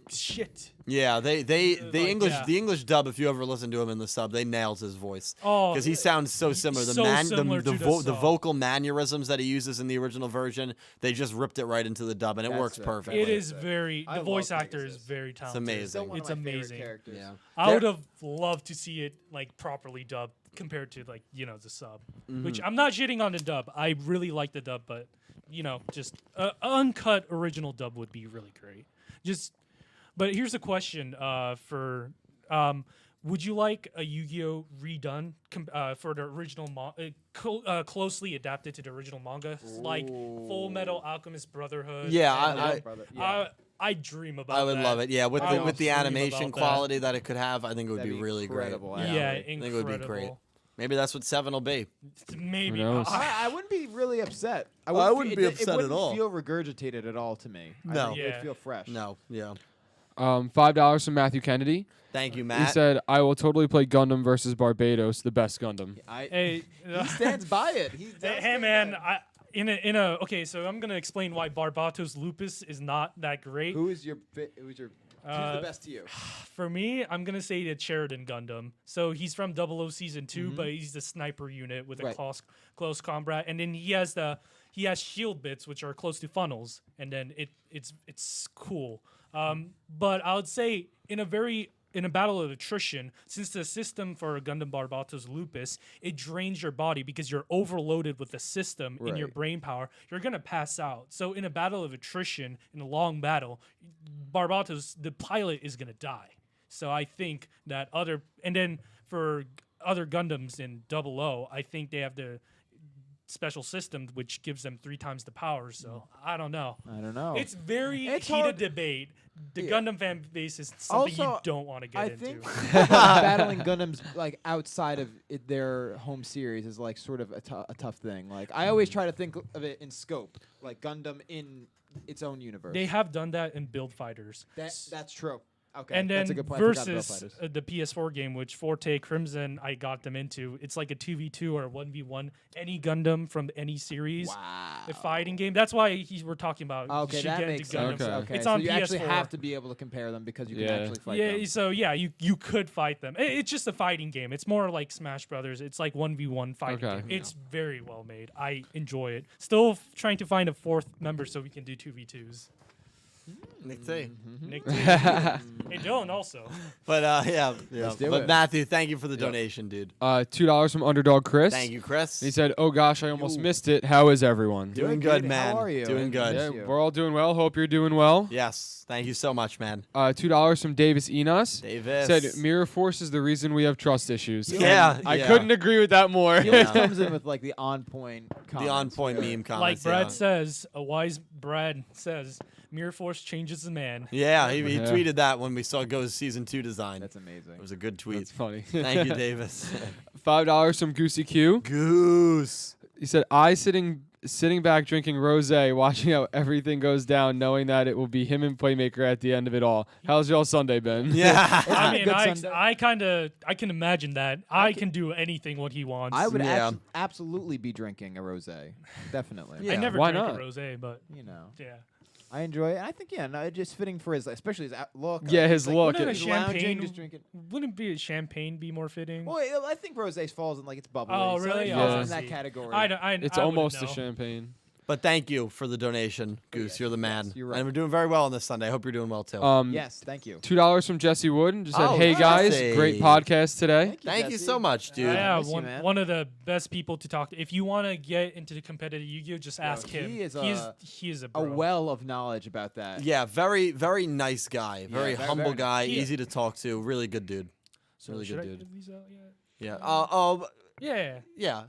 shit. Yeah, the Like, English yeah. the English dub. If you ever listen to him in the sub, they nails his voice Oh, because he sounds so similar. The so similar to the the sub. vocal mannerisms that he uses in the original version, they just ripped it right into the dub, and it That's works it. perfectly. it is very. I The love voice actor is Pegasus. very talented. amazing. Still one of It's my favorite amazing. characters. Yeah. I would have loved to see it like properly dubbed compared to like the sub, which I'm not shitting on the dub. I really like the dub, but just uncut original dub would be really great. But here's a question for would you like a Yu-Gi-Oh redone for the original closely adapted to the original manga, like Full Metal Alchemist Brotherhood? Yeah, and, I dream about. I would that. love it. Yeah, with I the would the dream animation about that. quality that it could have, I think it would That'd be be really incredible, great. Yeah, I think it would be great. incredible. Maybe that's what 7 will be. Maybe. Who knows? I wouldn't be really upset. I wouldn't wouldn't fe- be it- upset it at wouldn't all. feel regurgitated at all to me. No. I think it Yeah. would feel fresh. No, yeah. $5 from Matthew Kennedy. Thank you, He Matt. said, "I will totally play Gundam versus Barbados, the best Gundam." Hey, He stands by it. hey man, okay, so I'm gonna explain why Barbatos Lupus is not that great. Who's the best to you? For me, I'm gonna say the Sheridan Gundam. So he's from 00 Season 2, but he's the sniper unit with a Right. close combat, and then he has shield bits which are close to funnels, and then it's cool. But I would say in a battle of attrition, since the system for Gundam Barbatos Lupus, it drains your body because you're overloaded with the system in your Right. brain power, you're going to pass out. So in a battle of attrition, in a long battle, Barbatos, the pilot, is going to die. So I think that and then for other Gundams in 00, I think they have the special system which gives them 3 times the power. So I don't know. I don't know. It's very It's heated hard- debate. The Yeah. Gundam fan base is something you Also, don't want to get I into. think battling Gundams like outside of their home series is like sort of a tough thing. Like I always try to think of it in scope, like Gundam in its own universe. They have done that in Build Fighters. That's true. Okay, And then that's a good point. I forgot about versus fighters. the PS4 game, which Forte Crimson, I got them into. It's like a 2v2 or a 1v1. Any Gundam from any series, Wow. a fighting game. That's why we're talking about. you Okay, should that get makes into sense. Gundam. Okay. Okay, It's so on you actually PS4. have to be able to compare them because you can Yeah. actually fight Yeah, them. so yeah, you could fight them. It's just a fighting game. It's more like Smash Brothers. It's like 1v1 fighting Okay. game. It's very well made. I enjoy it. Still trying to find a 4th member so we can do 2v2s. Nick T. Nick T. Hey, Dylan also. But yeah. Let's do But it. Matthew, thank you for the donation, dude. $2 from Underdog Chris. Thank you, Chris. He said, "Oh gosh, I almost missed it. How is everyone?" Doing Good, good, man. How are you? Doing good. Yeah, Miss you. we're all doing well. Hope you're doing well. Yes. Thank you so much, man. $2 from Davis Enos. Davis. Said Mirror Force is the reason we have trust issues. Yeah, And I yeah. couldn't agree with that more. He always comes in with like the on point. The on point meme Like comments. Brad yeah. says, a wise Brad says, Mirror Force changes a man. Yeah, he Yeah. tweeted that when we saw Go's season 2 design. That's amazing. It was a good tweet. That's funny. Thank you, Davis. $5 from Goosey Q. Goose. He said, "I sitting back drinking rosé, watching how everything goes down, knowing that it will be him and Playmaker at the end of it all." How's y'all Sunday been? Yeah. I a mean, good Sunday. I can imagine that. I can do anything what he wants. I would Yeah. absolutely be drinking a rosé. Definitely. Yeah. I never Why drank not? a rosé, but You know, yeah. I enjoy it. I think no, it's just fitting for his, especially his look. Yeah, his He's like, look. he's Wouldn't a lounging, champagne- just drinking. Wouldn't be a champagne be more fitting? Well, I think rosé falls in like it's bubbly. Oh, so really? it falls Yeah. in that category. It's I wouldn't almost a know. champagne. But thank you for the donation, Goose. yes, you're the man. yes, you're right. And we're doing very well on this Sunday. I hope you're doing well too. Yes, thank you. $2 from Jesse Wood and just said, Oh, "Hey guys, Jesse. great podcast today." Thank you Jesse. so much, dude. Yeah, miss you, man. one of the best people to talk to. If you want to get into the competitive Yu-Gi-Oh, just ask him. he is he is a A bro. well of knowledge about that. Yeah, very, very nice guy. Very very, humble very guy. nice. Easy to talk to. Really good dude. So really should good I dude. give these out yet? Yeah. Yeah. Yeah.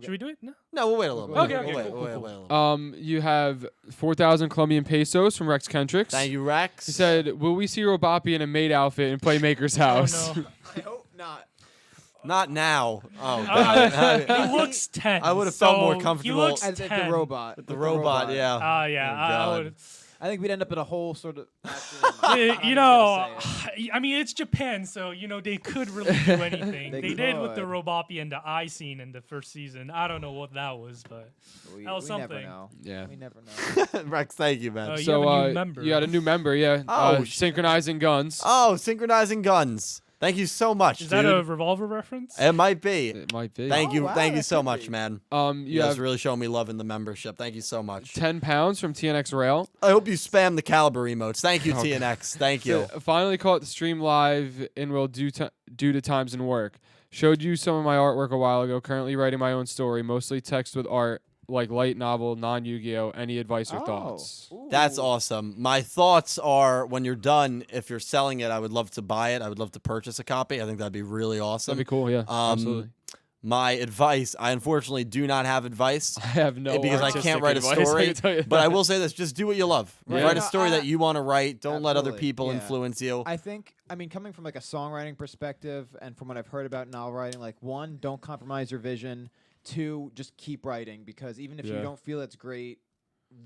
Should we do it? No. No, we'll wait a little bit. Okay, We'll okay, wait, cool, we'll wait, cool, wait a little bit. You have 4,000 Colombian pesos from Rex Kendricks. Thank you, Rex. He said, "Will we see Robopi in a maid outfit in Playmaker's house?" Oh, no. I hope not. Not now. Oh, He God. looks tense. I would've felt more so comfortable He looks As if the tense. robot. the robot, yeah. Yeah. Oh, God. I think we'd end up in a whole sort of. You know, I mean, it's Japan, so you know they could really do anything. They They did with the could. Robopi and the eye scene in the first season. I don't know what that was, but We that was never something. know. Yeah. We never know. Rex, thank you, man. You So have a new member. you got a new member, yeah. Oh, synchronizing guns. Oh, synchronizing guns. Thank you so much, Is dude. that a revolver reference? It might be. It might be. Thank you, wow, thank you that so could much, be. man. You You guys have really showing me love in the membership. Thank you so much. 10 pounds from TNX Rail. I hope you spam the caliber emotes. Thank you, Okay. TNX. Thank you. So, finally caught the stream live in will due to times and work. Showed you some of my artwork a while ago. Currently writing my own story, mostly text with art, like light novel, non-YuGiOh. Any advice or thoughts? That's Ooh. awesome. My thoughts are when you're done, if you're selling it, I would love to buy it. I would love to purchase a copy. I think that'd be really awesome. That'd be cool, yeah. Absolutely. My advice, I unfortunately do not have advice. I have no Because I artistic can't write a advice, I story, can tell you but I that. will say this: just do what you love. Right. Write a No, story that you want to write. Don't let other Absolutely, people yeah. influence you. I think, I mean, coming from like a songwriting perspective and from what I've heard about novel writing, like one, don't compromise your vision. Two, just keep writing because even if Yeah. you don't feel it's great,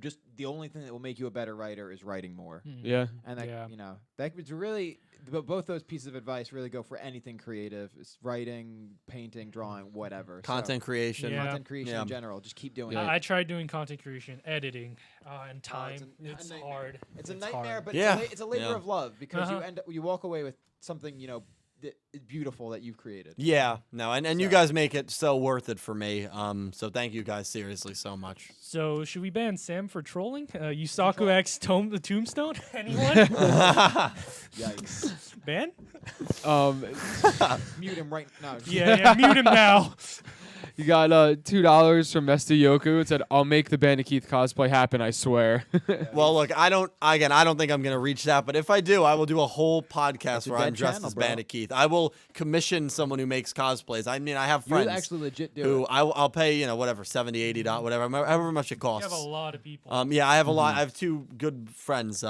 just the only thing that will make you a better writer is writing more. Yeah. And that, Yeah. you know, that was really, both those pieces of advice really go for anything creative. It's writing, painting, drawing, whatever. So, Content creation. Yeah. content creation Yeah. in general. Just keep doing Yeah. it. I tried doing content creation, editing, and time. a It's nightmare. hard. It's a It's nightmare, hard. but Yeah. it's a labor Yeah. of love because Uh-huh. you walk away with something, you know, beautiful that you've created. Yeah, no, and you So- guys make it so worth it for me. So thank you guys seriously so much. So should we ban Sam for trolling? Yusaku X the Tombstone? Anyone? Yikes. ban? Mute him right now. Yeah, mute him now. You got $2 from Mesta Yoku. It said, "I'll make the Bandicoot cosplay happen. I swear." Well, look, I don't think I'm gonna reach that, but if I do, I will do a whole podcast a where I'm dead dressed channel, as bro. Bandit Keith. I will commission someone who makes cosplays. I mean, I have You friends actually legit do who it. I'll pay, you know, whatever, $70, $80, whatever, however much it You costs. have a lot of people. Yeah, I have a lot. I have two good friends.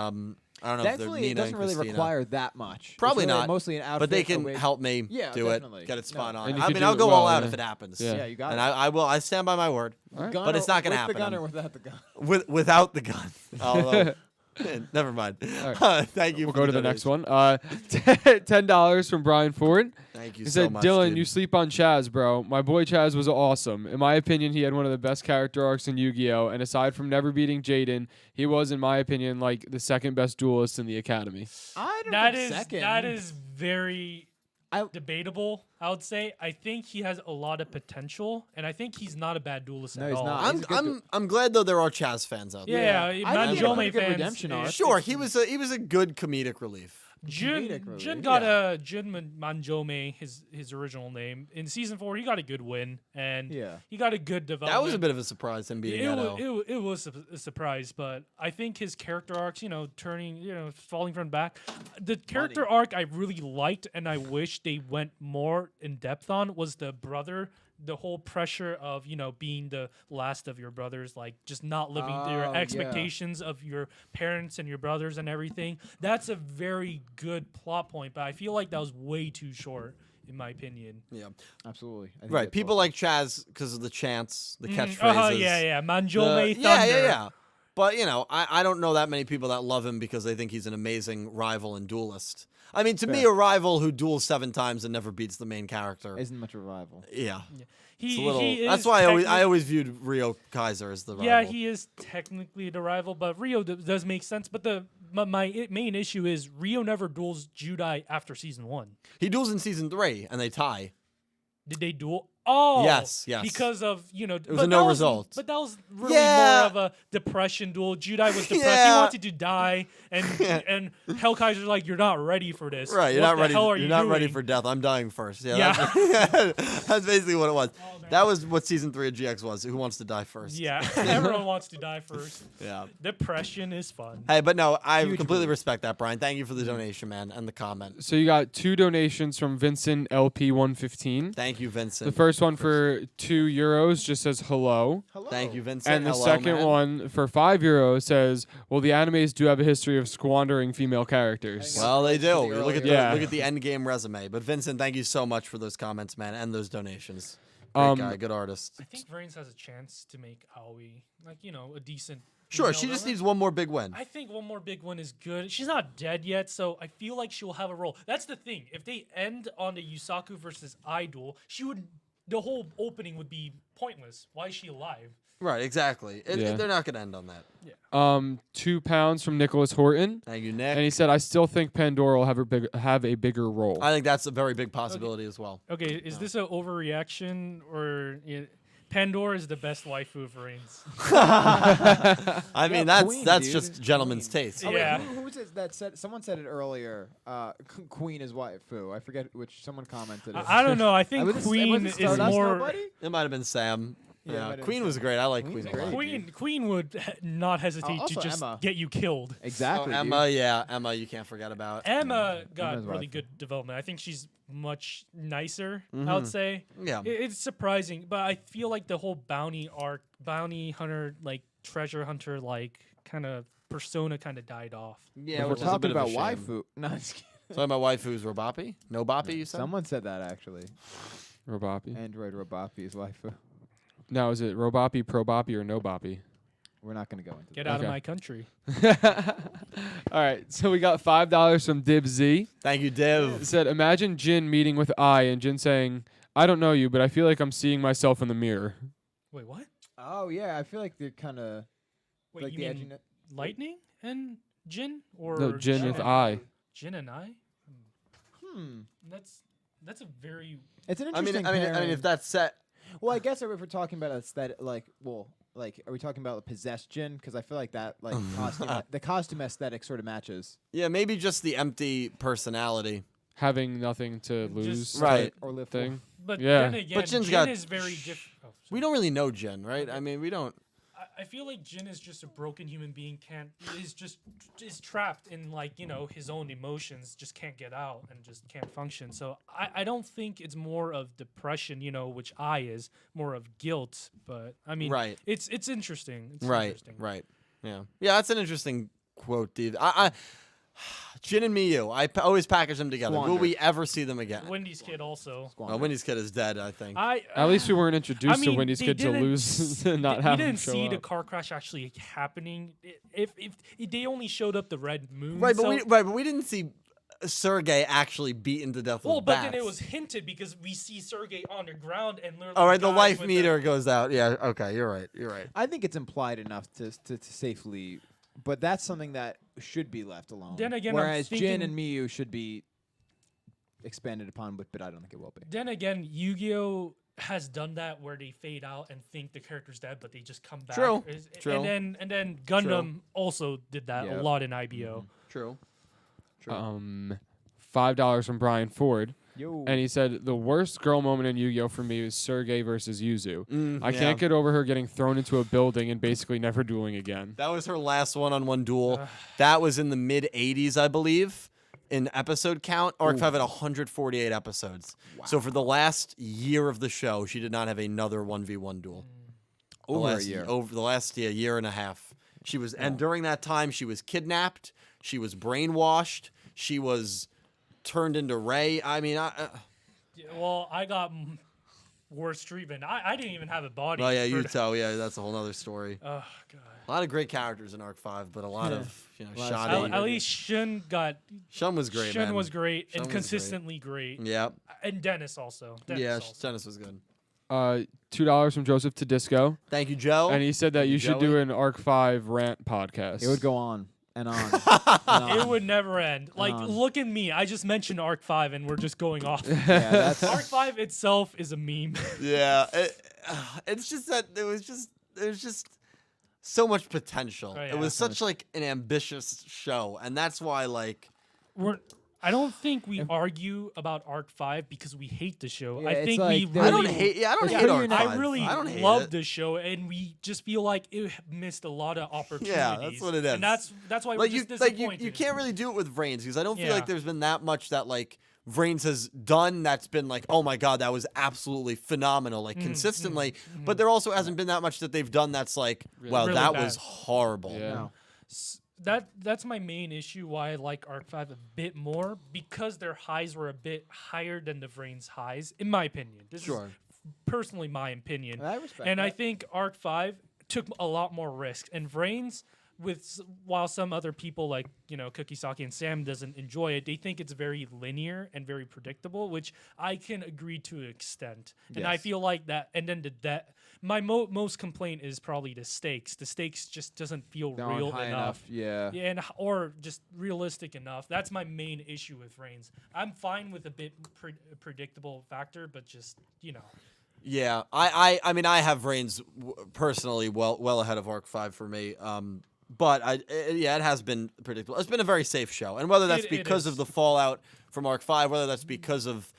I don't know if they're Thankfully, Nina it doesn't and really Christina. require that much. It's Probably really not, Mostly an outfit. but they a can wig. help me Yeah, do definitely. it, get it spot No. on. And you I could mean, do I'll it go all well, out yeah. if it happens. Yeah. Yeah, you got And it. I will. I stand by my word. Gun but it's not gonna with happen. the gun or I'm- without the gun. Without the gun. Although, never mind. All Thank you. We'll for go to the next donation. one. $10 from Brian Ford. Thank you He so said, much, "Dylan, dude. you sleep on Chaz, bro. My boy Chaz was awesome. In my opinion, he had one of the best character arcs in Yu-Gi-Oh! And aside from never beating Jaden, he was, in my opinion, like the second best duelist in the academy." I don't That think is second. that is very I- debatable. I would say. I think he has a lot of potential, and I think he's not a bad duelist No, at he's all. not. He's a good I'm glad though there are Chaz fans out there. Yeah, I think he had a Manjome pretty good fans. redemption arc. Sure, he was a good comedic relief. Jun comedic relief. Jun got a Jun Manjome, his original name. In season 4, he got a good win, and Yeah. he got a good development. That was a bit of a surprise him beating Edo. It was a surprise, but I think his character arcs, turning, falling from the back. The character arc I really liked, and I wish they went more in depth on, was the brother. The whole pressure of, being the last of your brothers, like just not living Oh, your yeah. expectations of your parents and your brothers and everything. That's a very good plot point, but I feel like that was way too short, in my opinion. Yeah, Absolutely. I think right. that's People well like Chaz because of the chants, the catchphrases. Yeah. Manjome the- Thunder. yeah. But I don't know that many people that love him because they think he's an amazing rival and duelist. I mean, to me, Fair. a rival who duels 7 times and never beats the main character. isn't much of a rival. Yeah. He, It's a little, he that's is why I technic- always viewed Rio Kaiser as the rival. Yeah, he is technically the rival, but Rio does make sense. But my main issue is Rio never duels Judai after season 1. He duels in season 3 and they tie. Did they duel? Oh, Yes. Because of It was a no result. But that was really Yeah. more of a depression duel. Judai was depressed. He Yeah. wanted to die, and Hellkaiser's like, "You're not ready for this. Right, you're What not the ready. hell are You're you not ready doing?" for death. I'm dying first. Yeah, Yeah. That's basically what it was. Oh, man. That was what season 3 of GX was. Who wants to die first? Yeah, everyone wants to die first. Yeah. Depression is fun. Hey, but no, I Huge completely relief. respect that, Brian. Thank you for the donation, man, and the comment. So you got 2 donations from Vincent LP115. Thank you, Vincent. The first one for €2 just says hello. Hello. Thank you, Vincent. And the Hello, second man. one for €5 says, "Well, the animes do have a history of squandering female characters." Well, they do. the Look at the earlier- look at the end game resume. But Vincent, thank you so much for those comments, man, and those donations. Great Um, guy, good artist. I think VRAINS has a chance to make Aoi a decent Sure, know, she just remember? needs one more big win. I think one more big one is good. She's not dead yet, so I feel like she'll have a role. That's the thing. If they end on the Yusaku versus I duel, the whole opening would be pointless. Why is she alive? Right, exactly. Yeah. They're not going to end on that. £2 from Nicholas Horton. Thank you, Nick. And he said, I still think Pandora will have a bigger role. I think that's a very big possibility as well. Okay, is this an overreaction or Pandora is the best waifu of Reigns? I mean, Queen, that's dude. just gentleman's taste. Oh, wait, Yeah. who was it that said? Someone said it earlier. Queen is waifu. I forget which. Someone commented. It. I don't know. I think Was it Queen is Stardust, more. nobody? It might have been Sam. Yeah, it Yeah, might have Queen been was Sam. great. I like Queen's Queen a great. lot. Queen would not hesitate to Also just Emma. get you killed. Exactly. Oh, dude. Emma, yeah, Emma, you can't forget about. Emma got Emma's really waifu. good development. I think she's much nicer. I would say. Yeah. It's surprising, but I feel like the whole bounty hunter, like treasure hunter, like kind of persona, kind of died off. Yeah, We're which is a talking bit of a about shame. waifu. No, I'm just kidding. Talking about waifu's Robapi? No Boppy, you said? Someone said that actually. Roboppy. Android Robapi is waifu. Now, is it Roboppy, Pro Boppy, or No Boppy? We're not going to go into Get that. out of Okay. my country. All right, so we got $5 from Dib Z. Thank you, It Div. said, imagine Jin meeting with I and Jin saying, I don't know you, but I feel like I'm seeing myself in the mirror. Wait, what? Oh yeah, I feel like they're kind of Wait, like you the mean edginess. Lightning and Jin, or No, Jin with and I. Jin and I? Hmm. That's a very It's an I mean, interesting. if that's set. Well, I guess if we're talking about aesthetic, are we talking about possessed Jin? Because I feel like that, the costume aesthetic sort of matches. Yeah, maybe just the empty personality. Having nothing to lose. Just- Right. Or live Thing. But Yeah. then again, But Jin's Jin got- is very different. We don't really know Jin, right? I mean, we don't. I feel like Jin is just a broken human being. Is trapped in his own emotions. Just can't get out and just can't function. So I don't think it's more of depression. Which I is more of guilt. But I mean, Right. It's interesting. It's Right, interesting. right. Yeah. Yeah, that's an interesting quote, Div. Jin and Miyu, always package them together. Will Squander. we ever see them again? Wendy's kid also. Well, Winnie's kid is dead, I think. At least we weren't introduced I mean, to Wendy's they kid to didn't lose to not we have him didn't show see the up. car crash actually happening. If they only showed up the red moon. Right, but so, we didn't see Sergey actually beaten to death well, with but bats. then it was hinted because we see Sergey on the ground and literally. All right, the dies life with meter goes out. Yeah, okay, you're right. I think it's implied enough to safely, but that's something that should be left alone. Then again, I'm whereas Jin thinking- and Miyu should be expanded upon, but I don't think it will be. Then again, Yu-Gi-Oh has done that where they fade out and think the character's dead, but they just come back. True, true. And then Gundam also did that Yeah. a lot in IBO. True. $5 from Brian Ford. Yo. And he said, the worst girl moment in Yu-Gi-Oh! For me was Sergey versus Yuzu. I yeah. can't get over her getting thrown into a building and basically never dueling again. That was her last one-on-one duel. That was in the mid-'80s, I believe, in episode count. Arc 5 had 148 episodes. So for the last year of the show, she did not have another 1v1 duel. Over a year. Over the last year and a half. She was, and during that time, she was kidnapped. She was brainwashed. She was turned into Ray. I mean, Well, I got worse treatment. I didn't even have a body. well, yeah, for- Yuto, yeah, that's a whole other story. Oh god. A lot of great characters in Arc 5, but a lot of Lot of shoddy. At least Shun was great, Shun man. was great Shun and was consistently great. Yeah, And Dennis also. Dennis was good. $2 from Joseph Tedisco. Thank you, Joe. And he said that you should do Joey. an Arc 5 rant podcast. It would go on and on. and It on. would never end. Like, on. look at me. I just mentioned Arc 5 and we're just going off. Yeah, that's Arc 5 itself is a meme. Yeah, it's just that there was just so much potential. Oh, yeah. It was such like an ambitious show, and that's why I don't think we argue about Arc 5 because we hate the show. Yeah, I it's think like we there- I really don't hate. Yeah, I don't It's hate pretty Arc unique. 5. I really I don't hate love it. the show, and we just feel like it missed a lot of opportunities. Yeah, that's what it is. And that's why Like we're you, just like disappointed. you can't really do it with VRAINS because I don't feel Yeah. like there's been that much that like VRAINS has done that's been like, oh my god, that was absolutely phenomenal, like consistently. But there also hasn't been that much that they've done that's like, well, Really that bad. was horrible. Yeah. No. That's my main issue why I like Arc 5 a bit more because their highs were a bit higher than the VRAINS highs, in my opinion. This Sure. is personally my opinion. I respect And I that. think Arc 5 took a lot more risks. And VRAINS, while some other people like Cookie Saki and Sam doesn't enjoy it, they think it's very linear and very predictable, which I can agree to an extent. And I feel like that. And then my most complaint is probably the stakes. The stakes just doesn't feel real enough. Yeah. Yeah, or just realistic enough. That's my main issue with VRAINS. I'm fine with a bit predictable factor, but just Yeah, I mean, I have VRAINS personally well ahead of Arc 5 for me. But it has been predictable. It's been a very safe show, and whether that's because of the fallout from Arc 5, whether that's because of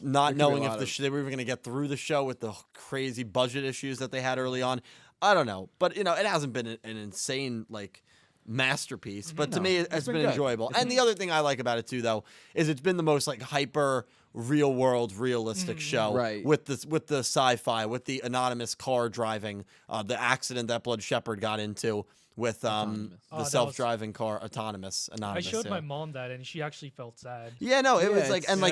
not knowing if they were even going to get through the show with the crazy budget issues that they had early on, I don't know. But it hasn't been an insane masterpiece. But to me, it's been enjoyable. And the other thing I like about it too, though, is it's been the most hyper real world realistic show, right? With the sci-fi, with the anonymous car driving, the accident that Blood Shepherd got into. With the self-driving car, anonymous. I showed my mom that, and she actually felt sad. Yeah, no, it was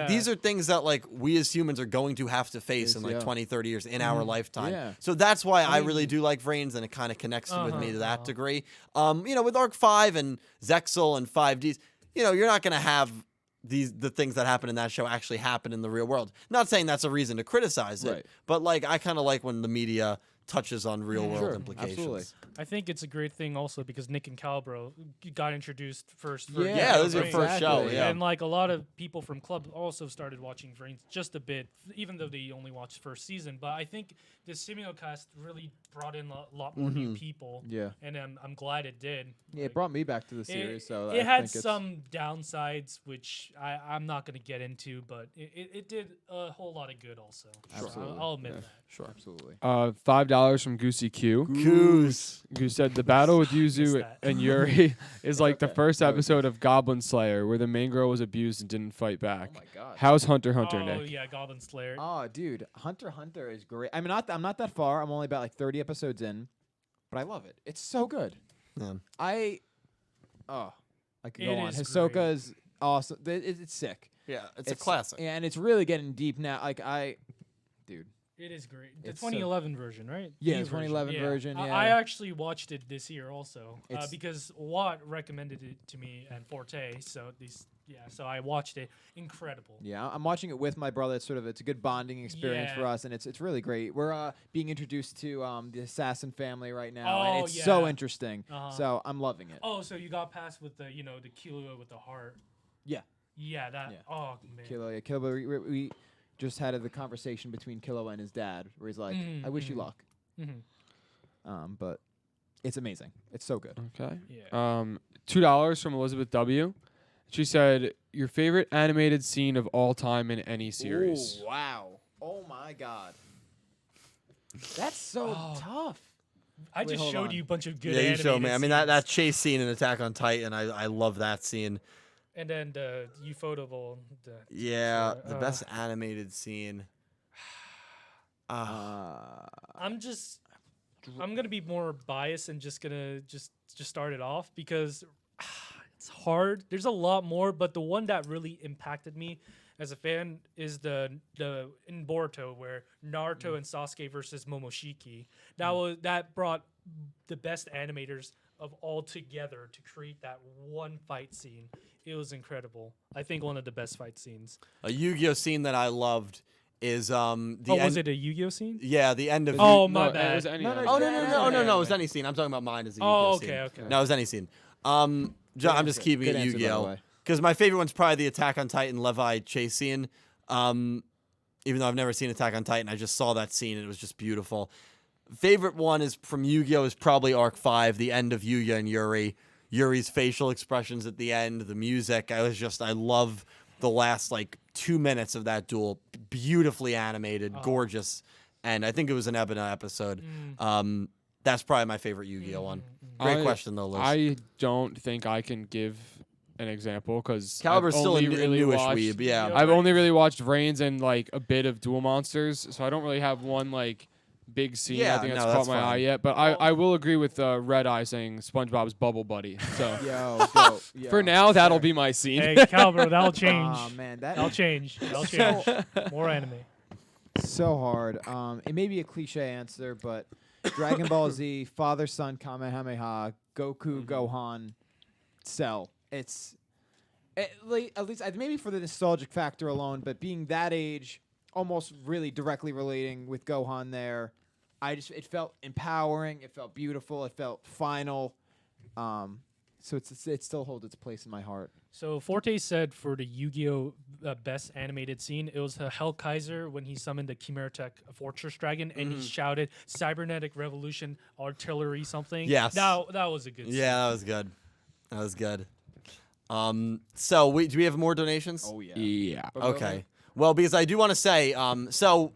these are things that we as humans are going to have to face in 20, 30 years in our lifetime. Yeah. So that's why I really do like VRAINS, and it kind of connects with me to that degree. With Arc 5 and Zexal and 5Ds, you're not going to have the things that happen in that show actually happen in the real world. Not saying that's a reason to criticize it, but I kind of like when the media touches on real world implications. Absolutely. I think it's a great thing also because Nick and Calbro got introduced first. Yeah, it was their first show. Yeah. And a lot of people from Club also started watching VRAINS just a bit, even though they only watched first season. But I think the simulcast really brought in a lot more new people. Yeah. And I'm glad it did. Yeah, it brought me back to the series. So it had some downsides, which I'm not going to get into, but it did a whole lot of good also. Absolutely. So I'll admit that. Sure, absolutely. $5 from Goosey Q. Goose. Goose said the battle with Yuzu and Yuri is the first episode of Goblin Slayer, where the main girl was abused and didn't fight back. Oh my god. How's Hunter Nick? Oh yeah, Goblin Slayer. Oh dude, Hunter is great. I mean, I'm not that far. I'm only about 30 episodes in, but I love it. It's so good. Yeah. I could go on. Hisoka is awesome. It's sick. Yeah, it's a classic. And it's really getting deep now. Dude. It is great. The 2011 version, right? Yeah, the 2011 version. Yeah. I actually watched it this year also because Watt recommended it to me and Forte. So so I watched it. Incredible. Yeah, I'm watching it with my brother. It's a good bonding experience for us, and it's really great. We're being introduced to the Assassin family right now, and it's so interesting. So I'm loving it. Oh, so you got past with the the Killua with the heart. Yeah. Yeah. That. Yeah. Oh man. Killua. We just had the conversation between Killua and his dad, where he's like, "I wish you luck." But it's amazing. It's so good. Okay. Yeah. $2 from Elizabeth W. She said, "Your favorite animated scene of all time in any series." Oh, wow. Oh my god. That's so tough. I just showed you a bunch of good. Yeah, you showed me. I mean, that scenes. chase scene in Attack on Titan, I love that scene. And then the Ufotable. The best animated scene. I'm gonna be more biased and just gonna just start it off because it's hard. There's a lot more, but the one that really impacted me as a fan is the in Boruto where Naruto and Sasuke versus Momoshiki. That brought the best animators of all together to create that one fight scene. It was incredible. I think one of the best fight scenes. A Yu-Gi-Oh scene that I loved is was it a Yu-Gi-Oh scene? Yeah, the end of. My bad. It was no. It was any scene. I'm talking about mine as a Yu-Gi-Oh scene. Okay. No, it was any scene. John, I'm just keeping it Yu-Gi-Oh because my favorite one's probably the Attack on Titan Levi chase scene. Even though I've never seen Attack on Titan, I just saw that scene and it was just beautiful. Favorite one is from Yu-Gi-Oh is probably Arc 5, the end of Yuya and Yuri. Yuri's facial expressions at the end, the music. I love the last 2 minutes of that duel. Beautifully animated, gorgeous. And I think it was an Ebona episode. That's probably my favorite Yu-Gi-Oh one. Great question though, Liz. I don't think I can give an example because Caliber's still a newish weeb. Yeah, I've only really watched VRAINS and a bit of Duel Monsters, so I don't really have one big scene. I think that's caught my eye yet. But I will agree with RedEye saying SpongeBob's Bubble Buddy. So for now, that'll be my scene. Hey, Calvert, that'll change. Oh man, that'll change. More anime. So hard. It may be a cliche answer, but Dragon Ball Z, Father Son Kamehameha, Goku, Gohan, Cell. It's at least maybe for the nostalgic factor alone, but being that age, almost really directly relating with Gohan there, it felt empowering. It felt beautiful. It felt final. So it still holds its place in my heart. So Forte said for the Yu-Gi-Oh! Best animated scene, it was Hell Kaiser when he summoned the Chimera Tech Fortress Dragon and he shouted "Cybernetic Revolution, Artillery, something." Yes. that was a good scene. Yeah, that was good. That was good. So do we have more donations? Oh yeah. Yeah. Okay. Well, because I do want to say, so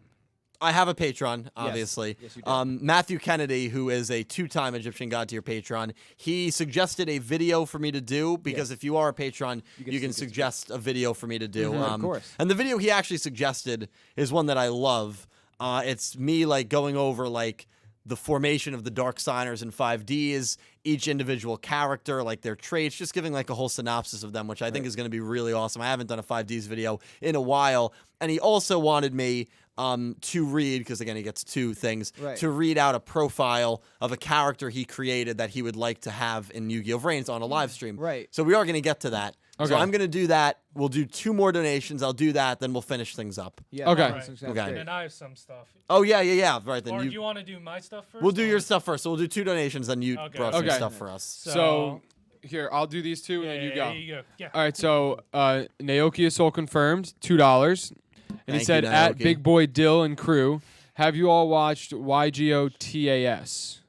I have a patron, obviously. Yes, you do. Matthew Kennedy, who is a 2-time Egyptian God tier patron, he suggested a video for me to do because if you are a patron, you can suggest a video for me to do. Of course. And the video he actually suggested is one that I love. It's me like going over like the formation of the Dark Signers in 5Ds, each individual character, like their traits, just giving like a whole synopsis of them, which I think is going to be really awesome. I haven't done a 5Ds video in a while. And he also wanted me to read, because again, he gets 2 things, to read out a profile of a character he created that he would like to have in Yu-Gi-Oh! VRAINS on a live stream. Right. So we are going to get to that. Okay. So I'm going to do that. We'll do 2 more donations. I'll do that. Then we'll finish things up. Yeah. Okay. that sounds Okay. great. And then I have some stuff. Oh, yeah. Right. Then Or do you want to do my stuff first? we'll do or- your stuff first. So we'll do 2 donations, then you Okay. brought some Okay. stuff for us. So here, I'll do these 2 and then you yeah, go. Here you go. Yeah. All right, so Naoki is soul confirmed, $2. And Thank he said, you, at Naoki. Big Boy Dill and crew, have you all watched YGO TAS?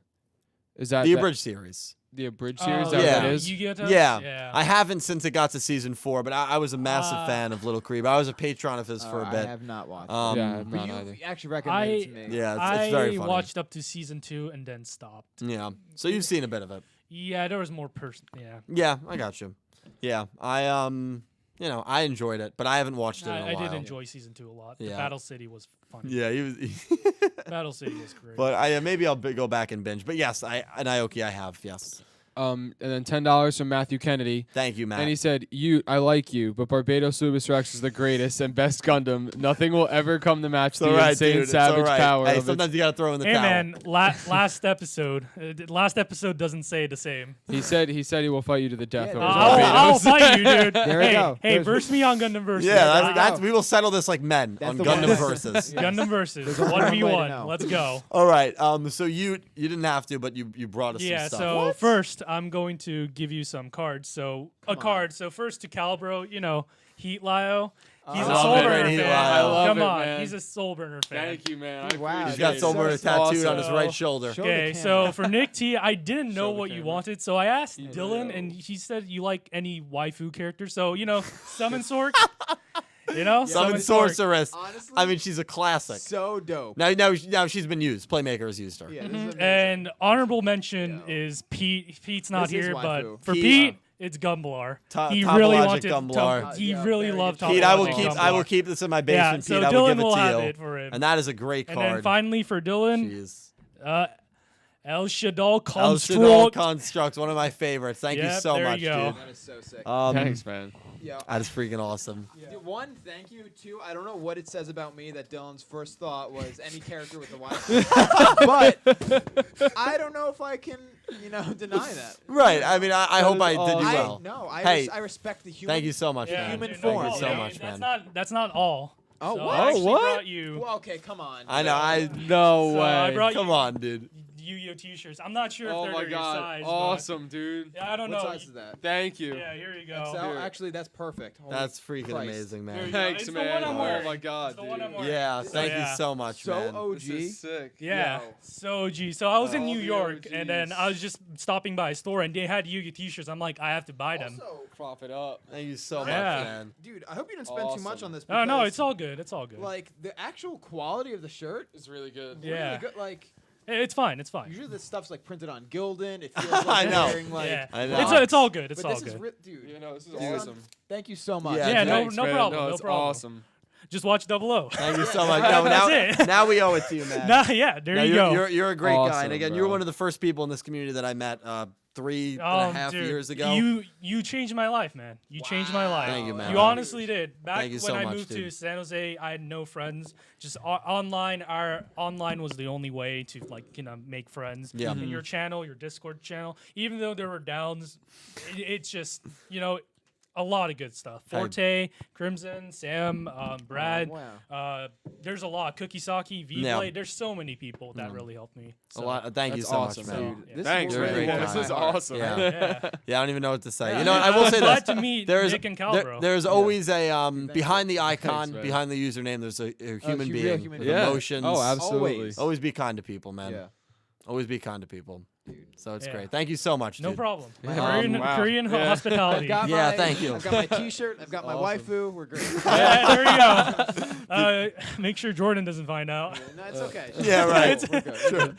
Is that The that- abridged series. the abridged Oh, series? Is that yeah. what that is? Yu-Gi-Oh! Tales? Yeah. Yeah. I haven't since it got to season 4, but I was a massive Ah. fan of Little Creep. I was a patron of his for a I bit. have not watched. Yeah, it. I'm But not you either. actually recommended it to me. Yeah, it's very I funny. watched up to season 2 and then stopped. Yeah. So you've seen a bit of it. Yeah, there was more person. Yeah. Yeah, I got you. Yeah, I enjoyed it, but I haven't watched it in a I while. did enjoy season 2 a lot. The Yeah. Battle City was funny. Yeah, he was. Battle City was great. But maybe I'll go back and binge. But yes, Naoki, I have. Yes. And then $10 from Matthew Kennedy. Thank you, Matt. And he said, I like you, but Barbados Lubis Rex is the greatest and best Gundam. Nothing will ever come to match It's the all right, insane dude. It's savage all right. power Hey, of sometimes you gotta throw in the hey towel. man, last episode. Last episode doesn't say the same. He said he will fight you to the death Yeah, over I'll Barbados. fight you, dude. There we hey, go. hey, verse me on Gundam versus. Yeah, that's we will settle this like men That's on the Gundam one. versus. Gundam versus There's only one way to 1v1. know. Let's go. All right. So you didn't have to, but you brought us Yeah. some stuff. So first, I'm going to give you some cards. So card. So first to Calibro, Heat Lio. He's I a love Soul it. Burner Heat fan. Lio. I love Come it, on, man. he's a Soul Burner fan. Thank you, man. I Wow. He's appreciate got it. Soul Burner So tattooed on his awesome. right shoulder. Show the Okay, camera. so for Nick T, I didn't know Show the what you camera. wanted, so I asked Dylan, and he said you like any waifu character. So Summon Sork. Summon Sorceress. Honestly, I mean, she's a classic. so dope. Now she's been used. Playmaker has used her. Yeah, this is amazing. And honorable mention is Pete. Pete's not This is here, waifu. but for Pete, Pete, it's Gumblar. He Topologic really wanted. Gumblar. He Yeah, really very loved good. Pete, Topologic I will Gumblar. keep this in my Yeah, basement. so Pete, I will Dylan give it will to have you. it for him. And that is a great And card. then finally for Dylan, Jeez. El Shaddai El Shaddai Construct. Constructs, one of my favorites. Thank you Yep, so there much, you go. dude. That is so sick. Thanks, man. Yeah. That is freaking awesome. One, thank you. Two, I don't know what it says about me that Dylan's first thought was any character with a wife. But I don't know if I can, deny that. Right. I mean, I hope is I did you awesome. well. No, Hey, I respect the human. Thank you so much, Yeah, man. Human dude, form. Thank you so yeah, much, that's man. That's not all. Oh, so what? I actually what? brought you Well, okay, come on. I know. I No So way. I brought come you on, dude. Yu-Gi-Oh t-shirts. I'm not sure if Oh they're my your god. size. but- Awesome, dude. Yeah, I don't What know. size is that? Thank you. Yeah, here you go. XL? Here. Actually, that's perfect. Holy That's freaking Christ. amazing, There you man. go. Thanks, It's the man. one I'm Oh wearing. my god, It's the dude. one I'm wearing. Yeah, thank you yeah. so much, So man. OG. This is sick. Yeah. Yo. So So I was in All New the York, and then OGs. I was just stopping by a store, and they had Yu-Gi t-shirts. I'm like, I have to buy them. Also, Prop it up. Thank you so much, Yeah. man. dude, I hope you didn't spend too much Awesome. on this. Oh no, because, it's all good. It's all good. like the actual quality of the shirt. It's really good. Yeah. Really good. Like It's fine. It's fine. usually this stuff's like printed on Gildan. It feels like I you're know. wearing, like, Yeah, I know. it's all good. It's but all this is good. dude. You know, this is Dude. awesome. Thank you so much. Yeah, Yeah, no- Thanks, no man. problem, No, no it's problem. awesome. Just watch Double O. Thank you so much. That's No, it. now we owe it to you, man. Nah, yeah, there No, you go. You're a great guy, and Awesome, again, bro. you're one of the first people in this community that I met 3.5 dude, years ago. You changed my life, man. You changed my life. Thank you, man. You honestly did. Back Thank you when so I much, moved to dude. San Jose, I had no friends. Just online. Our online was the only way to make friends. Yeah. In your channel, your Discord channel, even though there were downs, it's just a lot of good stuff. Forte, Crimson, Sam, Brad. Wow. There's a lot. Cookie Saki, V-Blade. There's so many people that really helped me. A lot. Thank you That's so awesome, much, man. Dude, this Thanks, is You're a really great warms guy. This is my heart. awesome. Yeah. Yeah. Yeah, I don't even know what to say. Yeah. You know, I will I'm say glad this. to meet There's Nick and Cal, bro. there's always a behind the icon, man. behind the username. There's a human real being human with being. emotions. Oh, absolutely. Always. Always be kind to people, man. Yeah. Always be kind to people. Dude. So it's Yeah. great. Thank you so much, No dude. problem. Yeah. Wow. Korean Yeah. hospitality. Yeah, thank you. I've got my T-shirt. I've got my Awesome. waifu. We're great. Yeah, there you go. Make sure Jordan doesn't find out. No, it's okay. Yeah, right. We're good.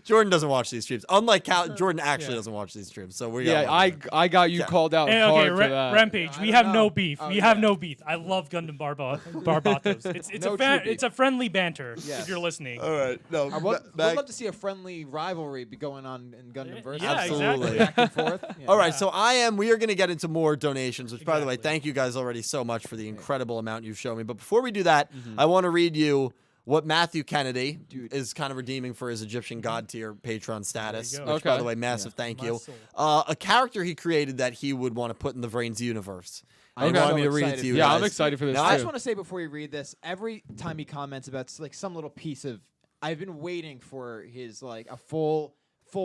Jordan doesn't watch these streams. Unlike Cal, Jordan actually doesn't watch these streams. So we got Yeah, one there. I got you Yeah. called out Hey, hard okay, for that. Rampage. I We don't have know. no beef. Oh, We have yeah. no beef. I love Gundam Barbatos. It's No a true beef. it's a friendly banter Yes. if you're listening. All right. No. I would love to see a friendly rivalry be going on in Gundam versus. Yeah, Absolutely. exactly. Back and forth. Yeah. All right, so we are going to get into more donations, which, by the way, Exactly. thank you guys already so much for the incredible amount you've shown me. But before we do that, I want to read you what Matthew Kennedy Dude. is kind of redeeming for his Egyptian god tier Patreon status, go. which, by Okay. the way, massive thank My you. soul. A character he created that he would want to put in the VRAINS universe. I'm And he wanted so me to read it excited to you for Yeah, guys. I'm excited for this Now, I too. just want to say before you read this, every time he comments about like some little piece of, I've been waiting for his like a full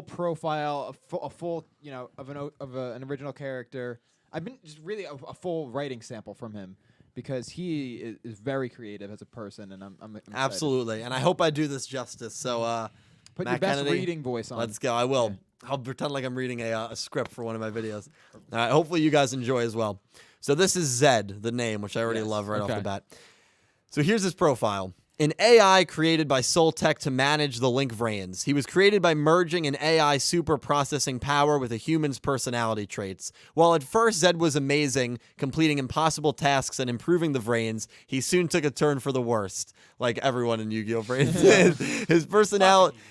profile, a full of an original character. I've been just really a full writing sample from him because he is very creative as a person, and I'm excited. Absolutely. And I hope I do this justice. So, Put Matt your best Kennedy, reading voice on. let's go. I will. I'll pretend like I'm reading a script for one of my videos. All right. Hopefully you guys enjoy as well. So this is Zed, the name, which I already Yes, love right off okay. the bat. So here's his profile. An AI created by Soltech to manage the Link VRAINS. He was created by merging an AI super processing power with a human's personality traits. While at first Zed was amazing, completing impossible tasks and improving the VRAINS, he soon took a turn for the worst, like everyone in Yu-Gi-Oh! VRAINS did.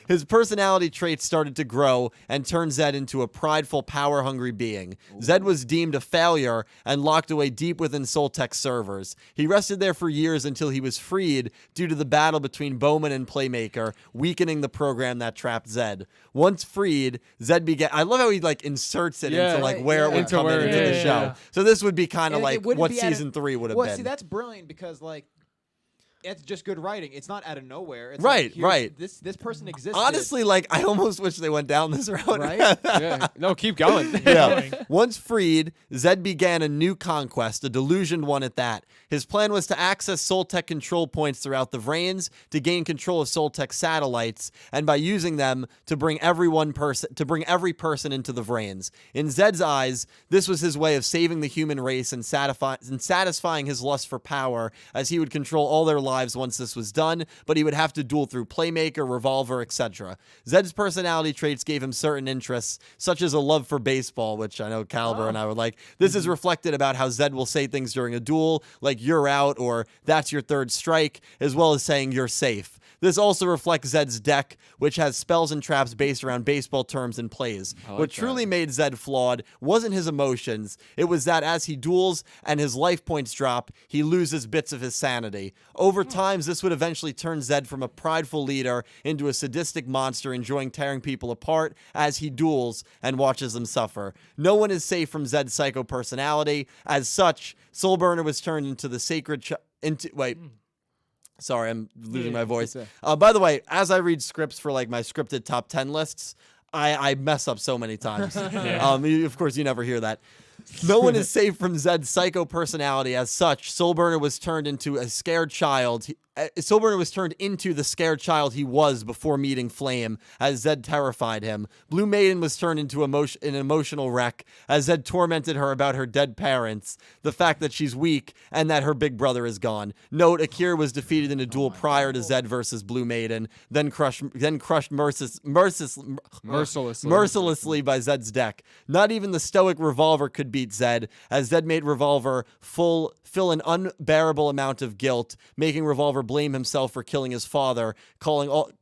His personality traits started to grow and turned Zed into a prideful, power-hungry being. Zed was deemed a failure and locked away deep within Soltech servers. He rested there for years until he was freed due to the battle between Bowman and Playmaker, weakening the program that trapped Zed. Once freed, Zed began. I love how he like inserts it Yeah. into like Right, where it yeah. would Into come where in it into the is. show. Yeah. So this would be kind of And it like wouldn't what be at a- season 3 would have Well, been. see, that's brilliant because like. It's just good writing. It's not out of nowhere. It's Right, like, here's- right. This person existed. Honestly, like I almost wish they went down this route. Right? Yeah. No, keep going. Yeah. Once freed, Zed began a new conquest, a delusioned one at that. His plan was to access Soltech control points throughout the VRAINS to gain control of Soltech satellites, and by using them to bring every person into the VRAINS. In Zed's eyes, this was his way of saving the human race and satisfying his lust for power, as he would control all their lives once this was done, but he would have to duel through Playmaker, Revolver, etc. Zed's personality traits gave him certain interests, such as a love for baseball, which I know Caliber and I were like. This is reflected about how Zed will say things during a duel, like "you're out" or "that's your third strike," as well as saying "you're safe." This also reflects Zed's deck, which has spells and traps based around baseball terms and plays. like What that. truly made Zed flawed wasn't his emotions. It was that as he duels and his life points drop, he loses bits of his sanity. Over time, this would eventually turn Zed from a prideful leader into a sadistic monster enjoying tearing people apart as he duels and watches them suffer. No one is safe from Zed's psycho personality. As such, Soulburner was turned into the sacred... Sorry, I'm losing my voice. okay. By the way, as I read scripts for like my scripted top 10 lists, I mess up so many times. Of course, you never hear that. No one is safe from Zed's psycho personality. As such, Soulburner was turned into a scared child. Soulburner was turned into the scared child he was before meeting Flame, as Zed terrified him. Blue Maiden was turned into an emotional wreck, as Zed tormented her about her dead parents, the fact that she's weak, and that her big brother is gone. Note, Akira was defeated in a duel prior to Zed versus Blue Maiden, then crushed mercilessly by Zed's deck. Not even the stoic Revolver could beat Zed, as Zed made Revolver feel an unbearable amount of guilt, making Revolver blame himself for killing his father,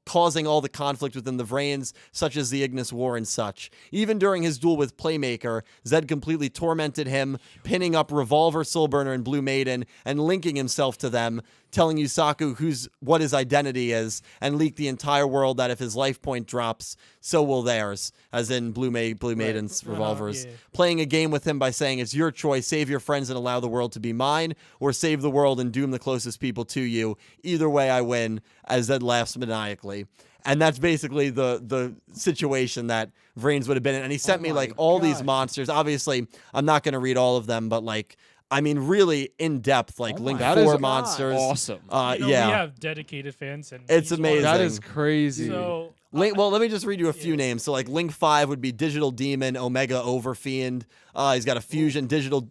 causing all the conflict within the VRAINS, such as the Ignis War and such. Even during his duel with Playmaker, Zed completely tormented him, pinning up Revolver, Soulburner, and Blue Maiden, and linking himself to them, telling Yusaku what his identity is, and leaked the entire world that if his life point drops, so will theirs, as in Blue Maiden's Revolvers. Yeah. Playing a game with him by saying, it's your choice, save your friends and allow the world to be mine, or save the world and doom the closest people to you. Either way I win, as Zed laughs maniacally. And that's basically the situation that VRAINS would have been in. And he sent me like all these monsters. Obviously, I'm not going to read all of them, but like, I mean, really in depth, like Link 4 monsters. Awesome. Yeah. We have dedicated fans, and It's each one- amazing. That is crazy. So Well, let me just read you a few names. So, like, Link 5 would be Digital Demon, Omega Overfiend. He's got a fusion. Digital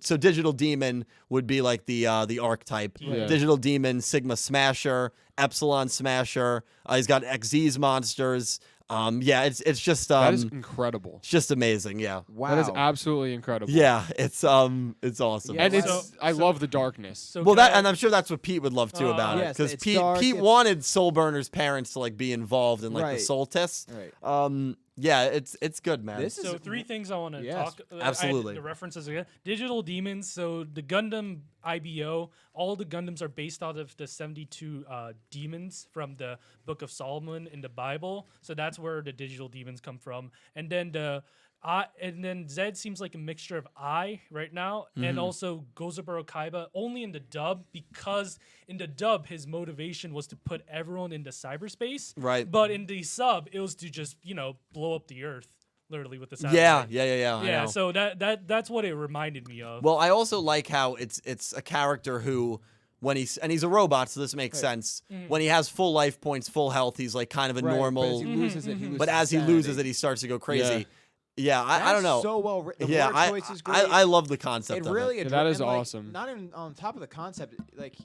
Demon would be like the archetype. Yeah. Digital Demon, Sigma Smasher, Epsilon Smasher. He's got XZ's monsters. Yeah, it's just that is incredible. it's just amazing. Yeah, Wow. That is absolutely incredible. yeah, it's awesome. Yeah, And So- I love the darkness. So Well, can I- and I'm sure that's what Pete would love too about it, Yes, because it's Pete dark, Pete it's- wanted Soulburner's parents to like be involved in like Right. the Soul Test. Right. Yeah, it's good, man. This is So three things I want to Yes, talk. absolutely. The references again. Digital Demons. So the Gundam IBO. All the Gundams are based out of the 72 demons from the Book of Solomon in the Bible. So that's where the digital demons come from. And then Zed seems like a mixture of right now and also Gozaburo Kaiba only in the dub, because in the dub his motivation was to put everyone into cyberspace. Right. But in the sub it was to just, blow up the earth literally with the satellite. Yeah. I Yeah, know. so that's what it reminded me of. Well, I also like how it's a character who, when he's a robot, so this makes sense. When he has full life points, full health, he's like kind of a Right, normal. But as he loses it, he loses But as he sanity. loses it, he starts to go crazy. Yeah, I That's don't know. So well written. The yeah, word choice is great. I love the concept It of really it. that is and, like, awesome. Not even on top of the concept, like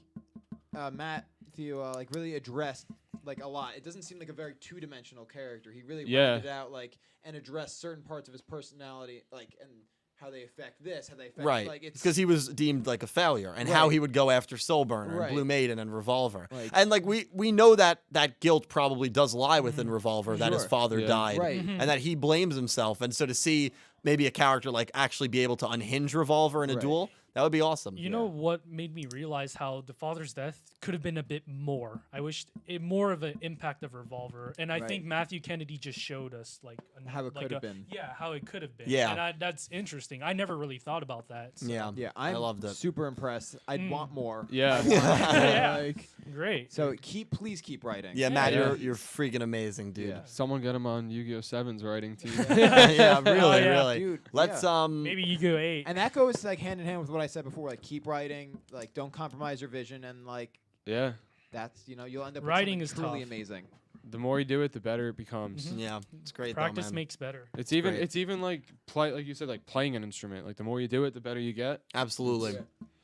Matthew like really addressed like a lot. It doesn't seem like a very two-dimensional character. He really rounded out like and addressed certain parts of his personality, like and how they affect this, how they affect Right, like it's because he was deemed like a failure, and how Right. he would go after Soulburner Right. and Blue Maiden and Revolver, Like- and like we know that guilt probably does lie within Revolver, that his Sure. father Yeah. died, Right. and that he blames himself, and so to see maybe a character like actually be able to unhinge Revolver in a Right. duel, that would be awesome. You know what made me realize how the father's death could have been a bit more. I wished it more of an impact of Revolver, and I think Right. Matthew Kennedy just showed us like How it like could have a- been. Yeah, how it could have been. Yeah. and that's interesting. I never really thought about that. So. Yeah, Yeah, I I'm loved it. super impressed. I'd want more. Yeah. Yeah. Like, Great. so please keep writing. Yeah, Matt, Yeah. you're freaking amazing, dude. Yeah. Someone get him on Yu-Gi-Oh! 7's writing team. Yeah, really, Oh, yeah. really. Dude, Let's yeah. Maybe you go 8. And that goes like hand in hand with what I said before. Like keep writing. Like don't compromise your vision, and like Yeah. that's you'll end up Writing with is something truly tough. amazing. The more you do it, the better it becomes. Yeah, it's great. Practice though, man. makes better. It's great. even like like you said, like playing an instrument. Like the more you do it, the better you get. Absolutely. Yeah.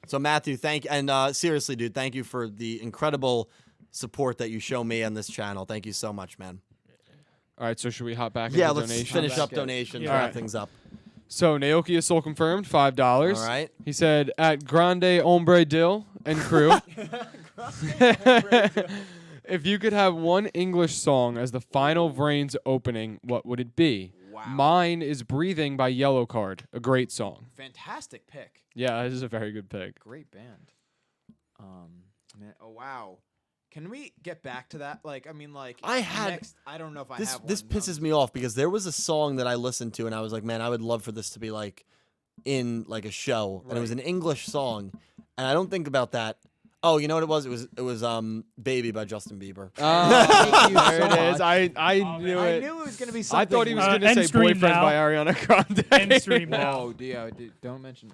So Matthew, seriously, dude, thank you for the incredible support that you show me on this channel. Thank you so much, man. All right, so should we hop back Yeah, into let's donations? finish up Back in. donations, Yeah. wrap Alright. things up. So Naoki is soul confirmed, $5. All right. He said at Grande Ombre Dill and crew. If you could have one English song as the final VRAINS opening, what would it be? Wow. Mine is Breathing by Yellow Card, a great song. Fantastic pick. Yeah, this is a very good pick. Great band. Man, oh wow. Can we get back to that? Like, I mean, like I had- next, I don't know if I This have this one. pisses me off because there was a song that I listened to and I was like, man, I would love for this to be like in like a show, and it was an English song, and I don't think about that. Oh, you know what it was? It was "Baby" by Justin Bieber. Thank you there so it is. much. I knew I it. knew it was gonna be something. I thought he was Uh, going to end say stream Boyfriend now. by Ariana Grande. End stream now. Oh, Dio, don't mention.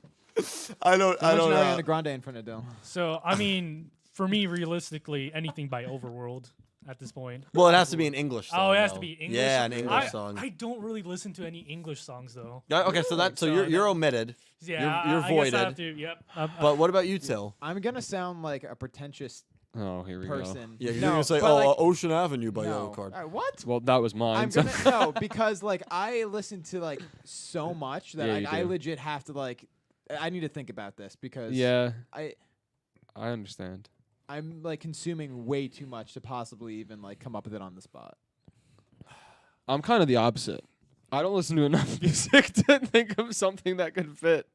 I don't Don't mention Ariana Grande in front of Dylan. So I mean, for me, realistically, anything by Overworld at this point. Well, it has to be an English song. Oh, it has though. to be English. Yeah, an English I, song. I don't really listen to any English songs though. Okay, so you're omitted. Yeah, You're I guess I have voided. to. Yep. But what about you two? I'm gonna sound like a pretentious Oh, here we go. person. Yeah, you're no, gonna say, but, like, Ocean Avenue by no. Yellow Card. What? Well, that was mine. I'm so- gonna no because like I listen to like so much that Yeah, like, you I do. legit have to like I need to think about this because yeah, I I understand. I'm like consuming way too much to possibly even like come up with it on the spot. I'm kind of the opposite. I don't listen to enough music to think of something that could fit.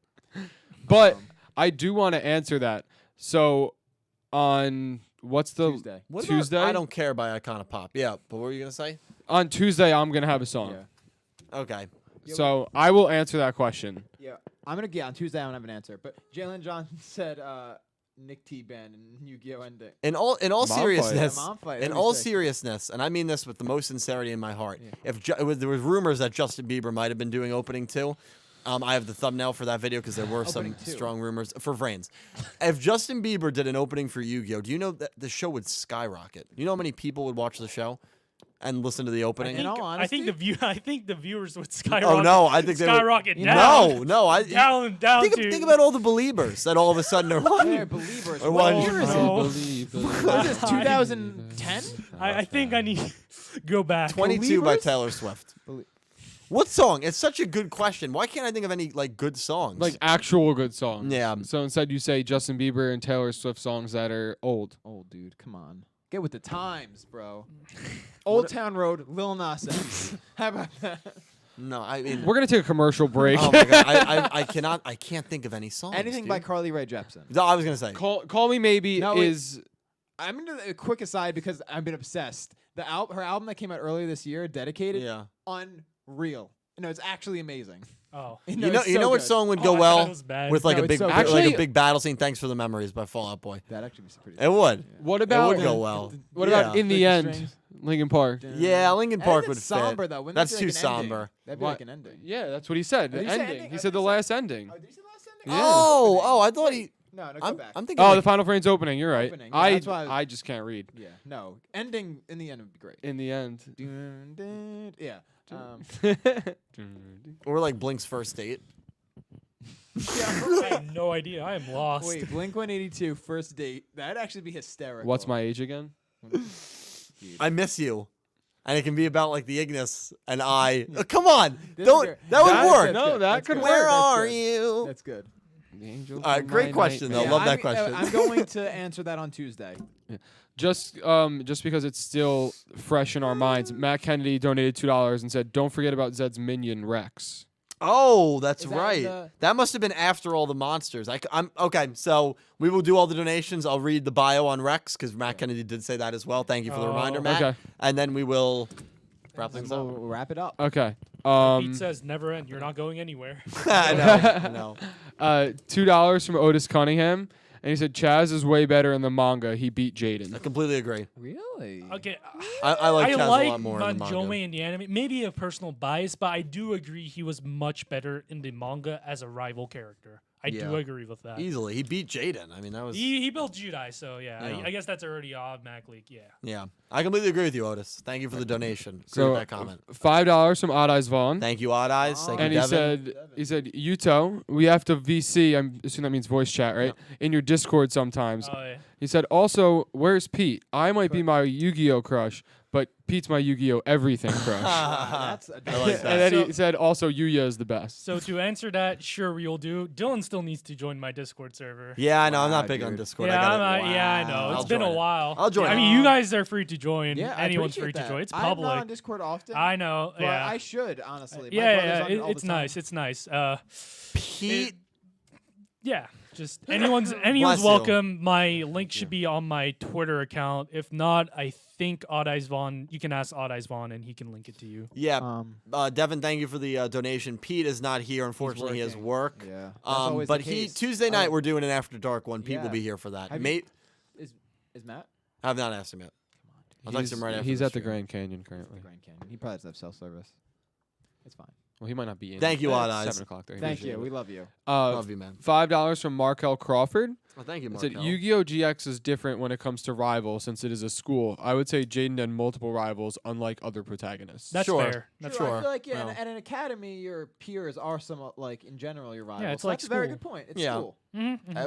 But I do want to answer that. So on what's the Tuesday. What about Tuesday? I Don't Care by Icona Pop. Yeah, but what were you gonna say? On Tuesday, I'm gonna have a song. Yeah. Okay. So I will answer that question. Yeah. On Tuesday I'm gonna have an answer. But Jalen Johnson said Nick T band and Yu-Gi-Oh ending. In all Mom fight. seriousness, Yeah, mom fight, in that'd be all sick. seriousnthere, and I mean this with the most sincerity in my heart. Yeah. If there was rumors that Justin Bieber might have been doing opening too, I have the thumbnail for that video because there were some Opening two. strong rumors for VRAINS. If Justin Bieber did an opening for Yu-Gi-Oh, do you know that the show would skyrocket? You know how many people would watch the show and listen to the opening? In all I think honesty? I think the viewers would skyrocket. Oh no, I think they would. skyrocket down. No, down to. Think about all the believers that all of a sudden are Yeah, believers. Or What one- year is it? No. What is this, 2010? I think I need to go back. 22 by Believers? Taylor Swift. Belie- What song? It's such a good question. Why can't I think of any like good songs? Like actual good songs. Yeah. So instead you say Justin Bieber and Taylor Swift songs that are old. Old dude, come on. Get with the times, bro. Old Town Road, Lil Nas X. How about that? no, I mean, We're gonna take a commercial break. oh my god, I can't think of any songs. Anything by dude. Carly Rae Jepsen. No, I was gonna say. Call Me Maybe No, wait. is I'm into a quick aside because I've been obsessed. Her album that came out earlier this year, Dedicated, Yeah. unreal. No, it's actually amazing. Oh. You know it's so what good. song would Oh, go I thought well it was bad. with like No, a it's big so good. like Actually- a big battle scene. Thanks for the memories by Fall Out Boy. That'd actually be pretty. It would. what It about would go well. what Yeah. about In the Like the End? strings. Linkin Park. Yeah, Linkin Park would That's somber fit. though. Wouldn't That's that be too like an ending? somber. That'd be What? like an ending. Yeah, that's what he said. Oh, The you said ending. ending? He I said thought the you last ending. Oh, did you say last ending? Yeah. Oh, I thought he. No, go I'm, back. I'm thinking. Oh, like, the Final Frames opening. You're right. Opening, yeah, I that's why I just can't read. Yeah, no. Ending in the end would be great. In the end. Dun, dun, yeah. or like Blink's First Date. I have no idea. I am lost. Wait, Blink 182 first date. That'd actually be hysterical. What's my age again? I miss you. And it can be about like the Ignis and I. Come on, This don't. is good. That would That's work. good. No, that That's could good. work. Where That's are good. you? That's good. The angel All right, from great my question, though. nightmare. Love that question. I'm going to answer that on Tuesday. Just because it's still fresh in our minds, Matt Kennedy donated $2 and said, "Don't forget about Zed's minion Rex." Oh, that's Is that right. the- That must have been after all the monsters. I'm okay. So we will do all the donations. I'll read the bio on Rex because Matt Kennedy did say that as well. Thank you for the reminder, Matt. Okay. And then we will wrap And things we'll, up. we'll wrap it up. Okay. Pete says never end. You're not going anywhere. I know. I know. $2 from Otis Cunningham, and he said Chaz is way better in the manga. He beat I Jaden. completely agree. Really? Okay. I like Chaz a like lot more in the manga. Manjome in the anime. Maybe a personal bias, but I do agree he was much better in the manga as a rival character. I do Yeah. agree with that. Easily, he beat Jaden. I mean, that was. He built Judai, so yeah, Yeah. I guess that's already automatically, yeah. Yeah, I completely agree with you, Otis. Thank you for the donation. Agree So with that comment. $5 from Odd Eyes Vaughn. Thank you, Odd Eyes. Thank And you, he Devin. said, Yuto, we have to VC. I'm assuming that means voice chat, right? In your Discord sometimes. Oh, yeah. He said, also, where's Pete? I might be my Yu-Gi-Oh crush, but Pete's my Yu-Gi-Oh everything crush. That's a I like that. And then So- he said, also, Yuya is the best. So to answer that, sure we'll do. Dylan still needs to join my Discord server. Yeah, I know. I'm Wow, not big on dude. Discord. Yeah, I got I'm, yeah, I know. Wow. It's I'll been a join it. while. I'll join I it. mean, you guys are free to join. Yeah, I Anyone's appreciate free to that. join. It's I'm not public. on Discord often. I know. But Yeah. I should, honestly. My yeah, brother's yeah, on it all it's the time. nice. It's nice. Pete. Yeah, just anyone's Bless you. welcome. My link should be on my Twitter account. If not, I think Odd Eyes Vaughn. You can ask Odd Eyes Vaughn, and he can link it to you. Yeah, Devin, thank you for the donation. Pete is not here. Unfortunately, he has working. work. Yeah. That's always But the he case. Tuesday night we're doing an after dark one. Pete will Yeah. be here for that. Have you- Mate, Is Matt? I have not asked him yet. I'll text him right after He's the at the stream. Grand Canyon currently. Grand Canyon. He probably doesn't have cell service. It's fine. Well, he might not be in. Thank you, at Odd Eyes. 7 o'clock there. He Thank usually you. is. We love you. Love you, man. $5 from Markel Crawford. Well, thank you, It Mark. said Yu-Gi-Oh! GX is different when it comes to rivals since it is a school. I would say Jaden had multiple rivals, unlike other protagonists. That's Sure. fair. That's Sure, Sure. I feel like No. at an academy, your peers are somewhat like in general your rivals. it's So like that's a very school. good point. It's Yeah. school.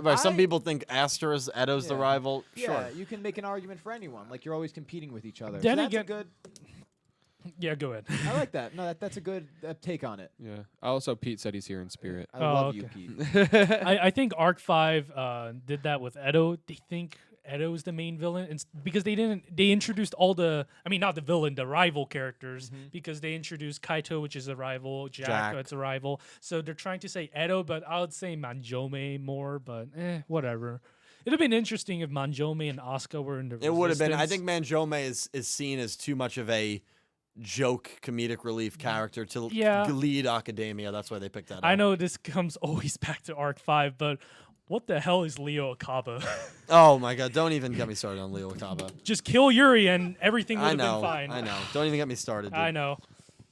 But some I- people think Aster is Edo's the Yeah. rival. Yeah, Sure. you can make an argument for anyone. Like you're always competing with each other. Then so that's a again- good. Yeah, go ahead. I like that. No, that's a good take on it. Yeah. Also, Pete said he's here in spirit. I Oh, love you, okay. Pete. I think Arc 5 did that with Edo. They think Edo is the main villain, and because they introduced all not the villain, the rival characters, because they introduced Kaito, which is a rival, Jack. It's a rival. So they're trying to say Edo, but I would say Manjome more, but whatever. It'd have been interesting if Manjome and Asuka were in the It would have been. I Resistance. think Manjome is seen as too much of a joke comedic relief character to lead Academia. That's why they picked that up. I know this comes always back to Arc 5, but what the hell is Leo Akaba? Oh my god, don't even get me started on Leo Akaba. Just kill Yuri and everything would have been fine. I know. Don't even get me started, dude. I know.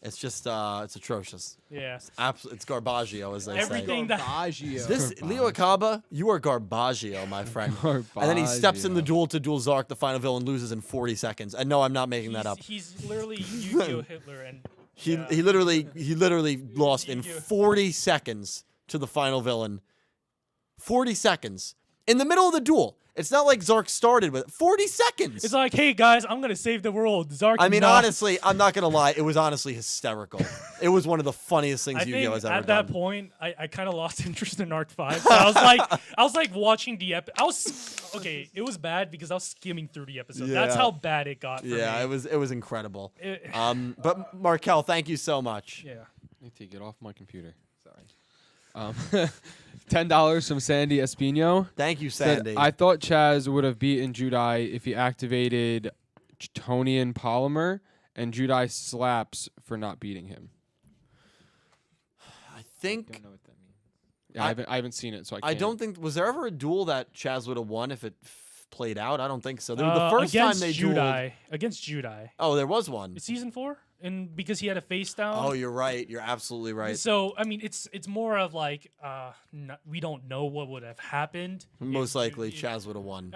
It's just it's atrocious. Yeah. It's Garbaggio, as they Everything say. that Garbaggio. This Leo Akaba, you are Garbaggio, my friend. And then he steps in the duel to duel Zark, the final villain, loses in 40 seconds. And no, I'm not making that up. He's literally Yu-Gi-Oh Hitler, and He literally lost in 40 seconds to the final villain. 40 seconds in the middle of the duel. It's not like Zark started with 40 seconds. it's like, hey guys, I'm gonna save the world. Zark. I mean, not. honestly, I'm not gonna lie. It was honestly hysterical. It was one of the funniest things I Yu-Gi-Oh think has ever at done. that point, I kind of lost interest in Arc 5. So I was like watching the it was bad because I was skimming through the episode. That's Yeah. how bad it got for me. Yeah, it was incredible. It- But Markel, thank you so much. yeah. I need to get off my computer. Sorry. $10 from Sandy Espino. Thank you, Said, Sandy. I thought Chaz would have beaten Judai if he activated Tonian Polymer, and Judai slaps for not beating him. I think Don't know what that means. Yeah, I haven't seen it, so I can't. I don't think was there ever a duel that Chaz would have won if it played out. I don't think so. The first time against they dueled. against Judai. Oh, there was one. It's season 4, and because he had a face down. Oh, you're right. You're absolutely right. So I mean, it's more of like we don't know what would have happened. Most if- likely, if- Chaz would have won.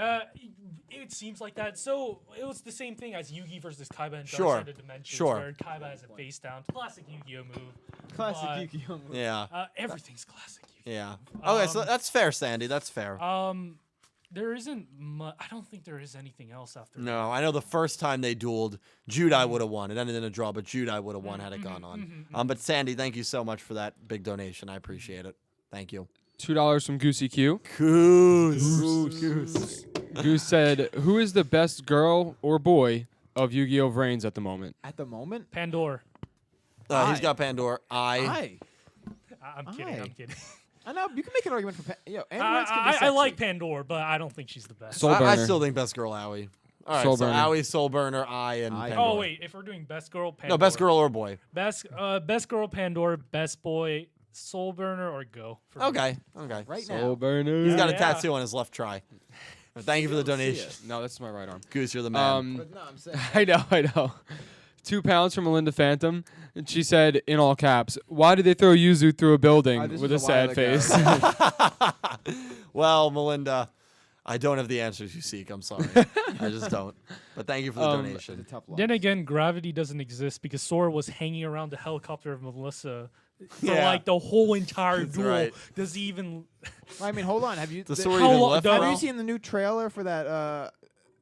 It seems like that. So it was the same thing as Yugi versus Kaiba in Sure. Dark Side of Dimensions, Sure. where Kaiba has a face down. Classic Yu-Gi-Oh move. Classic Yu-Gi-Oh! move. Yeah. Everything's classic Yu-Gi-Oh. Yeah. Okay, so that's fair, Sandy. That's fair. There isn't I don't think there is anything else after that. No, I know the first time they dueled, Judai would have won. It ended in a draw, but Judai would have won had it gone on. But Sandy, thank you so much for that big donation. I appreciate it. Thank you. $2 from Goosey Q. Goose. Goose said, "Who is the best girl or boy of Yu-Gi-Oh! VRAINS at the moment?" At the moment, Pandora. He's got Pandora. I I'm kidding. Aye. I'm kidding. I know you can make an argument for androids can be I sexy. like Pandora, but I don't think she's the best. Soul I Burner. still think best girl, Owie. All right, Soul so Burner. Owie, Soul Burner, I, and I. Pandora. Oh wait, if we're doing best girl, Pandora. No, best girl or boy. Best girl, Pandora. Best boy, Soul Burner, or Go. For me. Okay. right Soul now. Burner. He's got a Yeah. tattoo on his left try. Thank you for the don't see donation. it. No, that's my right arm. Goose, you're the man. But no, I'm saying I know. £2 from Melinda Phantom. And she said, in all caps, "Why did they throw Yuzu through a building?" this with a was a while sad ago. face. Well, Melinda, I don't have the answers you seek. I'm sorry. I just don't. But thank you for the it's donation. a tough loss. Then again, gravity doesn't exist because Sora was hanging around the helicopter of Melissa for Yeah. like the whole entire That's duel. right. Does he even? I mean, hold on. Have you The the- Sora How even lo- left the- have now? you seen the new trailer for that?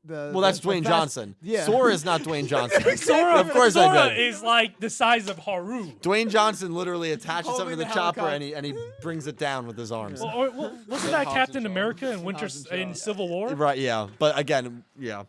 Well, that's the Dwayne Fast- Johnson. Yeah. Sora is not Dwayne Johnson. Sora, Of course I Sora did. is like the size of Haru. Dwayne Johnson literally attaches Holding something to the the chopper helicopter. and he brings it down with his arms. Wasn't that Hobbs Captain and Shaw. America in Civil War? Right, yeah. But again, yeah.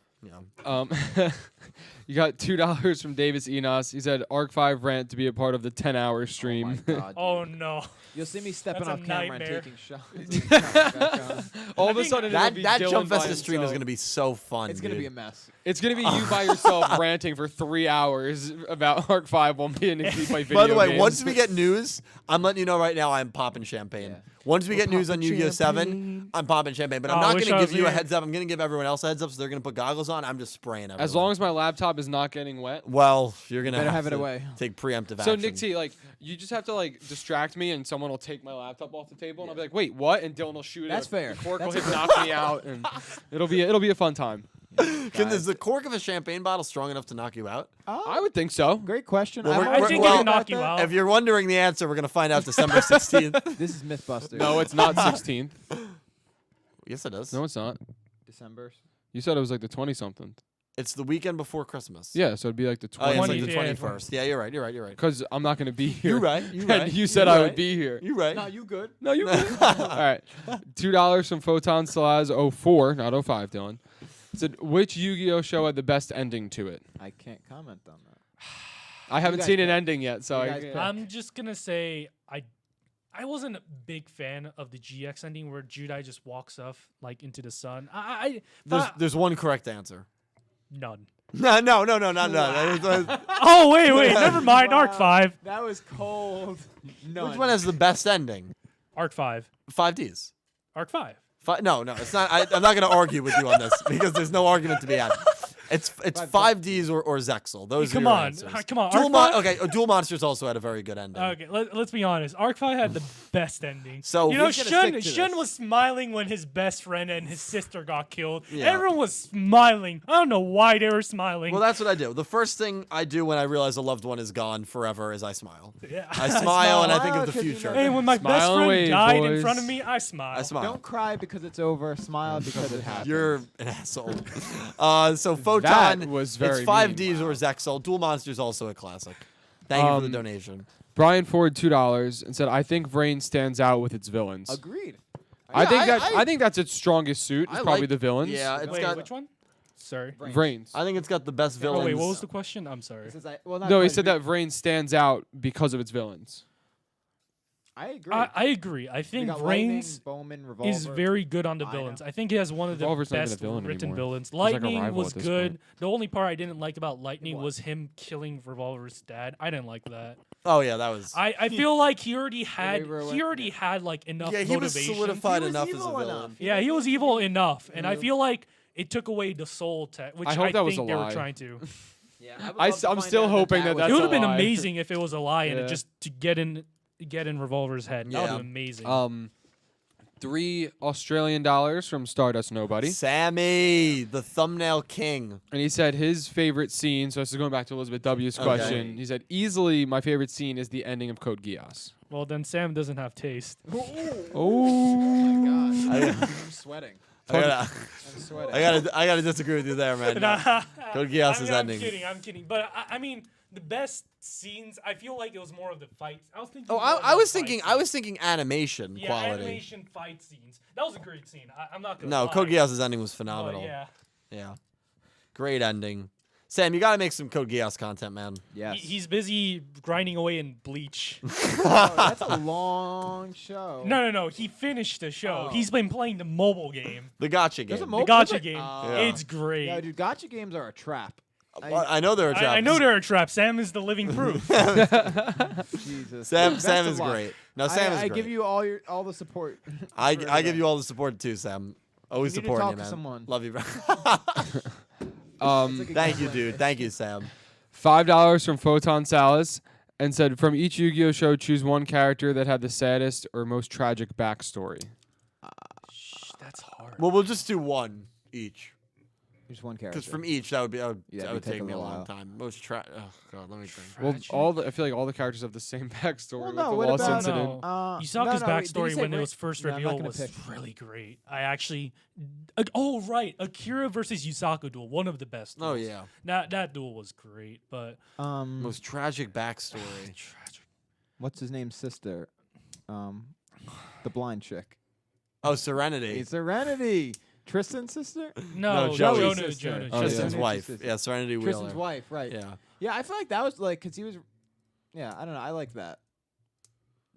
You got $2 from Davis Enos. He said, "Arc 5 rant to be a part of the 10-hour Oh, my stream." God. Oh no! You'll see me stepping That's a off camera and nightmare. taking shots. All of a think sudden, it'll That be that Dylan Jump by Festa stream is himself. going to be so fun, It's gonna dude. be a mess. It's gonna be you by yourself ranting for 3 hours about Arc 5 while me and Nikki play video By the way, games. once we get news, I'm letting you know right now I'm popping champagne. Yeah. Once we get news on popping Yu-Gi-Oh! 7, champagne. I'm popping champagne. But Oh, I'm I not wish going I to was give you a here. heads up. I'm going to give everyone else a heads up, so they're going to put goggles on. I'm just spraying everyone. as long as my laptop is not getting wet. Well, you're going to Better have have it to away. take preemptive So action. Nick T, like, you just have to like distract me, and someone will take my laptop off the table, and I'll be like, "Wait, what?" And Dylan will shoot it. That's fair. The cork That's will a hit, good- knock me out, and it'll be a fun time. Is the cork of a champagne bottle strong enough to knock you out? I would think so. Great question. Well, I've we're- I always think well, it wondered can knock about you that. out. If you're wondering the answer, we're going to find out December 16th. This is Mythbusters. No, it's not 16th. Yes, it is. No, it's not. December. You said it was like the 20 something. It's the weekend before Christmas. Yeah, so it'd be like the Oh, yeah, it's 20th. like the Yeah, 21st. Yeah, you're right. You're right. Because I'm not gonna be here. You're right. You're right. And you said I would be here. You're right. No, you good. No, you good. All right. $2 from Photon Salaz 04, not 05, Dylan. Said, which Yu-Gi-Oh show had the best ending to it? I can't comment on that. I haven't guys seen an pick. ending yet, so You guys I, pick. I'm just gonna say I wasn't a big fan of the GX ending where Judai just walks off like into the sun. There's one correct answer. None. No, not. Oh wait, never mind. Arc 5. That was cold. None. Which one has the best ending? Arc 5. 5Ds. Arc 5. No, it's not. I'm not going to argue with you on this because there's no argument to be had. It's 5Ds or Zexal. Those Come are your on, answers. come on. Dual Arc 5? Okay, Dual Monsters also had a very good ending. Okay, let's be honest. Arc 5 had the best ending. So you know, we're gonna Shun stick to Shun this. was smiling when his best friend and his sister got killed. Yeah. Everyone was smiling. I don't know why they were smiling. Well, that's what I do. The first thing I do when I realize a loved one is gone forever is I smile. yeah. I smile and I think Smile of the 'cause you know future. Hey, when my Smile best and friend wave, died in boys. front of me, I smiled. I smile. Don't cry because it's over. Smile because it happened. You're an asshole. So Photon, That was very it's 5Ds or Zexal. Dual Monsters also a classic. Thank you for the donation. Brian Ford $2 and said, I think VRAINS stands out with its villains. Agreed. I think Yeah, I think that's its strongest suit. It's I probably like- the villains. Yeah, it's Wait, got. which one? Sorry. VRAINS. I think it's got the best Oh, villains. wait, what was the question? I'm sorry. This is well, not No, he quite said that VRAINS stands out because of its villains. I agree. I agree. I We think got Lightning, VRAINS Bowman, Revolver. is very good on the Ida. villains. I think he has one of the Revolver's not even a best villain written anymore. villains. like a Lightning rival was at this good. point. The only part I didn't like about Lightning What? was him killing Revolver's dad. I didn't like that. Oh yeah, that was. I feel like he already had ruined- like enough Yeah, he was motivation. solidified He was enough as a evil villain. enough. Yeah, he was evil enough, and I Yeah. feel like it took away the soul to which I I, hope that was think a they lie. were trying to. Yeah, I'm still hoping that It that's would a have been lie. amazing if it was a lie and Yeah. it just to get in Revolver's head. That would Yeah. have been amazing. $3 Australian from Stardust Nobody. Sammy, the thumbnail king. And he said his favorite scene, so this is going back to Elizabeth W's Okay. question. He said, easily my favorite scene is the ending of Code Geass. Well, then Sam doesn't have taste. Oh. I'm sweating. I I'm sweating. gotta disagree with you there, man. Code Geass is ending. I'm kidding. But I mean, the best scenes. I feel like it was more of the fights. I was thinking. Oh, more I of was the thinking. fight I was scenes. thinking animation Yeah, quality. animation fight scenes. That was a great scene. I'm not gonna. No, lie. Code Geass's ending was But phenomenal. yeah. Yeah. Great ending. Sam, you gotta make some Code Geass content, man. Yes. He's busy grinding away in Bleach. Oh, that's a long show. No. He finished the show. Oh. He's been playing the mobile game. The gotcha game. There's a The mobile gotcha game? game. Oh. It's great. Yeah, dude, gotcha games are a trap. I know they're a trap. I know they're a trap. Sam is the living proof. Jesus. Sam Best Sam of is luck. great. No, Sam is I great. give you all the support. I for give that. you all the support too, Sam. Always You need to supporting talk you, to man. someone. Love you, bro. It's like a Thank you, gambling dude. thing. Thank you, Sam. $5 from Photon Salas and said, from each Yu-Gi-Oh show, choose one character that had the saddest or most tragic backstory. That's hard. Well, we'll just do one each. Just one character. Because from each, that would Yeah, that it'd would take take a me a little long while. time. Most oh god, let me think. Well, I feel like all the characters have the same backstory Well, with no, the what lost about- incident. Yusaka's no, backstory did you say when it Ra- was first No, I'm not revealed gonna was pick. really great. I actually, oh right, Akira versus Yusaka duel, one of the best. Oh duels. yeah, that duel was great, but most tragic backstory. tragic. what's his name's sister? The blind chick. Oh, Serenity. It's Serenity. Tristan's sister? No, Joey's Jonah, sister. Jonah, Oh, Tristan's yeah. wife. Sister. Yeah, Serenity Wheeler. Tristan's wife, right. Yeah, Yeah, I feel like that was like, because he was, yeah, I don't know. I like that.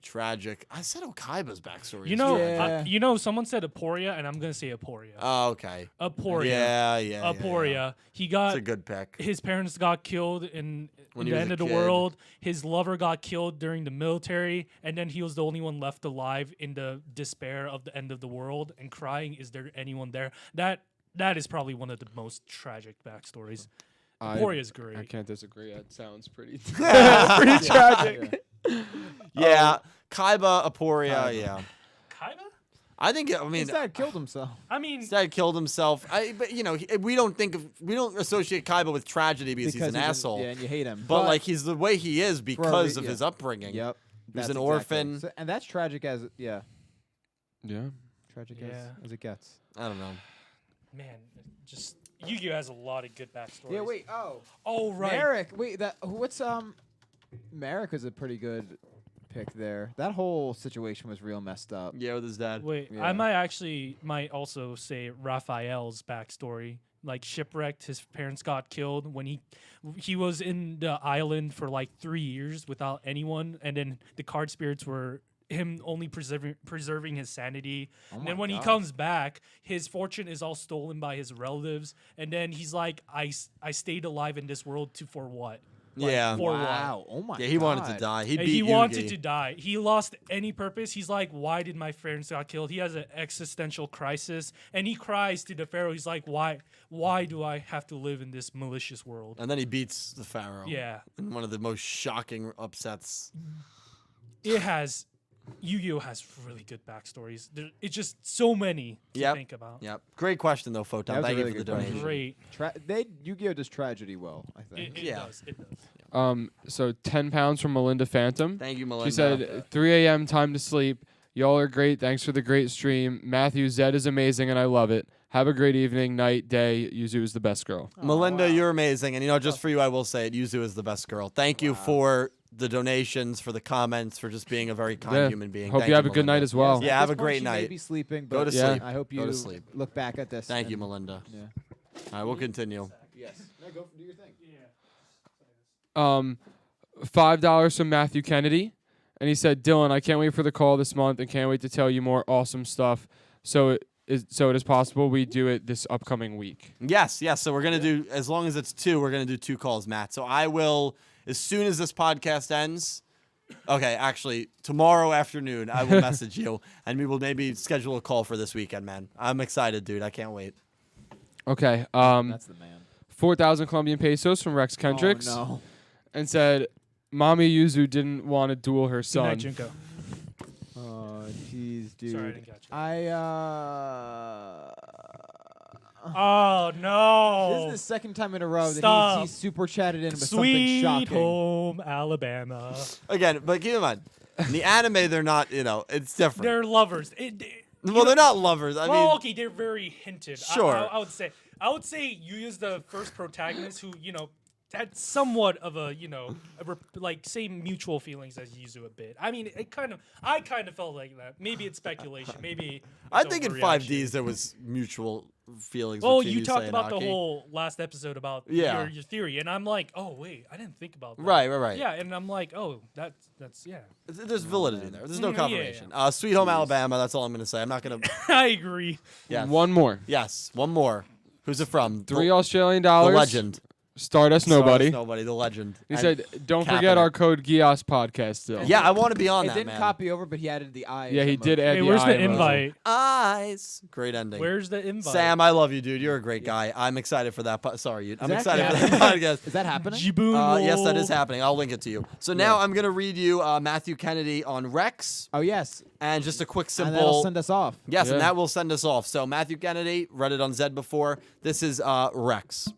tragic. I said Okaiba's backstory. You is know, tragic. someone said Aporia, and I'm gonna say Aporia. Oh, okay. Aporia. Yeah. Aporia. He It's got a good pick. his parents got killed in When the he was end a of the kid. world. His lover got killed during the military, and then he was the only one left alive in the despair of the end of the world and crying, "Is there anyone there?" That is probably one of the most tragic backstories. Aporia's great. I can't disagree. That sounds pretty pretty tragic. Yeah, Kaiba, Aporia. Kaiba. Yeah, Kaiba? I think. I mean, His dad killed himself. I mean, his dad killed himself. But you know, we don't associate Kaiba with tragedy because he's an asshole. Yeah, and you hate him. But like he's the way he is because of yeah. his upbringing. Yep. He was that's an exactly. orphan. So, and that's tragic as, yeah. Yeah. Tragic Yeah. as it gets. I don't know. man, just Yu-Gi-Oh has a lot of good backstories. Yeah, wait. Oh. Oh, right. Merrick. Wait, what's Merrick is a pretty good pick there. That whole situation was real messed up. Yeah, with his dad. Wait, Yeah. I might also say Raphael's backstory. Like shipwrecked, his parents got killed when he was in the island for like 3 years without anyone, and then the card spirits were him only preserving his sanity. And then when he comes back, his fortune is all stolen by his relatives, and then he's like, I stayed alive in this world for what? Like, Yeah. for Wow. what? Oh my god. Yeah, he wanted to die. He And beat he wanted Yugi. to die. He lost any purpose. He's like, why did my parents got killed? He has an existential crisis, and he cries to the pharaoh. He's like, why do I have to live in this malicious world? And then he beats the pharaoh. Yeah, In one of the most shocking upsets. Yu-Gi-Oh has really good backstories. It's just so many to think about. Yep. Great question though, Photon. That was a Thank you really for the good question. donation. Great. Yu-Gi-Oh does tragedy well, I think. It Yeah. does. It does. So 10 pounds from Melinda Phantom. Thank you, Melinda. She said, 3 a.m. time to sleep. Y'all are great. Thanks for the great stream. Matthew, Zed is amazing, and I love it. Have a great evening, night, day. Yuzu is the best girl. Melinda, wow. you're amazing. And just for you, I will say it. Yuzu is the best girl. Thank you for the donations, for the comments, for just being a very kind human being. Hope Thank you have a good Melinda. night as well. Yeah, At have this a great point, she may night. be sleeping, Go but to sleep. I hope Go to you sleep. look back at this. Thank you, and- Melinda. Yeah. All right, we'll continue. Yes. No, go do your thing. $5 from Matthew Kennedy. And he said, Dylan, I can't wait for the call this month and can't wait to tell you more awesome stuff. So it is possible we do it this upcoming week. Yes. So we're going to do, as long as it's 2, we're going to do 2 calls, Matt. So I will, as soon as this podcast ends, okay, actually, tomorrow afternoon, I will message you, and we will maybe schedule a call for this weekend, man. I'm excited, dude. I can't wait. Okay. That's the man. 4,000 Colombian pesos from Rex Kendricks. Oh, no. And said, Mommy Yuzu didn't want to duel her Good night, son. Junko. Oh, jeez, dude. Sorry, I didn't catch you. Oh, no. This is the second time in a row Stop. that he's super chatted in with Sweet something shocking. home Alabama. Again, but keep in mind, in the anime, they're not, it's different. They're lovers. Well, they're not lovers. I mean, Okay, they're very hinted. Sure. I would say Yu is the first protagonist who, had somewhat of a, same mutual feelings as Yuzu a bit. I mean, I kind of felt like that. Maybe it's speculation. Maybe I it's think in overreaction. 5Ds there was mutual feelings. Oh, between you talked Yusei about and the Aki. whole last episode about Yeah. your theory, and I'm like, oh wait, I didn't think about that. Right. Yeah, and I'm like, oh, that's yeah. There's validity there. There's no Yeah, confirmation. Sweet Home Alabama. That's all I'm gonna say. I'm not gonna. I agree. Yes. One more. Yes. One more. Who's it from? $3 Australian The dollars. legend. Stardust Nobody. Stardust Nobody. The legend. He And said, don't capping forget it. our code GIOS podcast still. Yeah, I want to be on It that, didn't man. copy over, but he added the eye. Yeah, he did add Hey, the where's eye the emoji. invite? Eyes. Great ending. Where's the invite? Sam, I love you, dude. You're a great guy. I'm excited for that. Sorry, I'm that excited for happening? that podcast. Is that happening? Jiboon Yes, that roll. is happening. I'll link it to you. So now I'm going to read you Matthew Kennedy on Rex Oh, yes. and just a quick And that'll simple. send us off. Yes, Yeah. and that will send us off. So Matthew Kennedy, read it on Zed before. This is Rex.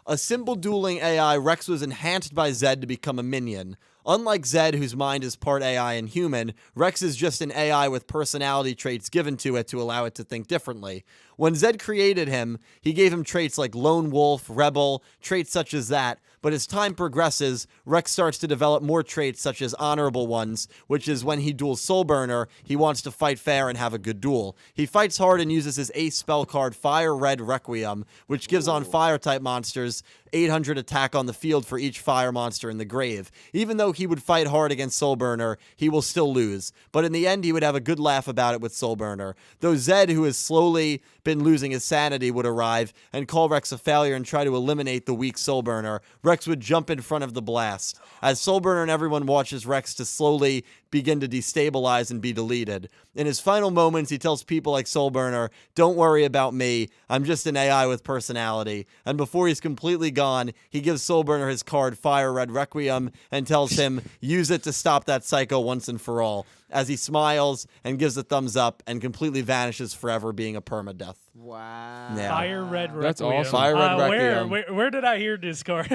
A simple dueling AI, Rex was enhanced by Zed to become a minion. Unlike Zed, whose mind is part AI and human, Rex is just an AI with personality traits given to it to allow it to think differently. When Zed created him, he gave him traits like lone wolf, rebel, traits such as that, but as time progresses, Rex starts to develop more traits such as honorable ones, which is when he duels Soulburner, he wants to fight fair and have a good duel. He fights hard and uses his ace spell card, Fire Red Requiem, which gives on fire-type monsters 800 attack on the field for each fire monster in the grave. Even though he would fight hard against Soulburner, he will still lose. But in the end, he would have a good laugh about it with Soulburner. Though Zed, who has slowly been losing his sanity, would arrive and call Rex a failure and try to eliminate the weak Soulburner, Rex would jump in front of the blast. As Soulburner and everyone watches Rex to slowly begin to destabilize and be deleted. In his final moments, he tells people like Soulburner, "Don't worry about me, I'm just an AI with personality." And before he's completely gone, he gives Soulburner his card, Fire Red Requiem, and tells him, use it to stop that psycho once and for all, as he smiles and gives a thumbs up and completely vanishes forever, being a permadeath. Wow. Yeah. Fire Red Requiem. That's awesome. Fire Red Requiem. Where did I hear this card?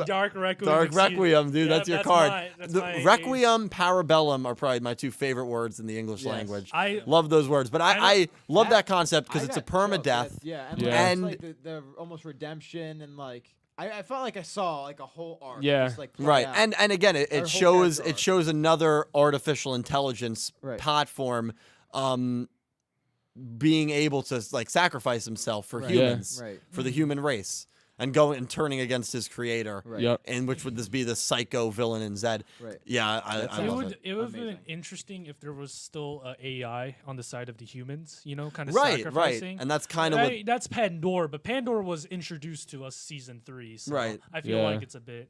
Dark Requiem. Dark excuse- Requiem, dude, Yeah, that's your card. That's The my Requiem Parabellum golem are probably my two favorite words in the English Yes. language. I Love those words, but I love that concept because I it's a got choked, permadeath. Yeah, and, Yeah. Like, And- it's like the almost redemption and like I felt like I saw like a whole arc. Yeah. Just, like, play Right, out. and again, it Our whole shows character it arc. shows another artificial intelligence Right. platform, being able to like sacrifice himself for Right. humans, Right. for the human race, and going and turning against his creator. Right. Yep. And which would this be the psycho villain in Zed? Right. Yeah, That I sounds love would it. it would have been Amazing. interesting if there was still AI on the side of the humans, kind of Right, sacrificing. and that's kind of what. That's Pandora, but Pandora was introduced to us season 3, so Right. I feel Yeah. like it's a bit.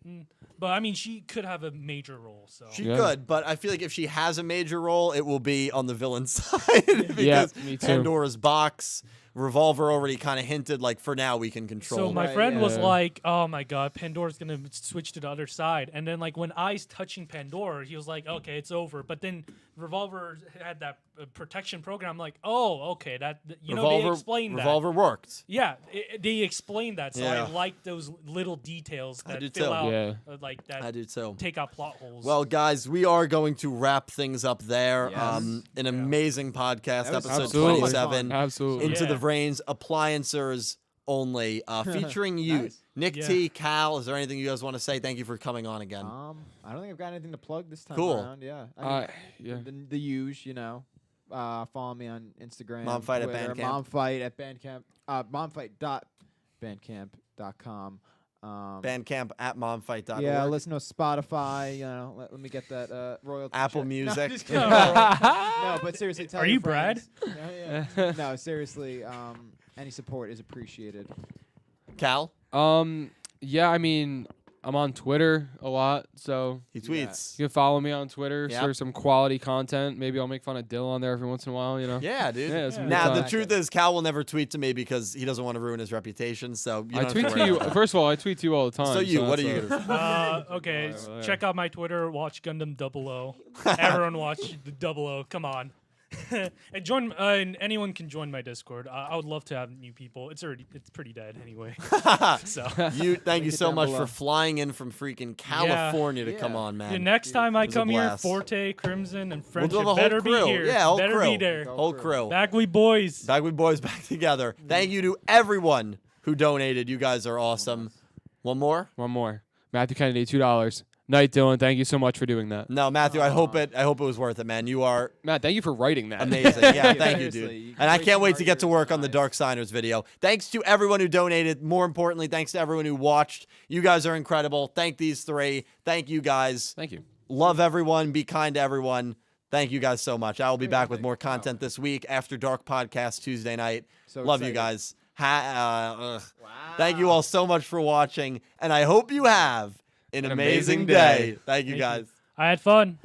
But I mean, she could have a major role. So She Yeah. could, but I feel like if she has a major role, it will be on the villain side because me too. Pandora's box, Revolver already kind of hinted like for now we can control. So my Right, friend was yeah. like, "Oh my God, Pandora's gonna switch to the other side." And then like when I's touching Pandora, he was like, "Okay, it's over." But then Revolver had that protection program. I'm like, "Oh, okay, they explained that." Revolver worked. Yeah, they explained that. So Yeah. I like those little details I that do fill too. out, Yeah. like I that do too. take out plot holes. Well, guys, we are going to wrap things up there. Yes. An amazing podcast, That was episode Absolutely. 27, Absolutely. into Yeah. the VRAINS, Appliancers only, featuring you, Nice. Nick Yeah. T, Cal. Is there anything you guys want to say? Thank you for coming on again. I don't think I've got anything to plug this time Cool. around. Yeah. I mean, Yeah. the huge, follow me on Instagram. Momfight at Twitter, Bandcamp. Momfight at Bandcamp. Momfight.bandcamp.com. Bandcamp at momfight.org. Yeah, listen to Spotify. Let me get that royalty. Apple check. Music. No, just kidding. No, but seriously, tell Are your you Brad? friends. Yeah. No, seriously. Any support is appreciated. Cal, Yeah, I mean, I'm on Twitter a lot, so he Yeah. tweets. you can follow me on Twitter Yep. for some quality content. Maybe I'll make fun of Dill on there every once in a while, Yeah, dude. Yeah, it's a good Now, the time. truth is, Cal will never tweet to me because he doesn't want to ruin his reputation. So you I don't tweet have to worry you. about that. First of all, I tweet to you all the time. So you, what are that's, you gonna do? Okay, Whatever, check out my Twitter. Watch Gundam 00. Everyone watch the 00. Come on. And join. And anyone can join my Discord. I would love to have new people. It's pretty dead anyway. So Thank you Link it so down much below. for flying in from freaking California to come Yeah. on, man. the next time I It was a come here, blast. Forte, Crimson, and We'll Friendship do have a whole better crew. be here. Yeah, whole better crew. be there. Whole Whole crew. crew. Back we boys. Back we boys back together. Thank you to everyone who donated. You guys are awesome. One more? One more. Matthew Kennedy, $2. Night, Dylan. Thank you so much for doing that. No, Matthew. I hope it was worth it, man. You are Matt, thank you for writing that. amazing. Yeah, thank you, Seriously, dude. you And I can can't wait wait to get to your work on the eyes. Dark Signers video. Thanks to everyone who donated. More importantly, thanks to everyone who watched. You guys are incredible. Thank these three. Thank you guys. Thank you. Love everyone. Be kind to everyone. Thank you guys so much. I will be back with more content this week after Dark Podcast Tuesday night. So Love you excited. guys. Thank you all so much for watching, and I hope you have an amazing day. Thank you Thank you. guys. I had fun.